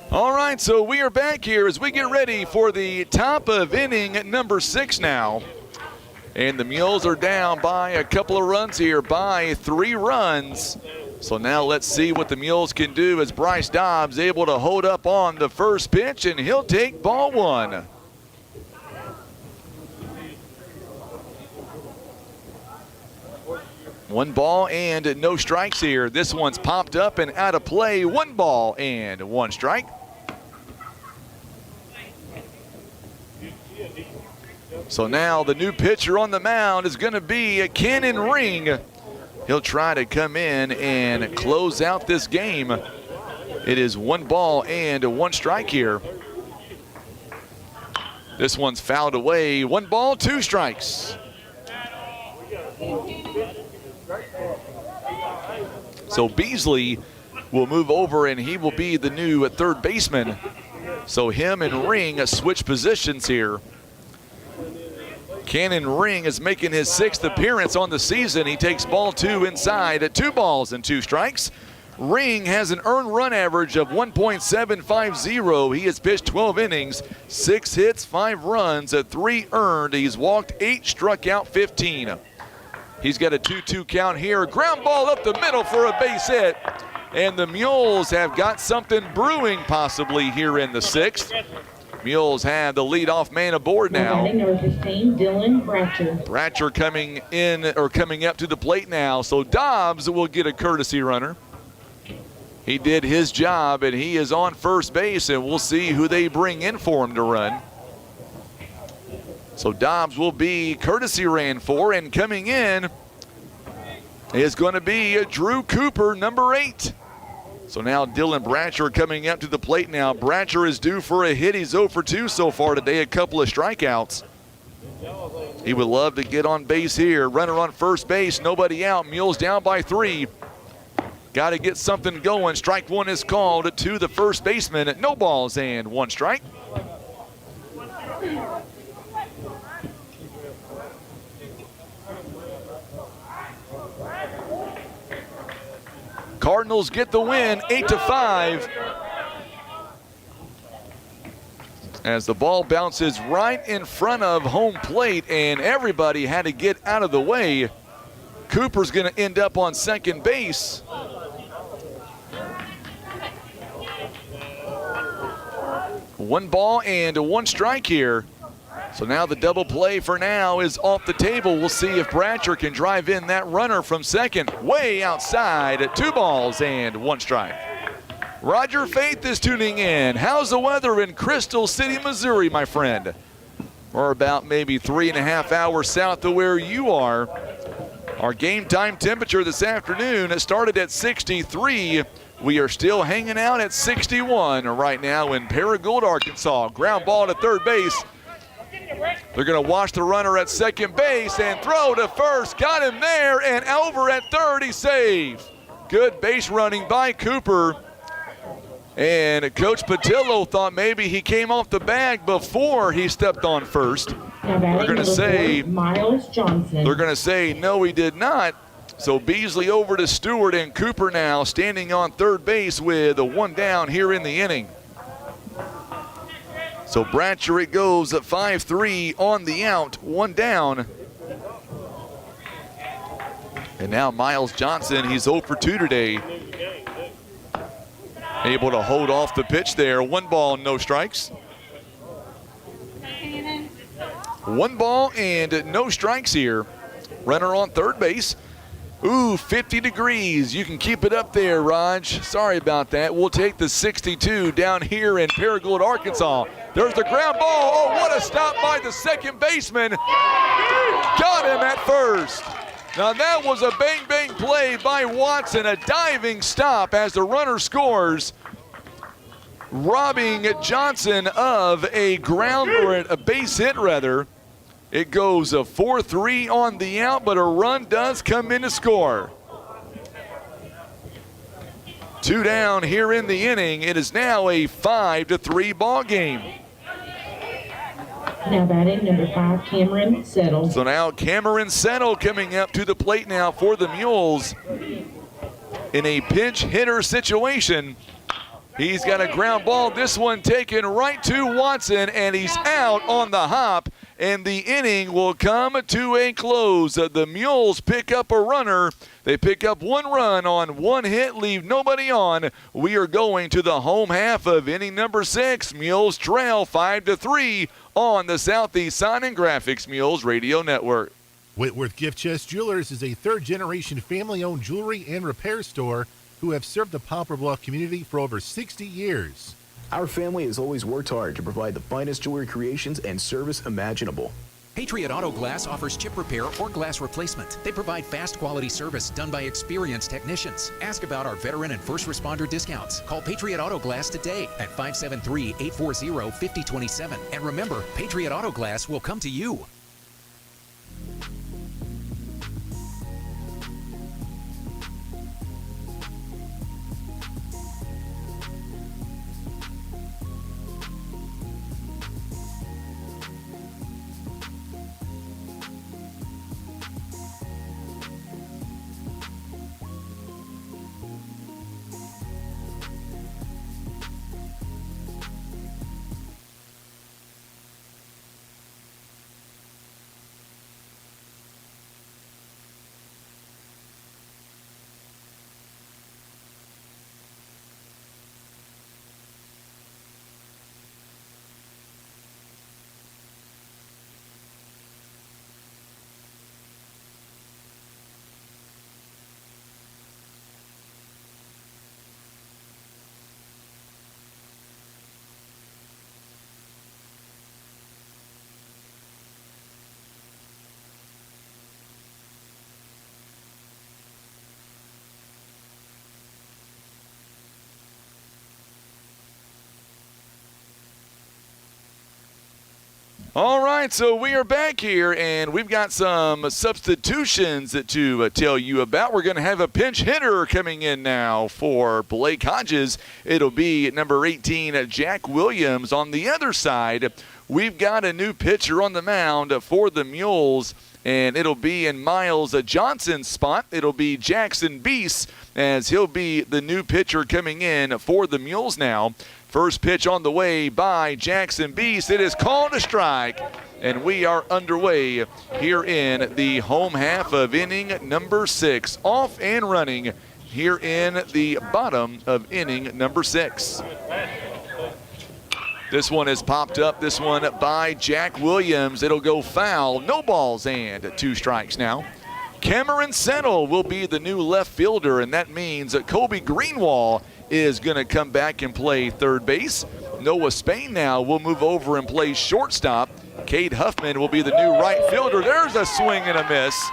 All right, so we are back here as we get ready for the top of inning number 6 now. And the Mules are down by a couple of runs here, by 3 runs. So now let's see what the Mules can do as Bryce Dobbs able to hold up on the first pitch, and he'll take ball 1. One ball and no strikes here. This one's popped up and out of play. 1 ball and 1 strike. So now the new pitcher on the mound is going to be Cannon Ring. He'll try to come in and close out this game. It is 1 ball and 1 strike here. This one's fouled away. 1 ball, 2 strikes. So Beasley will move over and he will be the new third baseman. So him and Ring switch positions here. Cannon Ring is making his 6th appearance on the season. He takes ball 2 inside at 2 balls and 2 strikes. Ring has an earned run average of 1.750. He has pitched 12 innings, 6 hits, 5 runs, 3 earned. He's walked 8, struck out 15. He's got a 2-2 count here. Ground ball up the middle for a base hit. And the Mules have got something brewing possibly here in the 6th. Mules have the leadoff man aboard now. Number 15, Dylan Bratcher. Bratcher coming in, or coming up to the plate now. So Dobbs will get a courtesy runner. He did his job, and he is on first base, and we'll see who they bring in for him to run. So Dobbs will be courtesy ran for, and coming in is going to be Drew Cooper, number 8. So now Dylan Bratcher coming up to the plate now. Bratcher is due for a hit. He's 0 for 2 so far today, a couple of strikeouts. He would love to get on base here. Runner on first base, nobody out. Mules down by 3. Got to get something going. Strike 1 is called to the first baseman. No balls and 1 strike. Cardinals get the win, 8-5. As the ball bounces right in front of home plate, and everybody had to get out of the way. Cooper's going to end up on second base. One ball and 1 strike here. So now the double play for now is off the table. We'll see if Bratcher can drive in that runner from second. Way outside at 2 balls and 1 strike. Roger Faith is tuning in. How's the weather in Crystal City, Missouri, my friend? We're about maybe 3.5 hours south of where you are. Our game time temperature this afternoon, it started at 63. We are still hanging out at 61 right now in Paragould, Arkansas. Ground ball to third base. They're going to watch the runner at second base and throw to first. Got him there, and over at third, he saved. Good base running by Cooper. And Coach Patillo thought maybe he came off the bag before he stepped on first. They're going to say Miles Johnson. They're going to say no, he did not. So Beasley over to Stewart, and Cooper now standing on third base with a 1 down here in the inning. So Bratcher, it goes at 5-3 on the out, 1 down. And now Miles Johnson, he's 0 for 2 today. Able to hold off the pitch there. 1 ball, no strikes. 1 ball and no strikes here. Runner on third base. Ooh, 50 degrees. You can keep it up there, Raj. Sorry about that. We'll take the 62 down here in Paragould, Arkansas. There's the ground ball. Oh, what a stop by the second baseman. Got him at first. Now that was a bang-bang play by Watson, a diving stop as the runner scores, robbing Johnson of a ground, or a base hit rather. It goes a 4-3 on the out, but a run does come in to score. 2 down here in the inning. It is now a 5-3 ball game. Now batting number 5, Cameron Settle. So now Cameron Settle coming up to the plate now for the Mules in a pinch hitter situation. He's got a ground ball. This one taken right to Watson, and he's out on the hop. And the inning will come to a close. The Mules pick up a runner. They pick up one run on one hit, leave nobody on. We are going to the home half of inning number 6. Mules trail 5-3 on the Southeast Sign and Graphics Mules Radio Network. Whitworth Gift Chest Jewelers is a third-generation family-owned jewelry and repair store who have served the Poplar Bluff community for over 60 years. Our family has always worked hard to provide the finest jewelry creations and service imaginable. Patriot Auto Glass offers chip repair or glass replacement. They provide fast quality service done by experienced technicians. Ask about our veteran and first responder discounts. Call Patriot Auto Glass today at 573-840-5027. And remember, Patriot Auto Glass will come to you. All right, so we are back here, and we've got some substitutions to tell you about. We're going to have a pinch hitter coming in now for Blake Hodges. It'll be number 18, Jack Williams. On the other side, we've got a new pitcher on the mound for the Mules, and it'll be in Miles Johnson's spot. It'll be Jackson Beast, as he'll be the new pitcher coming in for the Mules now. First pitch on the way by Jackson Beast. It is called a strike, and we are underway here in the home half of inning number 6. Off and running here in the bottom of inning number 6. This one is popped up, this one by Jack Williams. It'll go foul. No balls and 2 strikes now. Cameron Settle will be the new left fielder, and that means that Kobe Greenwall is going to come back and play third base. Noah Spain now will move over and play shortstop. Cade Huffman will be the new right fielder. There's a swing and a miss.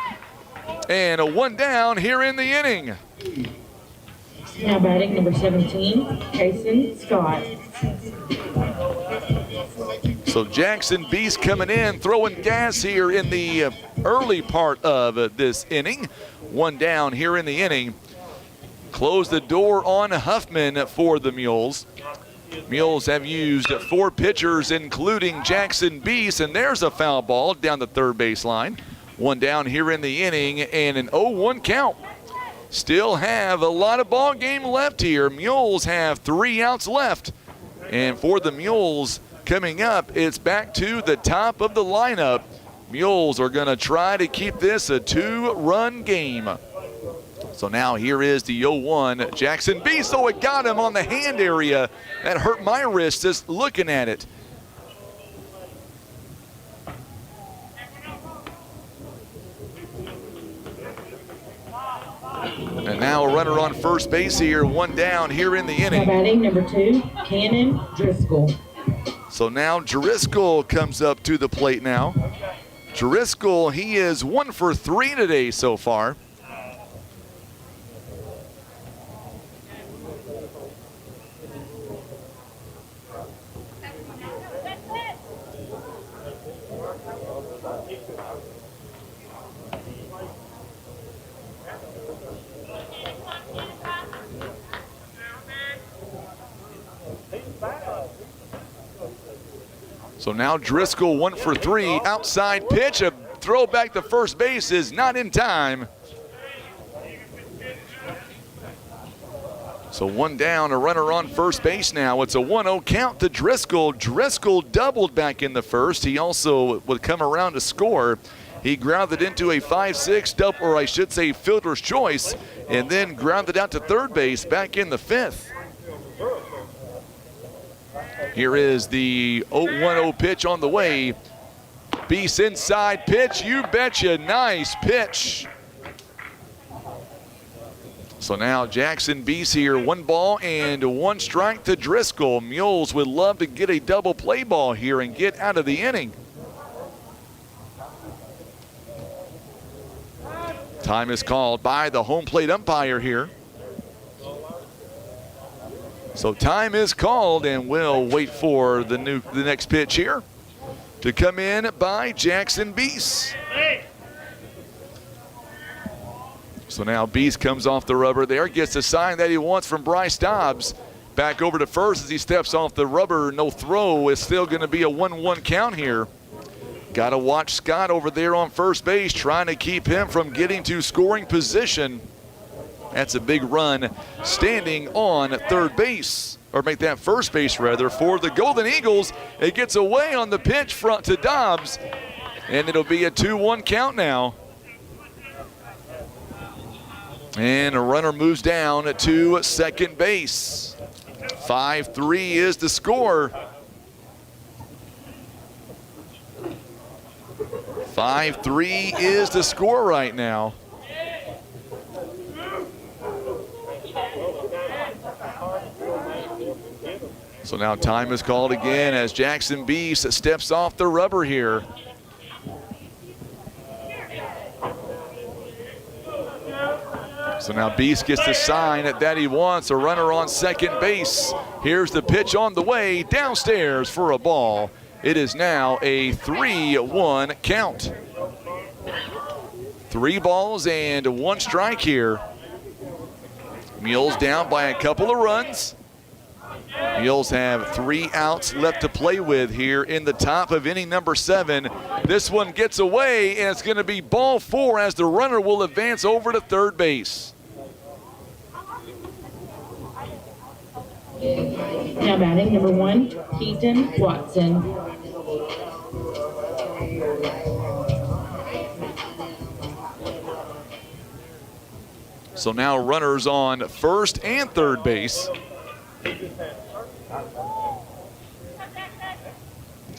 And a one down here in the inning. Now batting number 17, Kason Scott. So Jackson Beast coming in, throwing gas here in the early part of this inning. One down here in the inning. Close the door on Huffman for the Mules. Mules have used 4 pitchers, including Jackson Beast, and there's a foul ball down the third baseline. One down here in the inning and an 0-1 count. Still have a lot of ball game left here. Mules have 3 outs left. And for the Mules coming up, it's back to the top of the lineup. Mules are going to try to keep this a 2-run game. So now here is the 0-1. Jackson Beast, oh, it got him on the hand area. That hurt my wrist just looking at it. And now a runner on first base here, one down here in the Now inning. batting number 2, Cannon Driscoll. So now Driscoll comes up to the plate now. Driscoll, he is 1 for 3 today so far. So now Driscoll 1 for 3. Outside pitch, a throw back to first base is not in time. So one down, a runner on first base now. It's a 1-0 count to Driscoll. Driscoll doubled back in the first. He also would come around to score. He grounded into a 5-6 double, or I should say fielder's choice, and then grounded out to third base back in the fifth. Here is the 0-1-0 pitch on the way. Beast inside pitch, you betcha, nice pitch. So now Jackson Beast here, 1 ball and 1 strike to Driscoll. Mules would love to get a double play ball here and get out of the inning. Time is called by the home plate umpire here. So time is called, and we'll wait for the next pitch here to come in by Jackson Beast. So now Beast comes off the rubber there, gets the sign that he wants from Bryce Dobbs. Back over to first as he steps off the rubber. No throw. It's still going to be a 1-1 count here. Got to watch Scott over there on first base, trying to keep him from getting to scoring position. That's a big run standing on third base, or make that first base rather, for the Golden Eagles. It gets away on the pitch front to Dobbs, and it'll be a 2-1 count now. And a runner moves down to second base. 5-3 is the score. 5-3 is the score right now. So now time is called again as Jackson Beast steps off the rubber here. So now Beast gets the sign that he wants, a runner on second base. Here's the pitch on the way, downstairs for a ball. It is now a 3-1 count. 3 balls and 1 strike here. Mules down by a couple of runs. Mules have 3 outs left to play with here in the top of inning number 7. This one gets away, and it's going to be ball 4 as the runner will advance over to third base. Now batting number 1, Keaton Watson. So now runners on first and third base.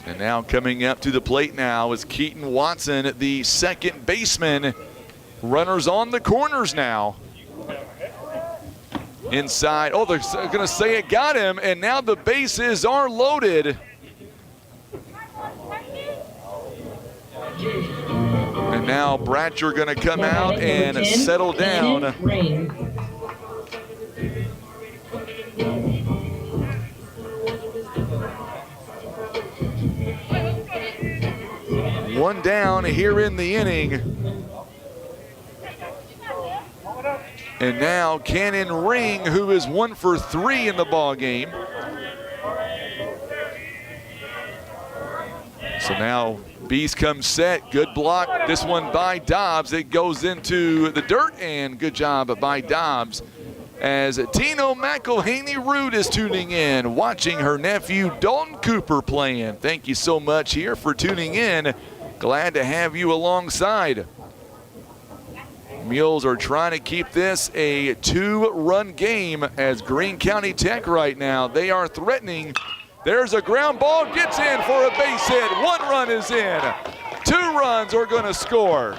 And now coming up to the plate now is Keaton Watson, the second baseman. Runners on the corners now. Inside, oh, they're going to say it got him, and now the bases are loaded. And now Bratcher going to come out and settle down. One down here in the inning. And now Cannon Ring, who is 1 for 3 in the ball game. So now Beast comes set. Good block. This one by Dobbs. It goes into the dirt, and good job by Dobbs. As Tino McElhaney-Root is tuning in, watching her nephew Dalton Cooper playing. Thank you so much here for tuning in. Glad to have you alongside. Mules are trying to keep this a 2-run game as Greene County Tech right now. They are threatening. There's a ground ball, gets in for a base hit. 1 run is in. 2 runs are going to score.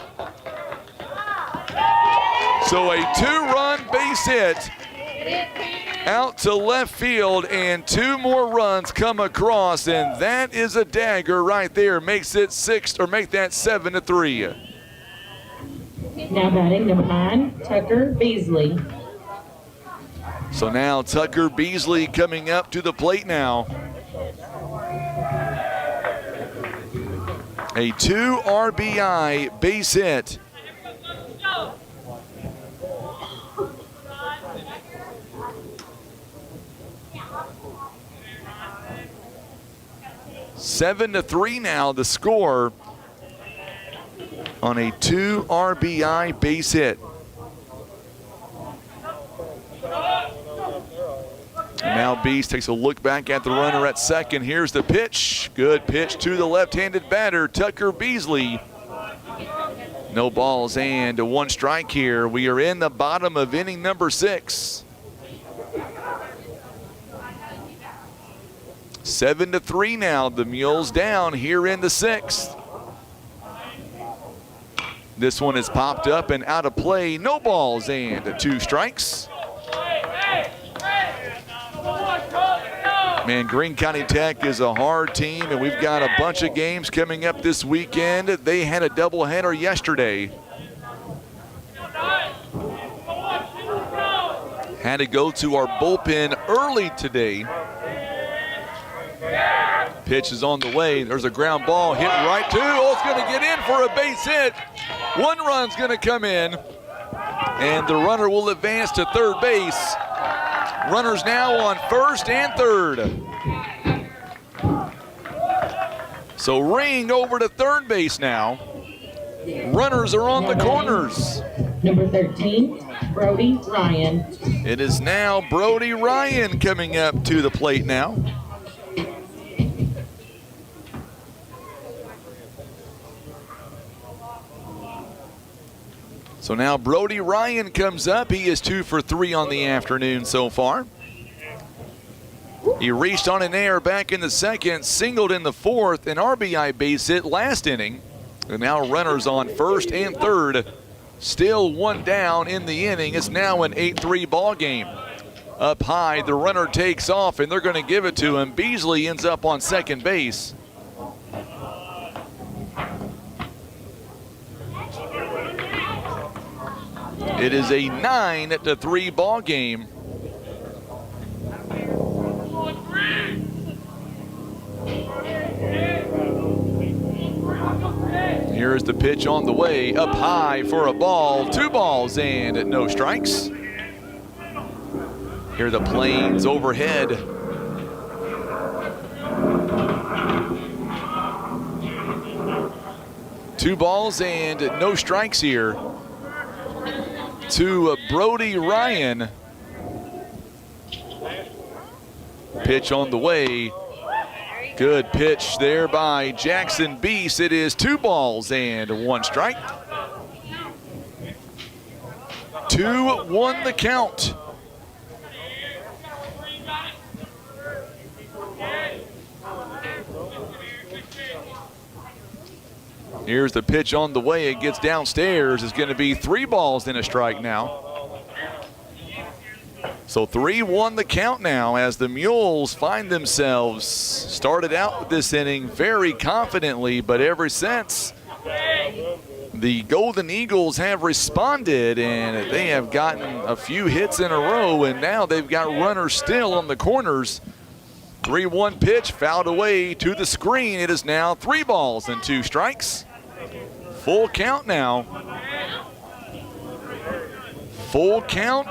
So a 2-run base hit out to left field, and 2 more runs come across, and that is a dagger right there. Makes it 6, or make that 7-3. Now batting number 9, Tucker Beasley. So now Tucker Beasley coming up to the plate now. A 2 RBI base hit. Seven to 3 now the score on a 2 RBI base hit. now Beast takes a look back at the runner at second. Here's the pitch. Good pitch to the left-handed batter, Tucker Beasley. No balls and 1 strike here. We are in the bottom of inning number 6. 7-3 now. The Mules down here in the 6th. This one is popped up and out of play. No balls and 2 strikes. Man, Greene County Tech is a hard team, and we've got a bunch of games coming up this weekend. They had a doubleheader yesterday. Had to go to our bullpen early today. Pitch is on the way. There's a ground ball hit right to. Oh, it's going to get in for a base hit. 1 run's going to come in, and the runner will advance to third base. Runners now on first and third. So Ring over to third base now. Runners are on the corners. Number 13, Brody Ryan. It is now Brody Ryan coming up to the plate now. So now Brody Ryan comes up. He is 2 for 3 on the afternoon so far. He reached on an error back in the second, singled in the fourth, an RBI base hit last inning. And now runners on first and third. Still 1 down in the inning. It's now an 8-3 ball game. Up high, the runner takes off, and they're going to give it to him. Beasley ends up on second base. It is a 9-3 ball game. Here's the pitch on the way, up high for a ball. 2 balls and no strikes. Here are the planes overhead. Two balls and no strikes here to Brody Ryan. Pitch on the way. Good pitch there by Jackson Beast. It is 2 balls and 1 strike. 2-1 the count. Here's the pitch on the way. It gets downstairs. It's going to be 3 balls and a strike now. So 3-1 the count now as the Mules find themselves started out with this inning very confidently, but ever since the Golden Eagles have responded and they have gotten a few hits in a row, and now they've got runners still on the corners. 3-1 pitch fouled away to the screen. It is now 3 balls and 2 strikes. Full count now. Full count.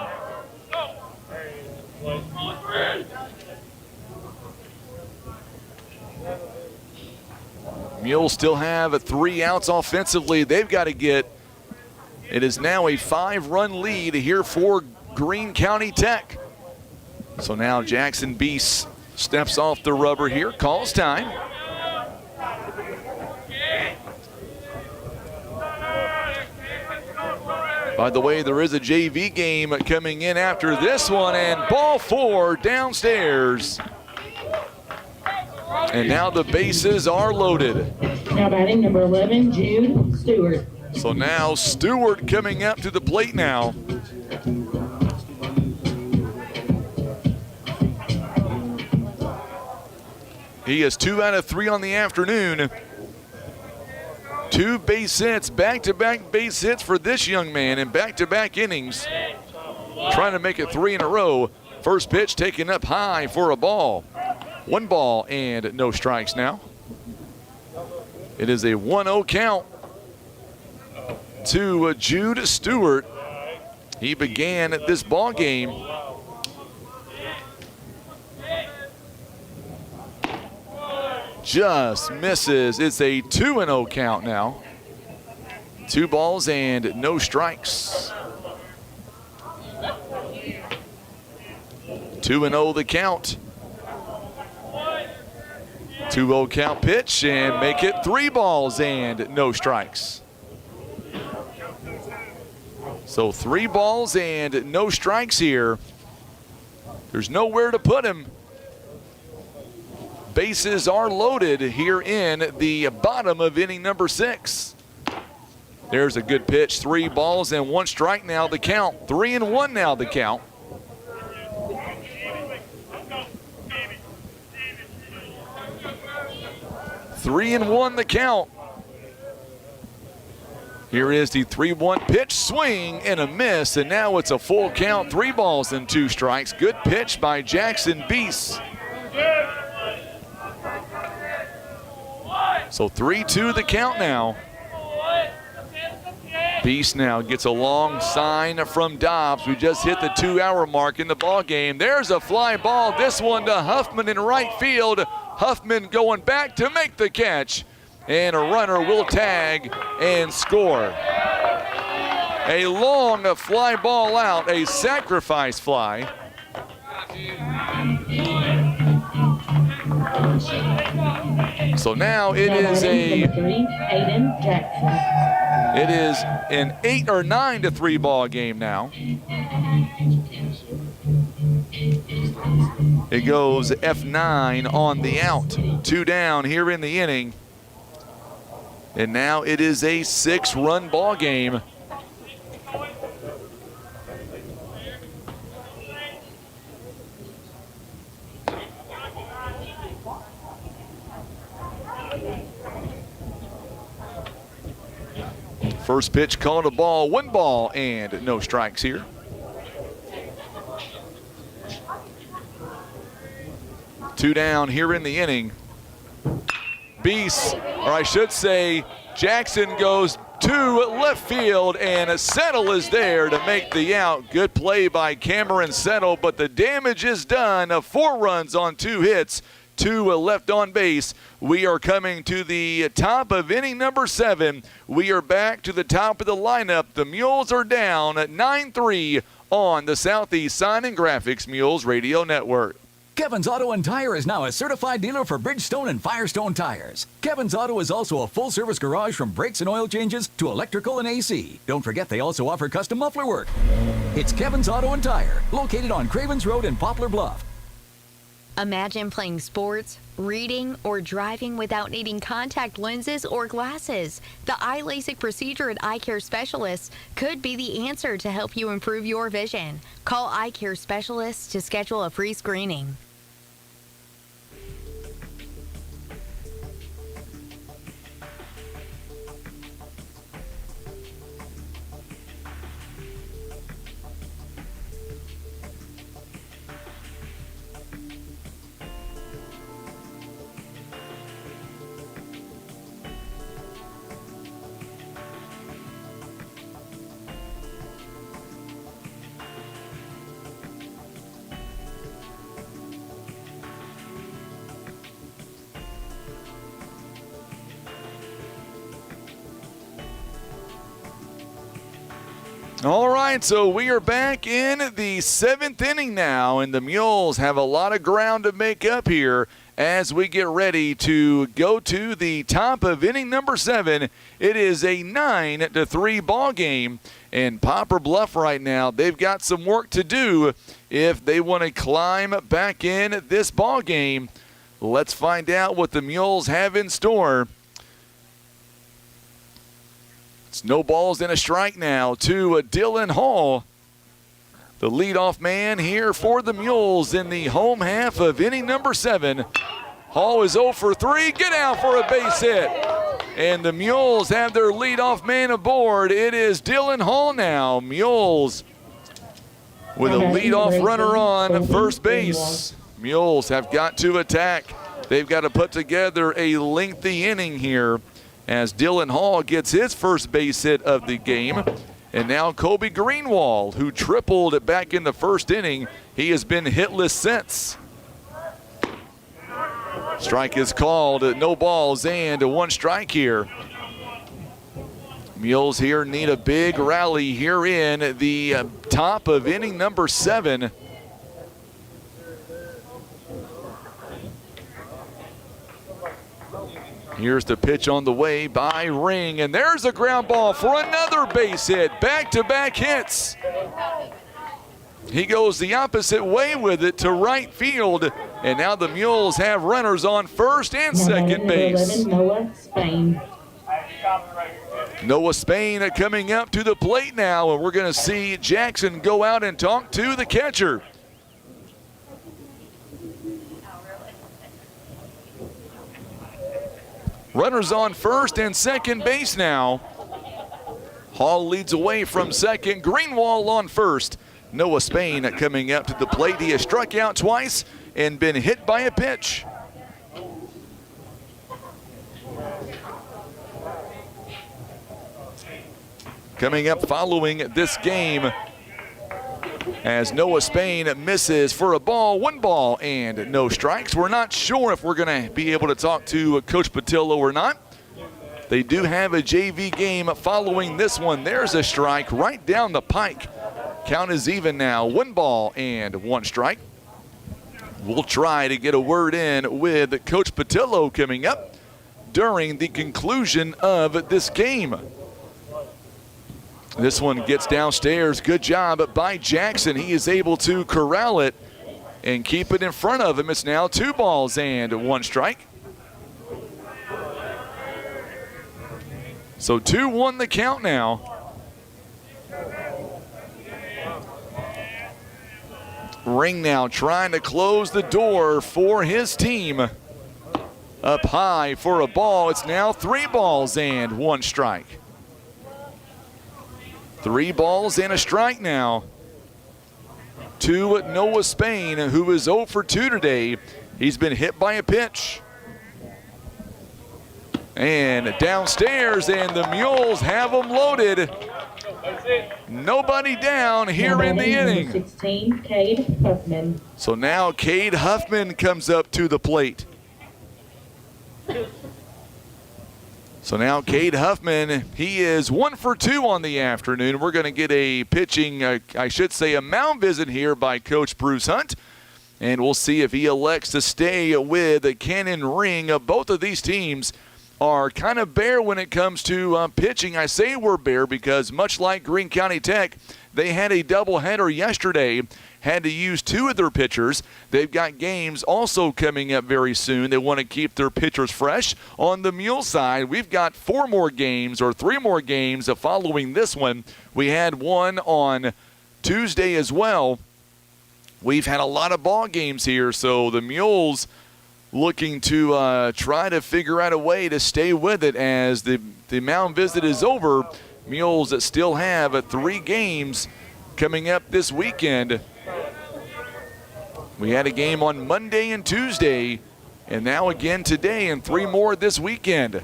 Mules still have 3 outs offensively. They've got to get. It is now a 5-run lead here for Greene County Tech. So now Jackson Beast steps off the rubber here, calls time. By the way, there is a JV game coming in after this one, and ball 4 downstairs. And now the bases are loaded. Now batting number 11, Jude Stewart. So now Stewart coming up to the plate now. He has 2 out of 3 on the afternoon. 2 base hits, back-to-back base hits for this young man in back-to-back innings. Trying to make it 3 in a row. First pitch taken up high for a ball. 1 ball and no strikes now. It is a 1-0 count to Jude Stewart. He began this ball game. Just misses. It's a 2-0 count now. 2 balls and no strikes. 2-0 the count. 2-0 count pitch and make it 3 balls and no strikes. So 3 balls and no strikes here. There's nowhere to put him. Bases are loaded here in the bottom of inning number 6. There's a good pitch. 3 balls and 1 strike now the count. 3-1 now the count. Three and 1 the count. Here is the 3-1 pitch, swing and a miss, and now it's a full count, 3 balls and 2 strikes. Good pitch by Jackson Beast. So 3-2 the count now. Beast now gets a long sign from Dobbs. We just hit the 2-hour mark in the ball game. There's a fly ball. This one to Huffman in right field. Huffman going back to make the catch. And a runner will tag and score. A long fly ball out, a sacrifice fly. So now it is an 8 or 9 to 3 ball game now. It goes F9 on the out. 2 down here in the inning. And now it is a 6-run ball game. First pitch called a ball, 1 ball and no strikes here. Two down here in the inning. Beast, or I should say, Jackson goes to left field, and Settle is there to make the out. Good play by Cameron Settle, but the damage is done. 4 runs on 2 hits, 2 left on base. We are coming to the top of inning number 7. We are back to the top of the lineup. The Mules are down at 9-3 on the Southeast Sign and Graphics Mules Radio Network. Kevin's Auto and Tire is now a certified dealer for Bridgestone and Firestone tires. Kevin's Auto is also a full-service garage from brakes and oil changes to electrical and AC. Don't forget they also offer custom muffler work. It's Kevin's Auto and Tire, located on Cravens Road in Poplar Bluff. Imagine playing sports, reading, or driving without needing contact lenses or glasses. The eye LASIK procedure at Eye Care Specialists could be the answer to help you improve your vision. Call Eye Care Specialists to schedule a free screening. All right, so we are back in the 7th inning now, and the Mules have a lot of ground to make up here as we get ready to go to the top of inning number 7. It is a 9-3 ball game, and Poplar Bluff right now, they've got some work to do if they want to climb back in this ball game. Let's find out what the Mules have in store. It's no balls and a strike now to Dylan Hall, the leadoff man here for the Mules in the home half of inning number 7. Hall is 0 for 3. Get out for a base hit. And the Mules have their leadoff man aboard. It is Dylan Hall now. Mules with a leadoff runner on first base. Mules have got to attack. They've got to put together a lengthy inning here as Dylan Hall gets his first base hit of the game. And now Kobe Greenwald, who tripled back in the first inning, he has been hitless since. Strike is called, no balls and 1 strike here. Mules here need a big rally here in the top of inning number 7. Here's the pitch on the way by Ring, and there's a ground ball for another base hit. Back-to-back hits. He goes the opposite way with it to right field, and now the Mules have runners on first and second base. 11, Noah Spain. Noah Spain coming up to the plate now, and we're going to see Jackson go out and talk to the catcher. Runners on first and second base now. Hall leads away from second. Greenwald on first. Noah Spain coming up to the plate. He has struck out twice and been hit by a pitch. Coming up following this game, as Noah Spain misses for a ball, 1 ball and no strikes. We're not sure if we're going to be able to talk to Coach Patillo or not. They do have a JV game following this one. There's a strike right down the pike. Count is even now, 1 ball and 1 strike. We'll try to get a word in with Coach Patillo coming up during the conclusion of this game. This one gets downstairs. Good job by Jackson. He is able to corral it and keep it in front of him. It's now 2 balls and 1 strike. So 2-1 the count now. Ring now trying to close the door for his team. Up high for a ball. It's now 3 balls and 1 strike. 3 balls and a strike now to Noah Spain, who is 0 for 2 today. He's been hit by a pitch. And downstairs, and the Mules have them loaded. Nobody down here in the inning. 16, Cade Huffman. So now Cade Huffman comes up to the plate. So now Cade Huffman, he is 1 for 2 on the afternoon. We're going to get a pitching, I should say a mound visit here by Coach Bruce Hunt. And we'll see if he elects to stay with Cannon Ring. Both of these teams are kind of bare when it comes to pitching. I say we're bare because much like Greene County Tech, they had a doubleheader yesterday, had to use 2 of their pitchers. They've got games also coming up very soon. They want to keep their pitchers fresh. On the Mule side, we've got 4 more games or 3 more games following this one. We had one on Tuesday as well. We've had a lot of ball games here, so the Mules looking to try to figure out a way to stay with it as the mound visit is over. Mules that still have 3 games coming up this weekend. We had a game on Monday and Tuesday, and now again today, and 3 more this weekend.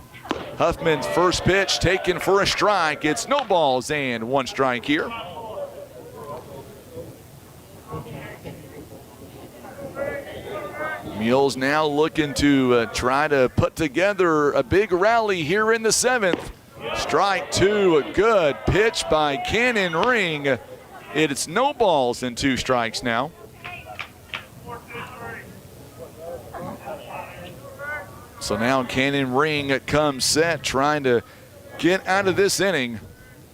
Huffman's first pitch taken for a strike. It's no balls and 1 strike here. Mules now looking to try to put together a big rally here in the 7th. Strike 2, a good pitch by Cannon Ring. It's no balls and 2 strikes now. So now Cannon Ring comes set, trying to get out of this inning.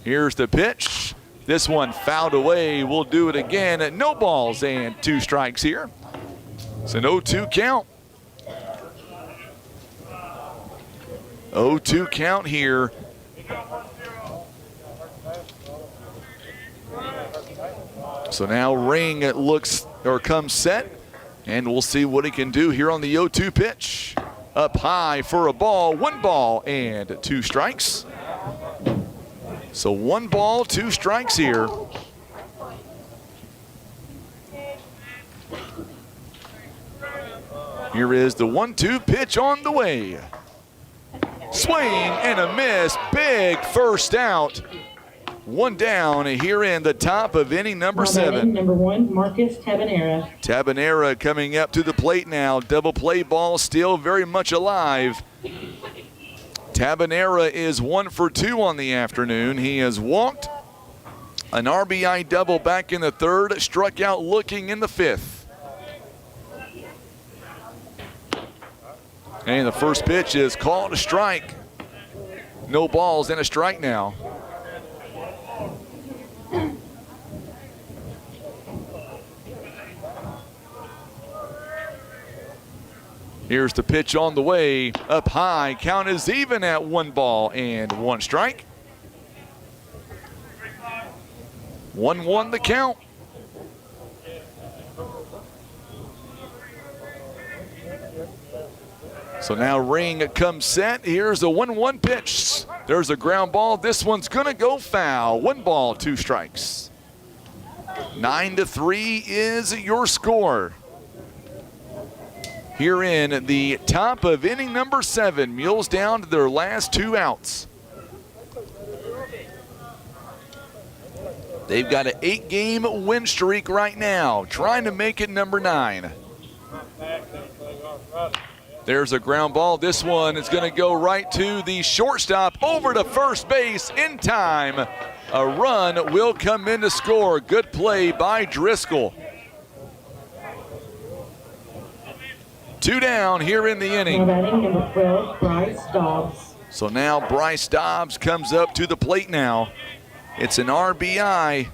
Here's the pitch. This one fouled away. We'll do it again. No balls and 2 strikes here. It's an 0-2 count. 0-2 count here. So now Ring looks or comes set, and we'll see what he can do here on the 0-2 pitch. Up high for a ball, 1 ball and 2 strikes. So 1 ball, 2 strikes here. Here is the 1-2 pitch on the way. Swing and a miss. Big first out. 1 down here in the top of inning number 7. Number 1, Marcus Tabanera. Tabanera coming up to the plate now. Double play ball still very much alive. Tabanera is 1 for 2 on the afternoon. He has walked an RBI double back in the 3rd, struck out looking in the 5th. And the first pitch is called a strike. No balls and a strike now. Here's the pitch on the way, up high. Count is even at 1 ball and 1 strike. 1-1 the count. So now Ring comes set. Here's a 1-1 pitch. There's a ground ball. This one's gonna go foul. 1 ball, 2 strikes. 9-3 is your score. Here in the top of inning number 7, Mules down to their last 2 outs. They've got an 8-game win streak right now, trying to make it number 9. There's a ground ball. This one is going to go right to the shortstop, over to first base in time. A run will come in to score. Good play by Driscoll. 2 down here in the inning. Batting number 12, Bryce Dobbs. So now Bryce Dobbs comes up to the plate now. It's an RBI.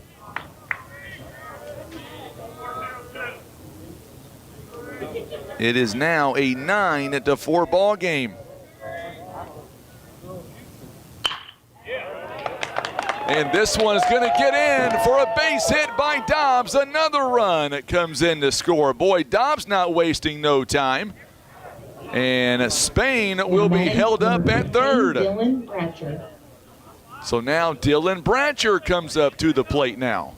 It is now a 9-4 ball game. And this one is going to get in for a base hit by Dobbs. Another run comes in to score. Boy, Dobbs not wasting no time. And Spain will be held up at third. Dylan Bratcher. So now Dylan Bratcher comes up to the plate now.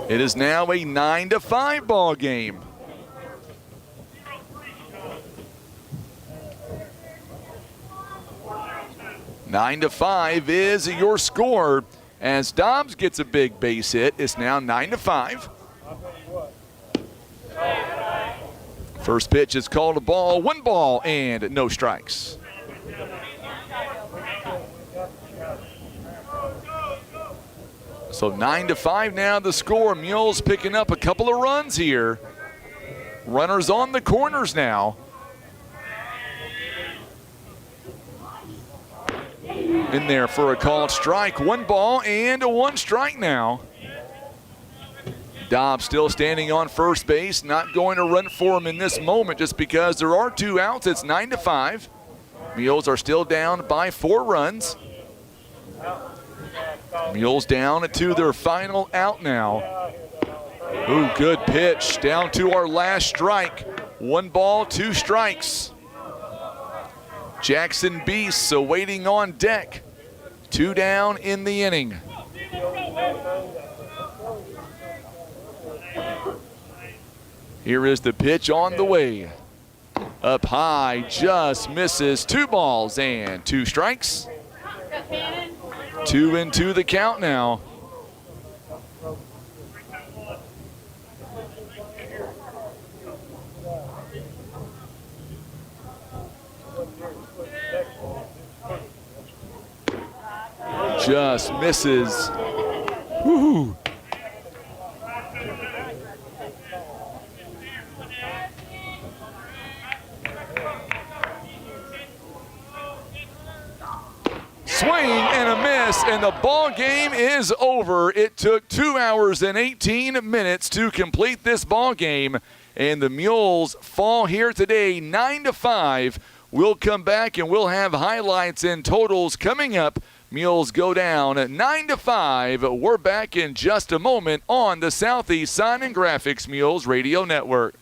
It is now a 9-5 ball game. Nine to 5 is your score. As Dobbs gets a big base hit, it's now 9-5. First pitch is called a ball, 1 ball and no strikes. So 9-5 now the score. Mules picking up a couple of runs here. Runners on the corners now. In there for a called strike. 1 ball and 1 strike now. Dobbs still standing on first base, not going to run for him in this moment just because there are 2 outs. It's 9-5. Mules are still down by 4 runs. Mules down to their final out now. Ooh, good pitch down to our last strike. 1 ball, 2 strikes. Jackson Beasts waiting on deck. 2 down in the inning. Here is the pitch on the way. Up high, just misses. 2 balls and 2 strikes. 2 into the count now. Just misses. Woohoo. Swing and a miss, and the ball game is over. It took 2 hours and 18 minutes to complete this ball game, and the Mules fall here today 9-5. We'll come back and we'll have highlights and totals coming up. Mules go down 9-5. We're back in just a moment on the Southeast Sign and Graphics Mules Radio Network.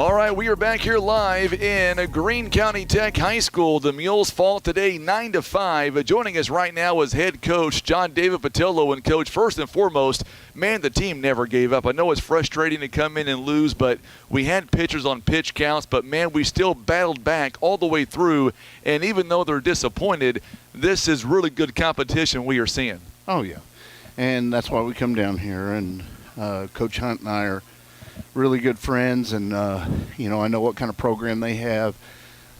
All right, we are back here live in Greene County Tech High School. The Mules fall today 9-5. Joining us right now is head coach John David Patillo. And coach, first and foremost, man, the team never gave up. I know it's frustrating to come in and lose, but we had pitchers on pitch counts. But man, we still battled back all the way through. And even though they're disappointed, this is really good competition we are seeing. Oh yeah, and that's why we come down here. And Coach Hunt and I are really good friends, and I know what kind of program they have,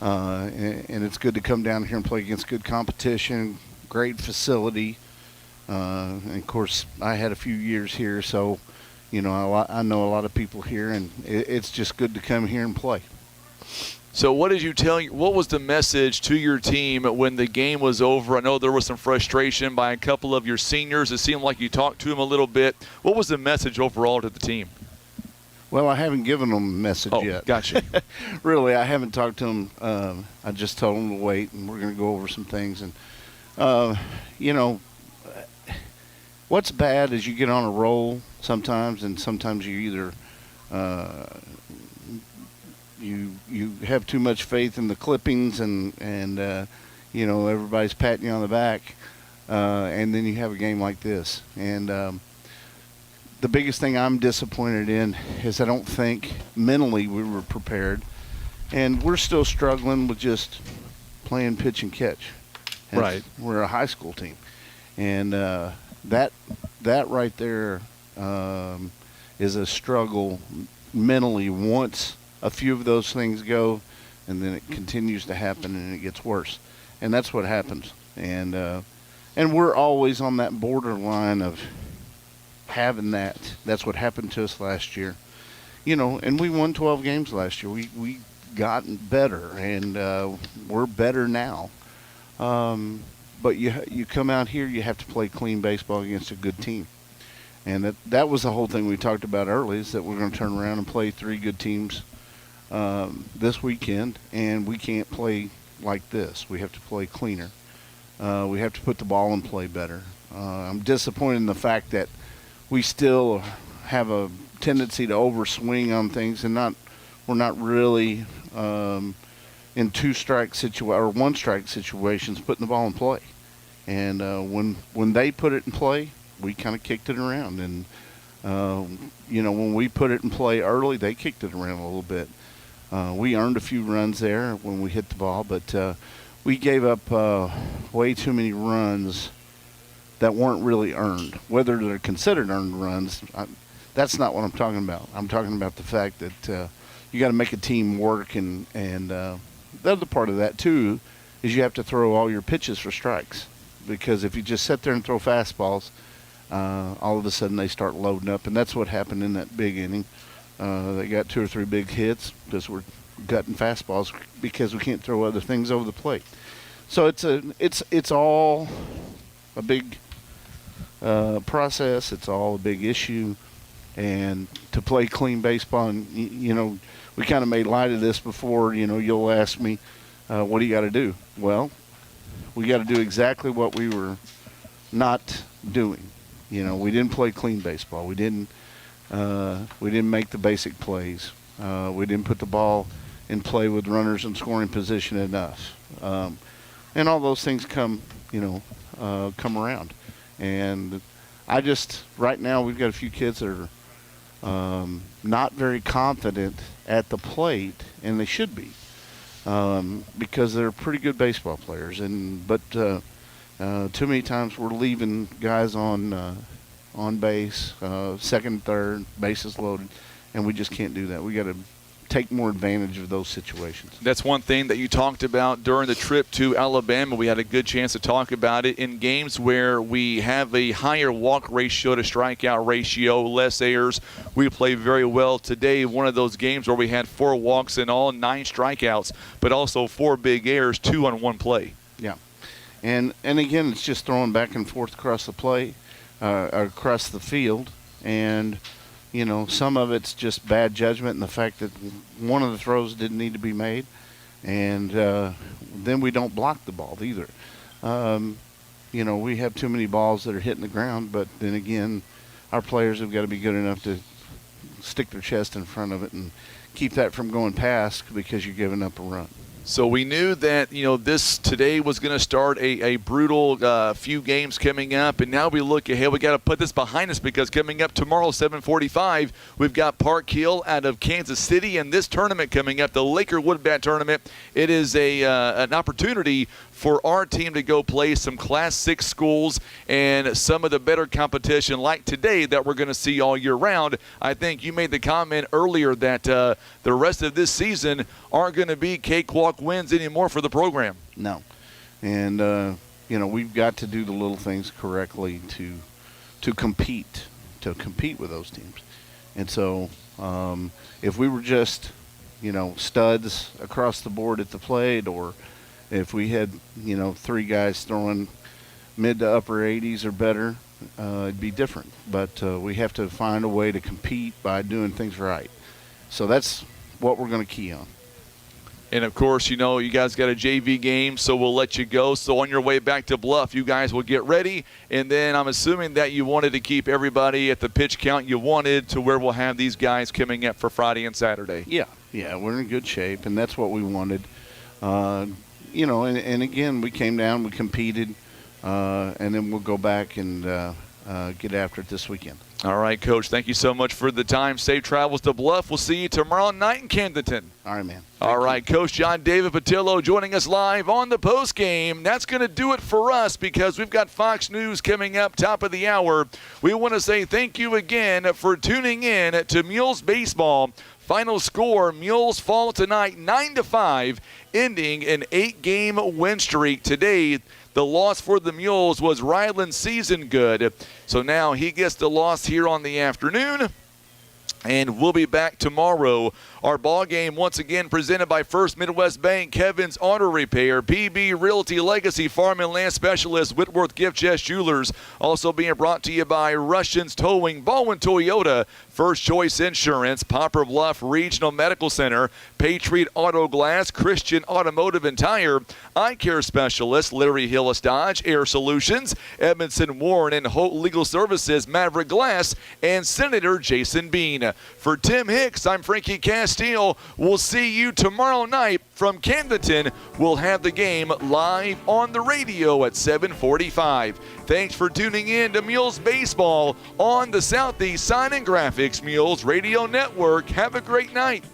and it's good to come down here and play against good competition, great facility, and of course I had a few years here, so I know a lot of people here, and it's just good to come here and play. So what was the message to your team when the game was over? I know there was some frustration by a couple of your seniors. It seemed like you talked to them a little bit. What was the message overall to the team? Well, I haven't given them a message yet. Gotcha. Really, I haven't talked to them. I just told them to wait, and we're going to go over some things. And, what's bad is you get on a roll sometimes, and sometimes you either you have too much faith in the clippings, and everybody's patting you on the back, and then you have a game like this. And the biggest thing I'm disappointed in is I don't think mentally we were prepared, and we're still struggling with just playing pitch and catch. Right. We're a high school team, and that right there is a struggle mentally once a few of those things go, and then it continues to happen and it gets worse, and that's what happens. And we're always on that borderline of having that. That's what happened to us last year, and we won 12 games last year. We gotten better, and we're better now. But you come out here, you have to play clean baseball against a good team, and that was the whole thing we talked about early, is that we're going to turn around and play 3 good teams this weekend, and we can't play like this. We have to play cleaner. We have to put the ball in play better. I'm disappointed in the fact that we still have a tendency to overswing on things, and we're not really in 2-strike or 1-strike situations putting the ball in play. And when they put it in play, we kind of kicked it around. And when we put it in play early, they kicked it around a little bit. We earned a few runs there when we hit the ball, but we gave up way too many runs that weren't really earned. Whether they're considered earned runs, that's not what I'm talking about. I'm talking about the fact that you got to make a team work, and the other part of that too is you have to throw all your pitches for strikes, because if you just sit there and throw fastballs, all of a sudden they start loading up, and that's what happened in that big inning. They got 2 or 3 big hits because we're gutting fastballs because we can't throw other things over the plate. So it's all a big process. It's all a big issue, and to play clean baseball, and we kind of made light of this before. You'll ask me, what do you got to do? Well, we got to do exactly what we were not doing. We didn't play clean baseball. We didn't make the basic plays. We didn't put the ball in play with runners in scoring position enough. And all those things come around. And right now we've got a few kids that are not very confident at the plate, and they should be, because they're pretty good baseball players. But too many times we're leaving guys on base, second, third, bases loaded, and we just can't do that. We got to take more advantage of those situations. That's one thing that you talked about during the trip to Alabama. We had a good chance to talk about it. In games where we have a higher walk ratio to strikeout ratio, less errors, we play very well. Today, one of those games where we had 4 walks in all, 9 strikeouts, but also 4 big errors, 2 on 1 play. Yeah. And again, it's just throwing back and forth across the play, across the field, and some of it's just bad judgment and the fact that one of the throws didn't need to be made, and then we don't block the ball either. We have too many balls that are hitting the ground, but then again, our players have got to be good enough to stick their chest in front of it and keep that from going past because you're giving up a run. So we knew that, this today was going to start a brutal few games coming up, and now we look ahead. We got to put this behind us because coming up tomorrow, 7:45, we've got Park Hill out of Kansas City, and this tournament coming up, the Laker Woodbat Tournament. It is an opportunity for our team to go play some Class 6 schools and some of the better competition like today that we're going to see all year round. I think you made the comment earlier that the rest of this season aren't going to be cakewalk wins anymore for the program. No. And, we've got to do the little things correctly to compete with those teams. And so if we were just, studs across the board at the plate, or if we had, 3 guys throwing mid to upper 80s or better, it'd be different. But we have to find a way to compete by doing things right. So that's what we're going to key on. And, of course, you guys got a JV game, so we'll let you go. So on your way back to Bluff, you guys will get ready. And then I'm assuming that you wanted to keep everybody at the pitch count you wanted to where we'll have these guys coming up for Friday and Saturday. Yeah, we're in good shape, and that's what we wanted. And again, we came down, we competed, and then we'll go back and get after it this weekend. All right, Coach, thank you so much for the time. Safe travels to Bluff. We'll see you tomorrow night in Camdenton. All right, man. All right, Coach John David Patillo joining us live on the post game. That's going to do it for us because we've got Fox News coming up top of the hour. We want to say thank you again for tuning in to Mules Baseball. Final score, Mules fall tonight 9-5, ending an 8-game win streak. Today, the loss for the Mules was Ryland Season Good. So now he gets the loss here on the afternoon. And we'll be back tomorrow. Our ball game once again presented by First Midwest Bank, Kevin's Auto Repair, PB Realty, Legacy Farm and Land Specialist, Whitworth Gift Chest Jewelers. Also being brought to you by Russians Towing, Baldwin Toyota, First Choice Insurance, Poplar Bluff Regional Medical Center, Patriot Auto Glass, Christian Automotive and Tire, Eye Care Specialist, Larry Hillis Dodge, Air Solutions, Edmondson Warren and Holt Legal Services, Maverick Glass, and Senator Jason Bean. For Tim Hicks, I'm Frankie Castile. We'll see you tomorrow night from Camdenton. We'll have the game live on the radio at 7:45. Thanks for tuning in to Mules Baseball on the Southeast Sign and Graphics Mules Radio Network. Have a great night.